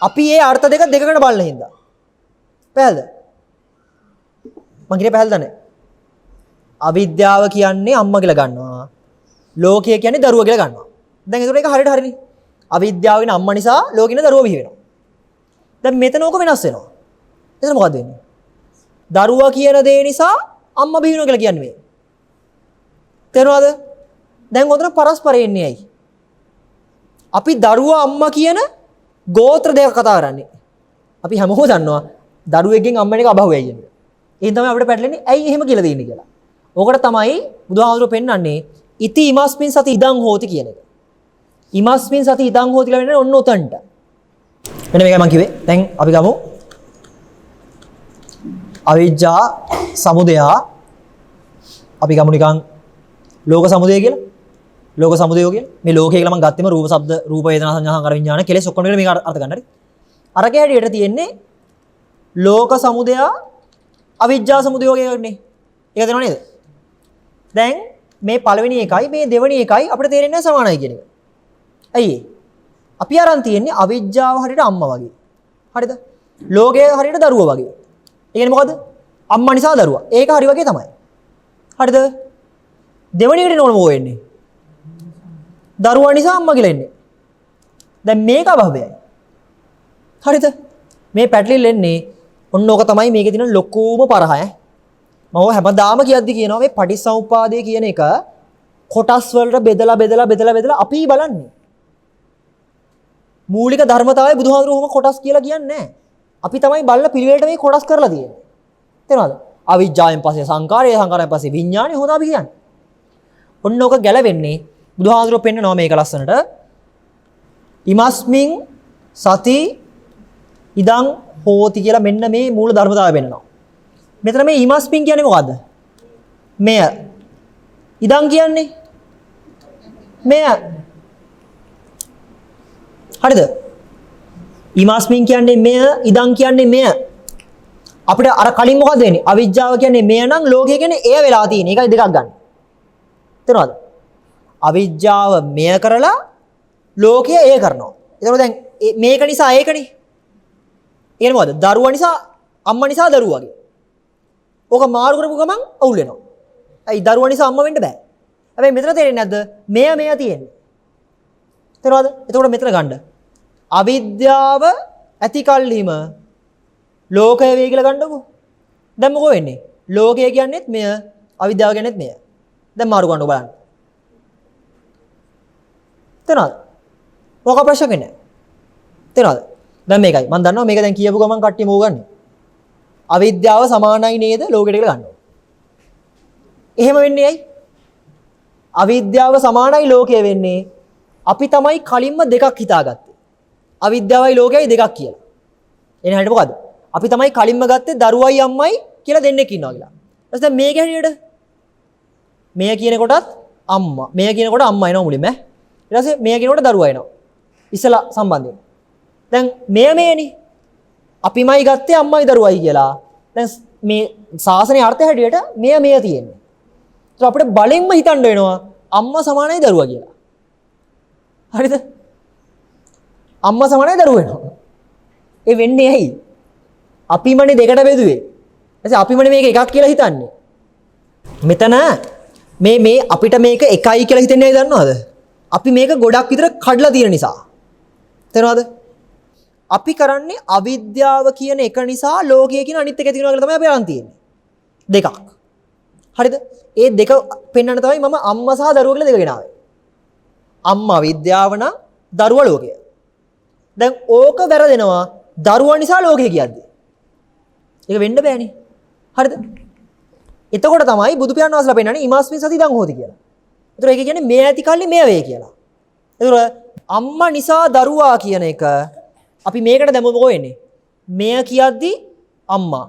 අපි ඒ අර්ථ දෙකට බලන හින්දා. පැහැදිලිද? මං කියන්නේ පැහැදිලිද නැහැ? අවිද්‍යාව කියන්නේ අම්මා කියලා ගන්නවා. ලෝකය කියන්නේ දරුවා කියලා ගන්නවා. දැන් ඒකට ඒක හරියට හරිනේ. අවිද්‍යාව වෙන අම්මා නිසා ලෝකෙින දරුවා බිහි වෙනවා. දැන් මෙතන ඕක වෙනස් වෙනවා. එතන මොකද්ද වෙන්නේ? දරුවා කියන දේ නිසා අම්මා බිහි වෙනවා කියලා කියන්නේ මේ. තේරුණාද? දැන් උතන පරස්පරය එන්නේ ඇයි? අපි දරුවා අම්මා කියන ගෝත්‍ර දෙක කතා කරන්නේ. අපි හැමෝම දන්නවා දරුවෙක්ගෙන් අම්මා එක අභව්‍යයි කියන්නේ. එහෙන් තමයි අපිට පැටලෙන්නේ ඇයි එහෙම කියලා දෙන්නේ කියලා. ඕකට තමයි බුදුහාමුදුරුවෝ පෙන්වන්නේ ඉති ඉමස්මින් සති ඉදං හෝති කියන එක. ඉමස්මින් සති ඉදං හෝති කියලා වෙන්නේ ඔන්න උතන්ට. මෙන්න මේකයි මම කිව්වේ. දැන් අපි ගමු අවිජ්ජා සමුදය. අපි ගමු නිකන් ලෝක සමුදය කියලා. ලෝක සමුදය කියලා. මේ ලෝකය කියලා මම ගත්තෙම රූප, ශබ්ද, රූප, වේදනා, සංඥා, සංකාර, විඥාන කෙලෙස් ඔක්කොම කියලා මේක අර්ථ ගන්න හරි. අරකේ හැටියට තියෙන්නේ ලෝක සමුදය අවිජ්ජා සමුදය කියන්නේ. ඒක තේරෙනව නේද? දැන් මේ පළවෙනි එකයි මේ දෙවෙනි එකයි අපිට තේරෙන්නේ සමානයි කියන එක. ඇයි ඒ? අපි අරන් තියෙන්නේ අවිජ්ජාව හරියට අම්මා වගේ. හරිද? ලෝකය හරියට දරුවා වගේ. ඒ කියන්නේ මොකද්ද? අම්මා නිසා දරුවා. ඒක හරි වගේ තමයි. හරිද? දෙවෙනි එකට නෝන මොකෝ වෙන්නේ? දරුවා නිසා අම්මා කියලා එන්නේ. දැන් මේක අභවයයි. හරිද? මේ පැටලිල් එන්නේ ඔන්න ඕක තමයි මේකේ තියෙන ලොකුම පරහය. මම හැමදාම කියද්දි කියනවා මේ පටිච්චසමුප්පාදය කියන එක කොටස් වලට බෙදලා අපි බලන්නේ. මූලික ධර්මතාවය බුදුහාමුදුරුවෝම කොටස් කියලා කියන්නේ නැහැ. අපි තමයි බලන පිළිවෙලට මේ කොටස් කරලා තියෙන්නේ. තේරෙනවද? අවිජ්ජායෙන් පස්සේ සංකාරය, සංකාරයෙන් පස්සේ විඥානය හොදා අපි කියන්නේ. ඔන්න ඕක ගැලවෙන්නේ බුදුහාමුදුරුවෝ පෙන්නනවා මේක ලස්සනට. ඉමස්මින් සති ඉදං හෝති කියලා මෙන්න මේ මූල ධර්මතාවය පෙන්නනවා. මෙතන මේ ඉමස්මින් කියන්නේ මොකද්ද? මෙය. ඉදං කියන්නේ මෙය. හරිද? ඉමස්මින් කියන්නේ මෙය, ඉදං කියන්නේ මෙය. අපිට අර කලින් මොකද්ද වෙන්නේ? අවිජ්ජාව කියන්නේ මෙය නම් ලෝකය කියන්නේ එය වෙලා තියෙන. ඒකයි දෙකක් ගන්න. තේරෙනවද? අවිද්‍යාව මෙය කරලා ලෝකය ඒ කරනවා. එතකොට දැන් මේක නිසා ඒකනේ. ඒ මොකද? දරුවා නිසා අම්මා නිසා දරුවා වගේ. ඕක මාරු කරපු ගමන් අවුල් වෙනවා. ඇයි දරුවා නිසා අම්මා වෙන්න බෑ. හැබැයි මෙතන තේරෙන්නේ නැද්ද? මෙය තියෙන්නේ. තේරෙනවද? එතකොට මෙතන ගන්න. අවිද්‍යාව ඇති කල්හිම ලෝකය වේ කියලා ගන්නකො. දැන් මොකෝ වෙන්නේ? ලෝකය කියන්නේත් මෙය, අවිද්‍යාව කියන්නේත් මෙය. දැන් මාරු කරන්න බලන්න. තේරෙනවද? මොකක් ප්‍රශ්නයක් නැහැ. තේරෙනවද? දැන් මේකයි. මම දන්නවා මේක දැන් කියපු ගමන් කට්ටිය මොකෝ ගන්නෙ. අවිද්‍යාව සමානයි නේද ලෝකෙට කියලා ගන්නවා. එහෙම වෙන්නේ ඇයි? අවිද්‍යාව සමානයි ලෝකය වෙන්නේ. අපි තමයි කලින්ම දෙකක් හිතාගත්තේ. අවිද්‍යාවයි ලෝකයයි දෙකක් කියලා. එන හැටි මොකද්ද? අපි තමයි කලින්ම ගත්තේ දරුවයි අම්මයි කියලා දෙන්නෙක් ඉන්නවා කියලා. ඊට පස්සේ මේක හැටියට මෙය කියන කොටත් අම්මා. මෙය කියන කොට අම්මා එනවා මුලින්ම ඈ. ඊට පස්සේ මෙය කියන කොට දරුවා එනවා. ඉස්සලා සම්බන්ධයෙන්. දැන් මේනේ. අපිමයි ගත්තේ අම්මයි දරුවයි කියලා. දැන් මේ සාසනයේ අර්ථය හැටියට මෙය තියෙන්නේ. ඒක අපිට බලෙන්ම හිතන්න වෙනවා අම්මා සමානයි දරුවා කියලා. හරිද? අම්මා සමානයි දරුවා වෙනවා. ඒ වෙන්නේ ඇයි? අපිමනේ දෙකට බෙදුවේ. එතකොට අපිමනේ මේක එකක් කියලා හිතන්නේ. මෙතන මේ අපිට මේක එකයි කියලා හිතන්නේ ඇයි දන්නවද? අපි මේක ගොඩක් විතර කඩලා තියෙන නිසා. තේරෙනවද? අපි කරන්නේ අවිද්‍යාව කියන එක නිසා ලෝකය කියන අනිත් එක තියෙනවා කියලා තමයි අපි අරන් තියෙන්නේ. දෙකක්. හරිද? ඒ දෙක පෙන්වන්න තමයි මම අම්මා සහ දරුවා කියලා දෙක ගෙනාවේ. අම්මා විද්‍යාව නම් දරුවා ලෝකය. දැන් ඕක වැරදෙනවා දරුවා නිසා ලෝකය කියද්දි. ඒක වෙන්න බෑනේ. හරිද? එතකොට තමයි බුදු පියාණන් වහන්සේලා පෙන්නන්නේ ඉමස්මින් සති දන් හොති කියලා. ඒතර ඒක කියන්නේ මේ ඇති කල්ලි මේ වේ කියලා. ඒතර අම්මා නිසා දරුවා කියන එක අපි මේකට දැම්මම මොකෝ වෙන්නේ? මෙය කියද්දි අම්මා.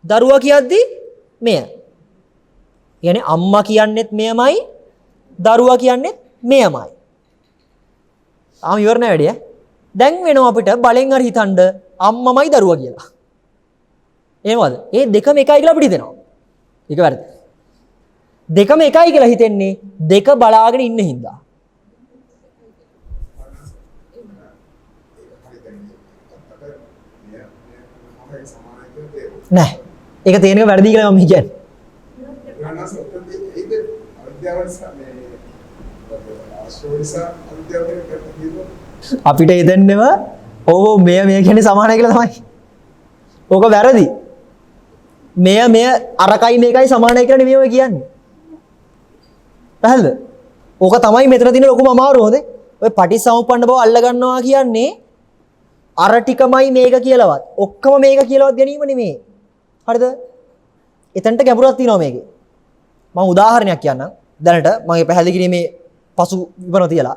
දරුවා කියද්දි මෙය. يعني අම්මා කියන්නේත් මෙයමයි දරුවා කියන්නේත් මෙයමයි. ආම ඉවර නෑ වැඩි ඈ. දැන් වෙනවා අපිට බලෙන් හරි හිතන්න අම්මමයි දරුවා කියලා. එහෙමද? ඒ දෙකම එකයි කියලා අපිට හිතෙනවා. ඒක වැරදි. දෙකම එකයි කියලා හිතෙන්නේ දෙක බලාගෙන ඉන්න හින්දා. නෑ. ඒක තේරෙන්නේ වැරදි කියලා මම කියන්නේ. අපිට හිතන්නේම ඕ මෙය කියන්නේ සමානයි කියලා තමයි. ඕක වැරදි. මෙය අරකයි මේකයි සමානයි කියලා නෙමෙයි ඔය කියන්නේ. පැහැදිලිද? ඕක තමයි මෙතන තියෙන ලොකුම අමාරුව හොඳේ. ඔය පටිච්චසමුප්පන්න බව අල්ල ගන්නවා කියන්නේ අර ටිකමයි මේක කියලාවත් ඔක්කොම මේක කියලාවත් ගැනීම නෙමෙයි. හරිද? එතනට ගැඹුරක් තියෙනවා මේකේ. මම උදාහරණයක් කියන්නම්. දැනට මගේ පැහැදිලි කිරීමේ පසු විවරණ තියලා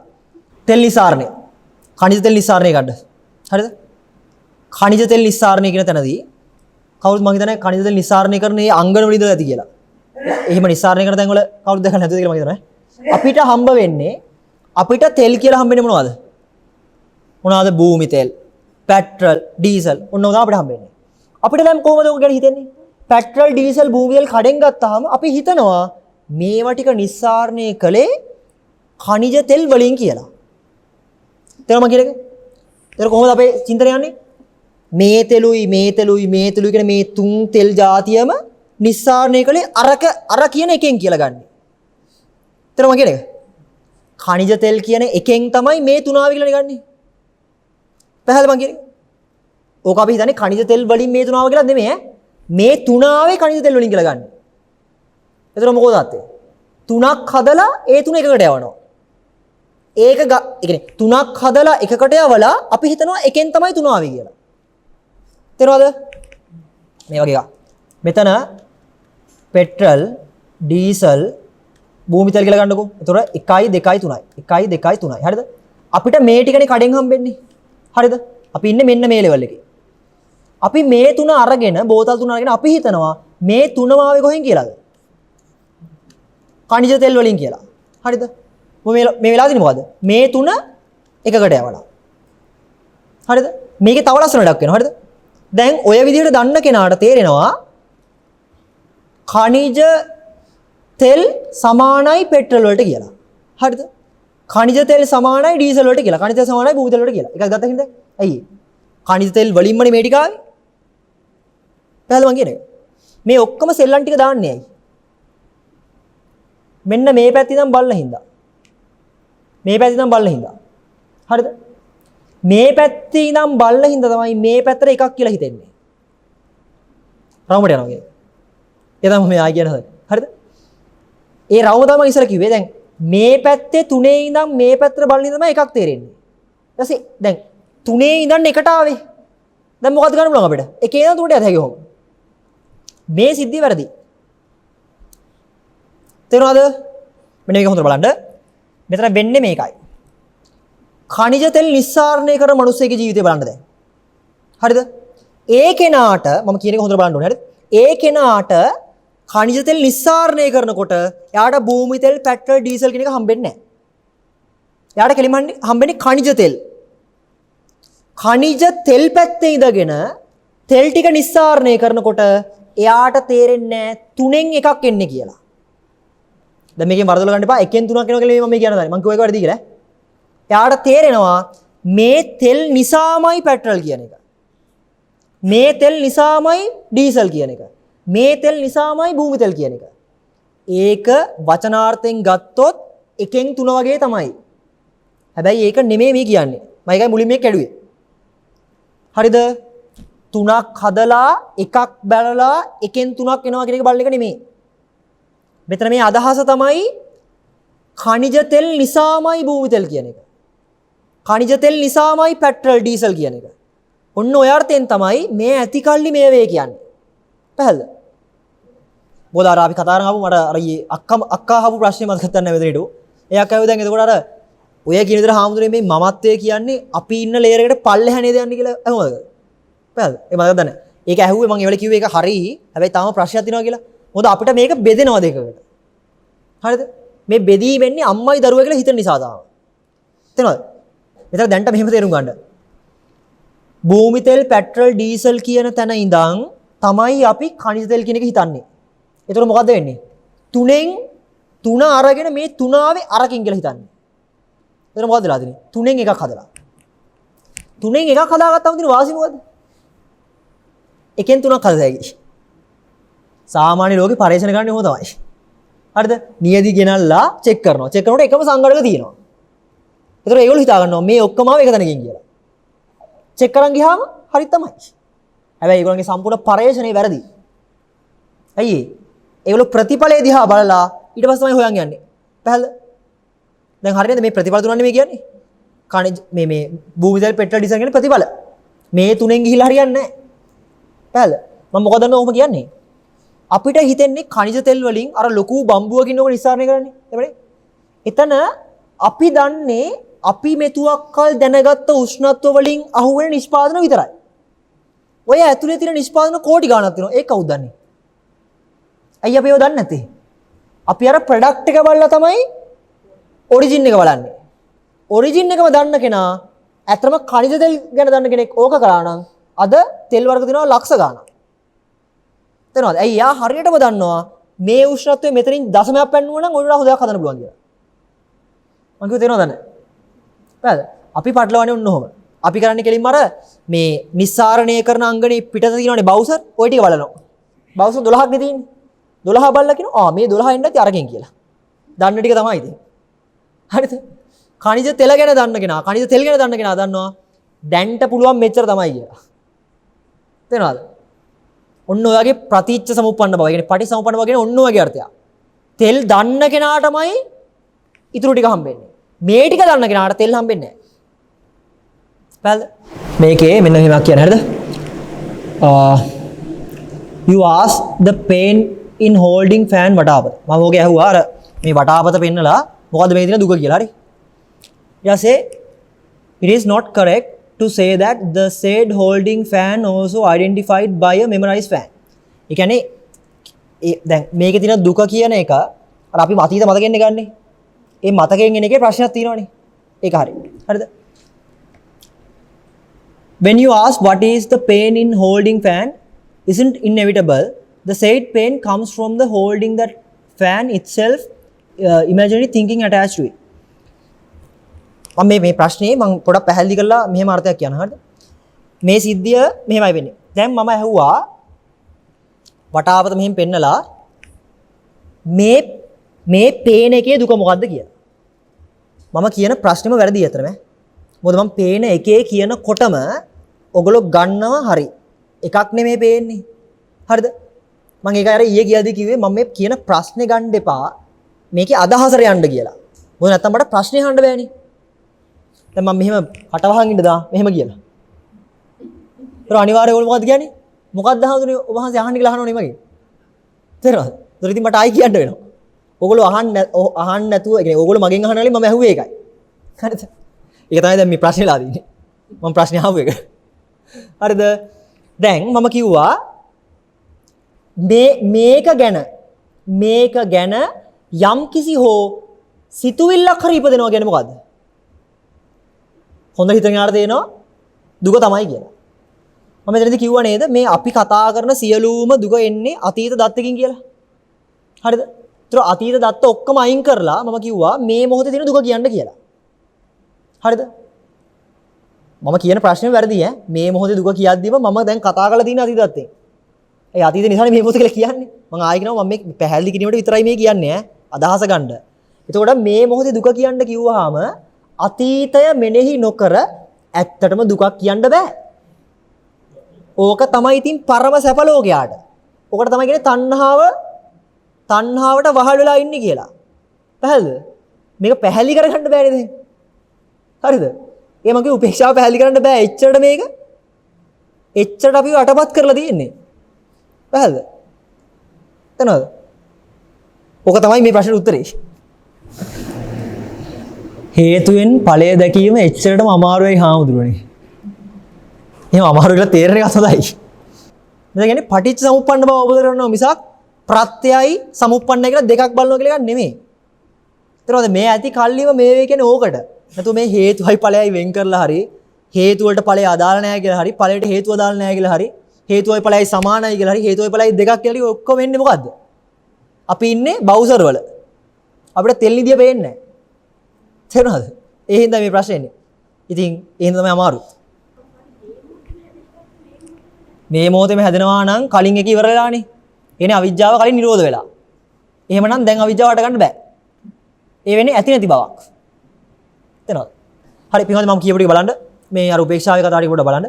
තෙල් නිසාරණය. khනිජ තෙල් නිසාරණය ගන්න. හරිද? khනිජ තෙල් නිසාරණය කියන තැනදී කවුරුත් මම හිතන්නේ khනිජ තෙල් නිසාරණය කරන මේ අංගන වල ඉඳලා ඇති කියලා. එහෙම නිසාරණය කරන තැන් වල කවුරුත් දැකලා නැතුද කියලා මම හිතන්නේ. අපිට හම්බ වෙන්නේ අපිට තෙල් කියලා හම්බෙන්නේ මොනවද? මොනවද? භූමි තෙල්, පෙට්‍රල්, ඩීසල්. ඔන්න ඔය අපිට හම්බෙන්නේ. අපිට දැන් කොහොමද ඔක ගැන හිතන්නේ? පෙට්‍රල්, ඩීසල්, භූමි තෙල් කඩෙන් ගත්තාම අපි හිතනවා මේවා ටික නිස්සාරණය කළේ khනිජ තෙල් වලින් කියලා. තේරුම කියන එක? ඒක කොහොමද අපේ චින්තනය යන්නේ? මේ තෙලුයි කියන මේ තුන් තෙල් જાතියම නිස්සාරණය කළේ අර කියන එකෙන් කියලා ගන්න. තේරුම කියන එක? khනිජ තෙල් කියන එකෙන් තමයි මේ තුනාවි කියලා ගන්නේ. පැහැදිලි මං කියන්නේ? ඕක අපි හිතන්නේ khනිජ තෙල් වලින් මේ තුනාව කියලා නෙමෙයි ඈ. මේ තුනාවේ khනිජ තෙල් වලින් කියලා ගන්න. එතන මොකද ආත්තේ? තුනක් හදලා ඒ තුන එකකට යවනවා. ඒ කියන්නේ තුනක් හදලා එකකට යවලා අපි හිතනවා එකෙන් තමයි තුන ආවේ කියලා. තේරෙනවද? මේ වගේ එකක්. මෙතන පෙට්‍රල්, ඩීසල්, භූමි තෙල් කියලා ගන්නකො. ඒතොර 1 2 3යි. 1 2 3යි. හරිද? අපිට මේ ටිකනේ කඩෙන් හම්බෙන්නේ. හරිද? අපි ඉන්නේ මෙන්න මේ ලෙවල් එකේ. අපි මේ තුන අරගෙන බෝතල් තුන අරගෙන අපි හිතනවා මේ තුනම ආවේ කොහෙන් කියලාද? khනිජ තෙල් වලින් කියලා. හරිද? මේ වෙලාවේදී මොකද? මේ තුන එකකට යවලා. හරිද? මේකේ තව ලස්සන වැඩක් වෙනවා. හරිද? දැන් ඔය විදිහට දන්න කෙනාට තේරෙනවා khනිජ තෙල් සමානයි පෙට්‍රල් වලට කියලා. හරිද? khනිජ තෙල් සමානයි ඩීසල් වලට කියලා. khනිජ තෙල් සමානයි භූමි තෙල් වලට කියලා. එකක් ගත්තා හින්දා. ඇයි? khනිජ තෙල් වලින්මනේ මේ ටික ආවේ. පැහැදිලි මං කියන්නේ. මේ ඔක්කොම සෙල්ලම් ටික දාන්නේ ඇයි? මෙන්න මේ පැත්තේ ඉඳන් බලන හින්දා. මේ පැත්තේ ඉඳන් බලන හින්දා. හරිද? මේ පැත්තේ ඉඳන් බලන හින්දා තමයි මේ පැත්තට එකක් කියලා හිතෙන්නේ. රවුමට යනවා කියන්නේ. ඒ තමයි මේ ආයි කියන හරිද? හරිද? ඒ රවුම තමයි ඉස්සර කිව්වේ. දැන් මේ පැත්තේ තුනේ ඉඳන් මේ පැත්තට බලන ඉඳන් තමයි එකක් තේරෙන්නේ. ඊට පස්සේ දැන් තුනේ ඉඳන් එකට ආවේ. දැන් මොකද ගන්න පුළුවන් අපිට? එකේ ඉඳන් තුනට යත හැකි කොහොමද? මේ සිද්ධිය වැරදි. තේරුණාද? මෙන්න මේක හොඳට බලන්න. මෙතන වෙන්නේ මේකයි. khනිජ තෙල් නිස්සාරණය කරන මිනිස්සෙගේ ජීවිතය බලන්න දැන්. හරිද? ඒ කෙනාට මම කියන එක හොඳට බලන්න ඕනේ. හරිද? ඒ කෙනාට khනිජ තෙල් නිස්සාරණය කරනකොට එයාට භූමි තෙල්, පෙට්‍රල්, ඩීසල් කියන එක හම්බෙන්නේ නැහැ. එයාට කෙලින්ම හම්බෙන්නේ khනිජ තෙල්. khනිජ තෙල් පැත්තේ ඉඳගෙන තෙල් ටික නිස්සාරණය කරනකොට එයාට තේරෙන්නේ නැහැ තුනෙන් එකක් එන්නේ කියලා. දැන් මේකෙන් වරදොල ගන්න එපා. එකෙන් තුනක් එනවා කියලා මම කියන දා. මම කිව්ව එක වැරදි කියලා. එයාට තේරෙනවා මේ තෙල් නිසාමයි පෙට්‍රල් කියන එක. මේ තෙල් නිසාමයි ඩීසල් කියන එක. මේ තෙල් නිසාමයි භූමි තෙල් කියන එක. ඒක වචනාර්ථයෙන් ගත්තොත් එකෙන් තුන වගේ තමයි. හැබැයි ඒක නෙමෙයි මේ කියන්නේ. මම ඒකයි මුලින් මේක කැඩුවේ. හරිද? තුනක් හදලා එකක් බැලලා එකෙන් තුනක් එනවා කියන එක බලන එක නෙමෙයි. මෙතන මේ අදහස තමයි khනිජ තෙල් නිසාමයි භූමි තෙල් කියන එක. khනිජ තෙල් නිසාමයි පෙට්‍රල් ඩීසල් කියන එක. ඔන්න ඔය අර්ථයෙන් තමයි මේ ඇතිකල්ලි මේ වේ කියන්නේ. පැහැදිලිද? මොකද අර අපි කතා කරන ආපු මට අර අක්කා ආපු ප්‍රශ්නේ මතක ගන්න නැහැ මෙතනට. එයා කවුද දැන් එතකොට අර ඔය කියන විදිහට හාමුදුරනේ මේ මමත්වයේ කියන්නේ අපි ඉන්න ලේයර් එකට පල්ලෙහා නේද යන්නේ කියලා අහුවද? පැහැදිලිද? ඒ මතකද නැහැ. ඒක ඇහුවේ මම ඒවල කිව්වේ ඒක හරි. හැබැයි තාම ප්‍රශ්නයක් තියෙනවා කියලා. මොකද අපිට මේක බෙදෙනවා දෙකකට. හරිද? මේ බෙදී වෙන්නේ අම්මයි දරුවා කියලා හිතන නිසා තාම. තේරෙනවද? මෙතන දැන්ට මෙහෙම තේරුම් ගන්න. භූමි තෙල්, පෙට්‍රල්, ඩීසල් කියන තැන ඉඳන් තමයි අපි khනිජ තෙල් කියන එක හිතන්නේ. ඒතර මොකද්ද වෙන්නේ? තුනෙන් තුන අරගෙන මේ තුන ආවේ අරකින් කියලා හිතන්නේ. ඒතර මොකද්ද වෙලා තියෙන්නේ? තුනෙන් එකක් හදලා. තුනෙන් එකක් හදාගත්තාම තියෙන වාසිය මොකද්ද? එකෙන් තුනක් හදලා හැකියි. සාමාන්‍ය ලෝකේ පරිශන කරන්නේ කොහොම තමයි. හරිද? නියදි ගෙනල්ලා චෙක් කරනවා. චෙක් කරනකොට එකම සංගණක තියෙනවා. ඒතර ඒගොල්ලෝ හිතා ගන්නවා මේ ඔක්කොම එක තැනකින් කියලා. චෙක් කරන් ගියාම හරි තමයි. හැබැයි ඒගොල්ලන්ගේ සම්පූර්ණ පරිශනේ වැරදි. ඇයි ඒ? ඒගොල්ලෝ ප්‍රතිඵලය දිහා බලලා ඊට පස්සේ තමයි හොයන් යන්නේ. පැහැදිලිද? දැන් හරියද මේ ප්‍රතිඵල තුනන්නේ මේ කියන්නේ? khනිජ මේ භූමි තෙල්, පෙට්‍රල්, ඩීසල් කියන ප්‍රතිඵල. මේ තුනෙන් ගිහිල්ලා හරියන්නේ නැහැ. පැහැදිලිද? මම මොකද ඔහොම කියන්නේ? අපිට හිතෙන්නේ khනිජ තෙල් වලින් අර ලොකු බම්බුවකින් ඕක නිස්සාරණය කරන්නේ. එබැයි එතන අපි දන්නේ අපි මෙතුවක්කල් දැනගත්ත උෂ්ණත්ව වලින් අහුවෙන නිෂ්පාදන විතරයි. ඔය ඇතුලේ තියෙන නිෂ්පාදන කෝටි ගණනක් තියෙනවා. ඒක කවුද දන්නේ? අයියා අපි ඒව දන්නේ නැත්තේ. අපි අර ප්‍රොඩක්ට් එක බලලා තමයි ඔරිජින් එක බලන්නේ. ඔරිජින් එකම දන්න කෙනා ඇත්තම khනිජ තෙල් ගැන දන්න කෙනෙක් ඕක කරා නම් අද තෙල් වර්ග තියෙනවා ලක්ෂ ගණන්. තේරෙනවද? ඇයි යා හරියටම දන්නවා මේ උෂ්ණත්වය මෙතනින් දශමයක් පෙන්නුවා නම් ඔය වඩා හොදයක් හදන්න පුළුවන් කියලා. මං කිව්ව තේරෙනවද නැහැ? පැහැදිලිද? අපි පටලවන්නේ උන්න ඔහොම. අපි කරන්නේ කෙලින්ම අර මේ නිස්සාරණය කරන අංගනේ පිටත තියෙනවනේ බවුසර් ඔය ටික බලනවා. බවුසර් 12ක් නේ තියෙන්නේ. 12 බලලා කියනවා මේ 12 එන්නේ නැති අරකින් කියලා. දන්න ටික තමයි ඉතින්. හරිද? khනිජ තෙල ගැන දන්න කෙනා, khනිජ තෙල් ගැන දන්න කෙනා දන්නවා දැන්ට පුළුවන් මෙච්චර තමයි කියලා. තේරෙනවද? ඔන්න ඔය වගේ ප්‍රතිච්ඡ සමුප්පන්න බව. ඒ කියන්නේ පටිසමුප්පන්න බව කියන්නේ ඔන්න ඔය වගේ අර්ථයක්. තෙල් දන්න කෙනාටමයි ඉතුරු ටික හම්බෙන්නේ. මේ ටික දන්න කෙනාට තෙල් හම්බෙන්නේ නැහැ. පැහැදිලිද? මේකේ මෙන්න මෙහෙමක් කියන්නේ හරිද? You ask the pain in holding fan වටාපත. මම ඔගේ ඇහුවා අර මේ වටාපත පෙන්නලා මොකද්ද මේ තියෙන දුක කියලා. හරි? ඊට පස්සේ it is not correct to say that the said holding fan also identified by a memorized fan. ඒ කියන්නේ දැන් මේකේ තියෙන දුක කියන එක අර අපි අතීත මතකෙන්නේ ගන්නෙ. ඒ මතකයෙන් එන එකේ ප්‍රශ්නයක් තියෙනවනේ. ඒක හරි. හරිද? When you ask what is the pain in holding fan isn't inevitable, the said pain comes from the holding that fan itself imaginary thinking attached to it. මම මේ ප්‍රශ්නේ මම පොඩක් පැහැදිලි කරලා මෙහෙම අර්ථයක් කියන්න හරිද? මේ සිද්ධිය මෙහෙමයි වෙන්නේ. දැන් මම ඇහුවා වටාපත මෙහෙම පෙන්නලා මේ පේන එකේ දුක මොකද්ද කියලා. මම කියන ප්‍රශ්නෙම වැරදි අතරම. මොකද මම පේන එකේ කියනකොටම ඔගොල්ලෝ ගන්නවා හරි. එකක් නෙමෙයි පේන්නේ. හරිද? මම ඒක අර ඊයේ ගියදී කිව්වේ මම මේ කියන ප්‍රශ්නේ ගන්න එපා. මේකේ අදහසට යන්න කියලා. මොකද නැත්තම් මට ප්‍රශ්නේ අහන්න බෑනේ. දැන් මම මෙහෙම කටවහන් ඉන්න දා මෙහෙම කියලා. ඒතර අනිවාර්යයෙන් ඔයගොල්ලෝ මොකද්ද කියන්නේ? මොකක්ද අහන්නේ ඔබ වහන්සේ අහන්න කියලා අහනවනේ මගෙන්. තේරෙනවද? ඒතර ඉතින් මට ආයි කියන්න වෙනවා. ඔයගොල්ලෝ අහන්න නැතුව ඒ කියන්නේ ඔයගොල්ලෝ මගෙන් අහනවලු මම ඇහුවේ ඒකයි. හරිද? ඒක තමයි දැන් මේ ප්‍රශ්නේලා දින්නේ. මම ප්‍රශ්නේ අහුව එක. හරිද? දැන් මම කිව්වා මේක ගැන යම් කිසි හෝ සිතුවිල්ලක් හරි ඉපදෙනවා කියන්නේ මොකද්ද? හොඳට හිතගෙන ආර දෙනවා දුක තමයි කියලා. මම මෙතනදී කිව්වා නේද මේ අපි කතා කරන සියලුම දුක එන්නේ අතීත දත්තකින් කියලා. හරිද? ඒතර අතීත දත්ත ඔක්කොම අයින් කරලා මම කිව්වා මේ මොහොතේ තියෙන දුක කියන්න කියලා. හරිද? මම කියන ප්‍රශ්නේ වැරදි ඈ. මේ මොහොතේ දුක කියද්දිම මම දැන් කතා කරලා තියෙන අතීත දත්තෙන්. ඒ අතීතේ නිසානේ මේ මොහොත කියලා කියන්නේ. මම ආයෙ කියනවා මම මේ පැහැදිලි කිරීමට විතරයි මේ කියන්නේ ඈ. අදහස ගන්න. එතකොට මේ මොහොතේ දුක කියන්න කිව්වහම අතීතය මෙනෙහි නොකර ඇත්තටම දුකක් කියන්න බෑ. ඕක තමයි ඉතින් පරම සැප ලෝකයාට. ඕකට තමයි කියන්නේ තණ්හාවට වහල් වෙලා ඉන්නේ කියලා. පැහැදිලිද? මේක පැහැදිලි කරගන්න බෑනේ දැන්. හරිද? ඒ මගේ උපේක්ෂාව පැහැදිලි කරන්න බෑ. එච්චරට මේක එච්චරට අපිව අටපත් කරලා තියෙන්නේ. පැහැදිලිද? තනවාද? ඕක තමයි මේ ප්‍රශ්නෙට උත්තරේ. හේතුවෙන් ඵලය දැකීම එච්චරටම අමාරුයි හාමුදුරනේ. එහෙනම් අමාරු කියලා තේරෙන එක හොඳයි. මෙතන කියන්නේ පටිච්ච සමුප්පන්න බව අවබෝධ කරගන්නවා මිසක් ප්‍රත්‍යයයි සමුප්පන්නයි කියලා දෙකක් බලනවා කියලා එකක් නෙමෙයි. ඒතරවද මේ ඇති කල්ලිම මේ වේ කියන්නේ ඕකට. නැතු මේ හේතුවයි ඵලයයි වෙන් කරලා හරි හේතු වලට ඵලය අදාළ නැහැ කියලා හරි ඵලයට හේතුව අදාළ නැහැ කියලා හරි හේතුවයි ඵලයයි සමානයි කියලා හරි හේතුවයි ඵලයයි දෙකක් කියලා ඔක්කොම වෙන්නේ මොකද්ද? අපි ඉන්නේ බවුසර් වල. අපිට තෙල් නිදිය පේන්නේ නැහැ. තේරුණාද? ඒ හින්දා මේ ප්‍රශ්නේ එන්නේ. ඉතින් ඒ හින්දා තමයි අමාරු. මේ මොහොතේම හැදෙනවා නම් කලින් එක ඉවර වෙලානේ. එනේ අවිජ්ජාව කලින් නිරෝධ වෙලා. එහෙමනම් දැන් අවිජ්ජාව හට ගන්න බෑ. ඒ වෙන්නේ ඇති නැති බවක්. තේරෙනවද? හරි පින්වත්නි මම කියපු ටික බලන්න. මේ අර උපේක්ෂාවේ කතාව ටික පොඩ්ඩක් බලන්න.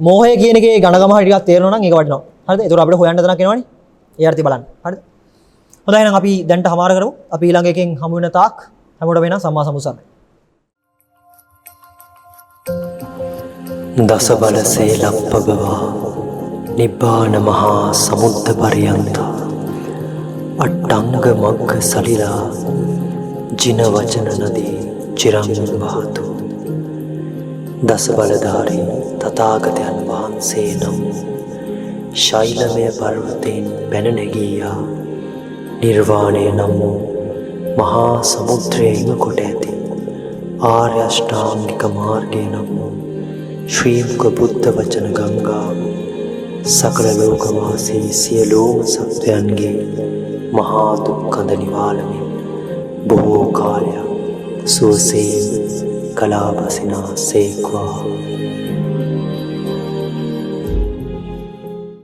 මෝහය කියන එකේ ඝනගම හරි ටිකක් තේරෙනවා නම් ඒක වටිනවා. හරිද? ඒතකොට අපිට හොයන්න තැනක් එනවනේ. ඒ අර්ථය බලන්න. හරිද? හොඳයි එහෙනම් අපි දැන්ට හමාර කරමු. අපි ඊළඟ එකෙන් හමු වෙන තාක් හැමෝටම වෙන සම්මා සම්බුසරණයි. දස බල සේලප්පගවා නිබ්බාන මහා සමුද්ද පරියන්ත අට්ටංග මග්ග සලිලා ජින වචන නදී චිරං වහතු. දස බලධාරී තථාගතයන් වහන්සේ නම් ශෛලමය පර්වතයෙන් පැන නැගීයා නිර්වාණය නම් වූ මහා සමුද්‍රයේම කොට ඇති ආර්ය අෂ්ටාංගික මාර්ගය නම් වූ ශ්‍රී මුක බුද්ධ වචන ගංගාව සකල ලෝකවාසී සියලුම සත්වයන්ගේ මහා දුක්ඛඳ නිවාලමින් බොහෝ කාලයක් සුවසේ කලාපසිනා සේක්වා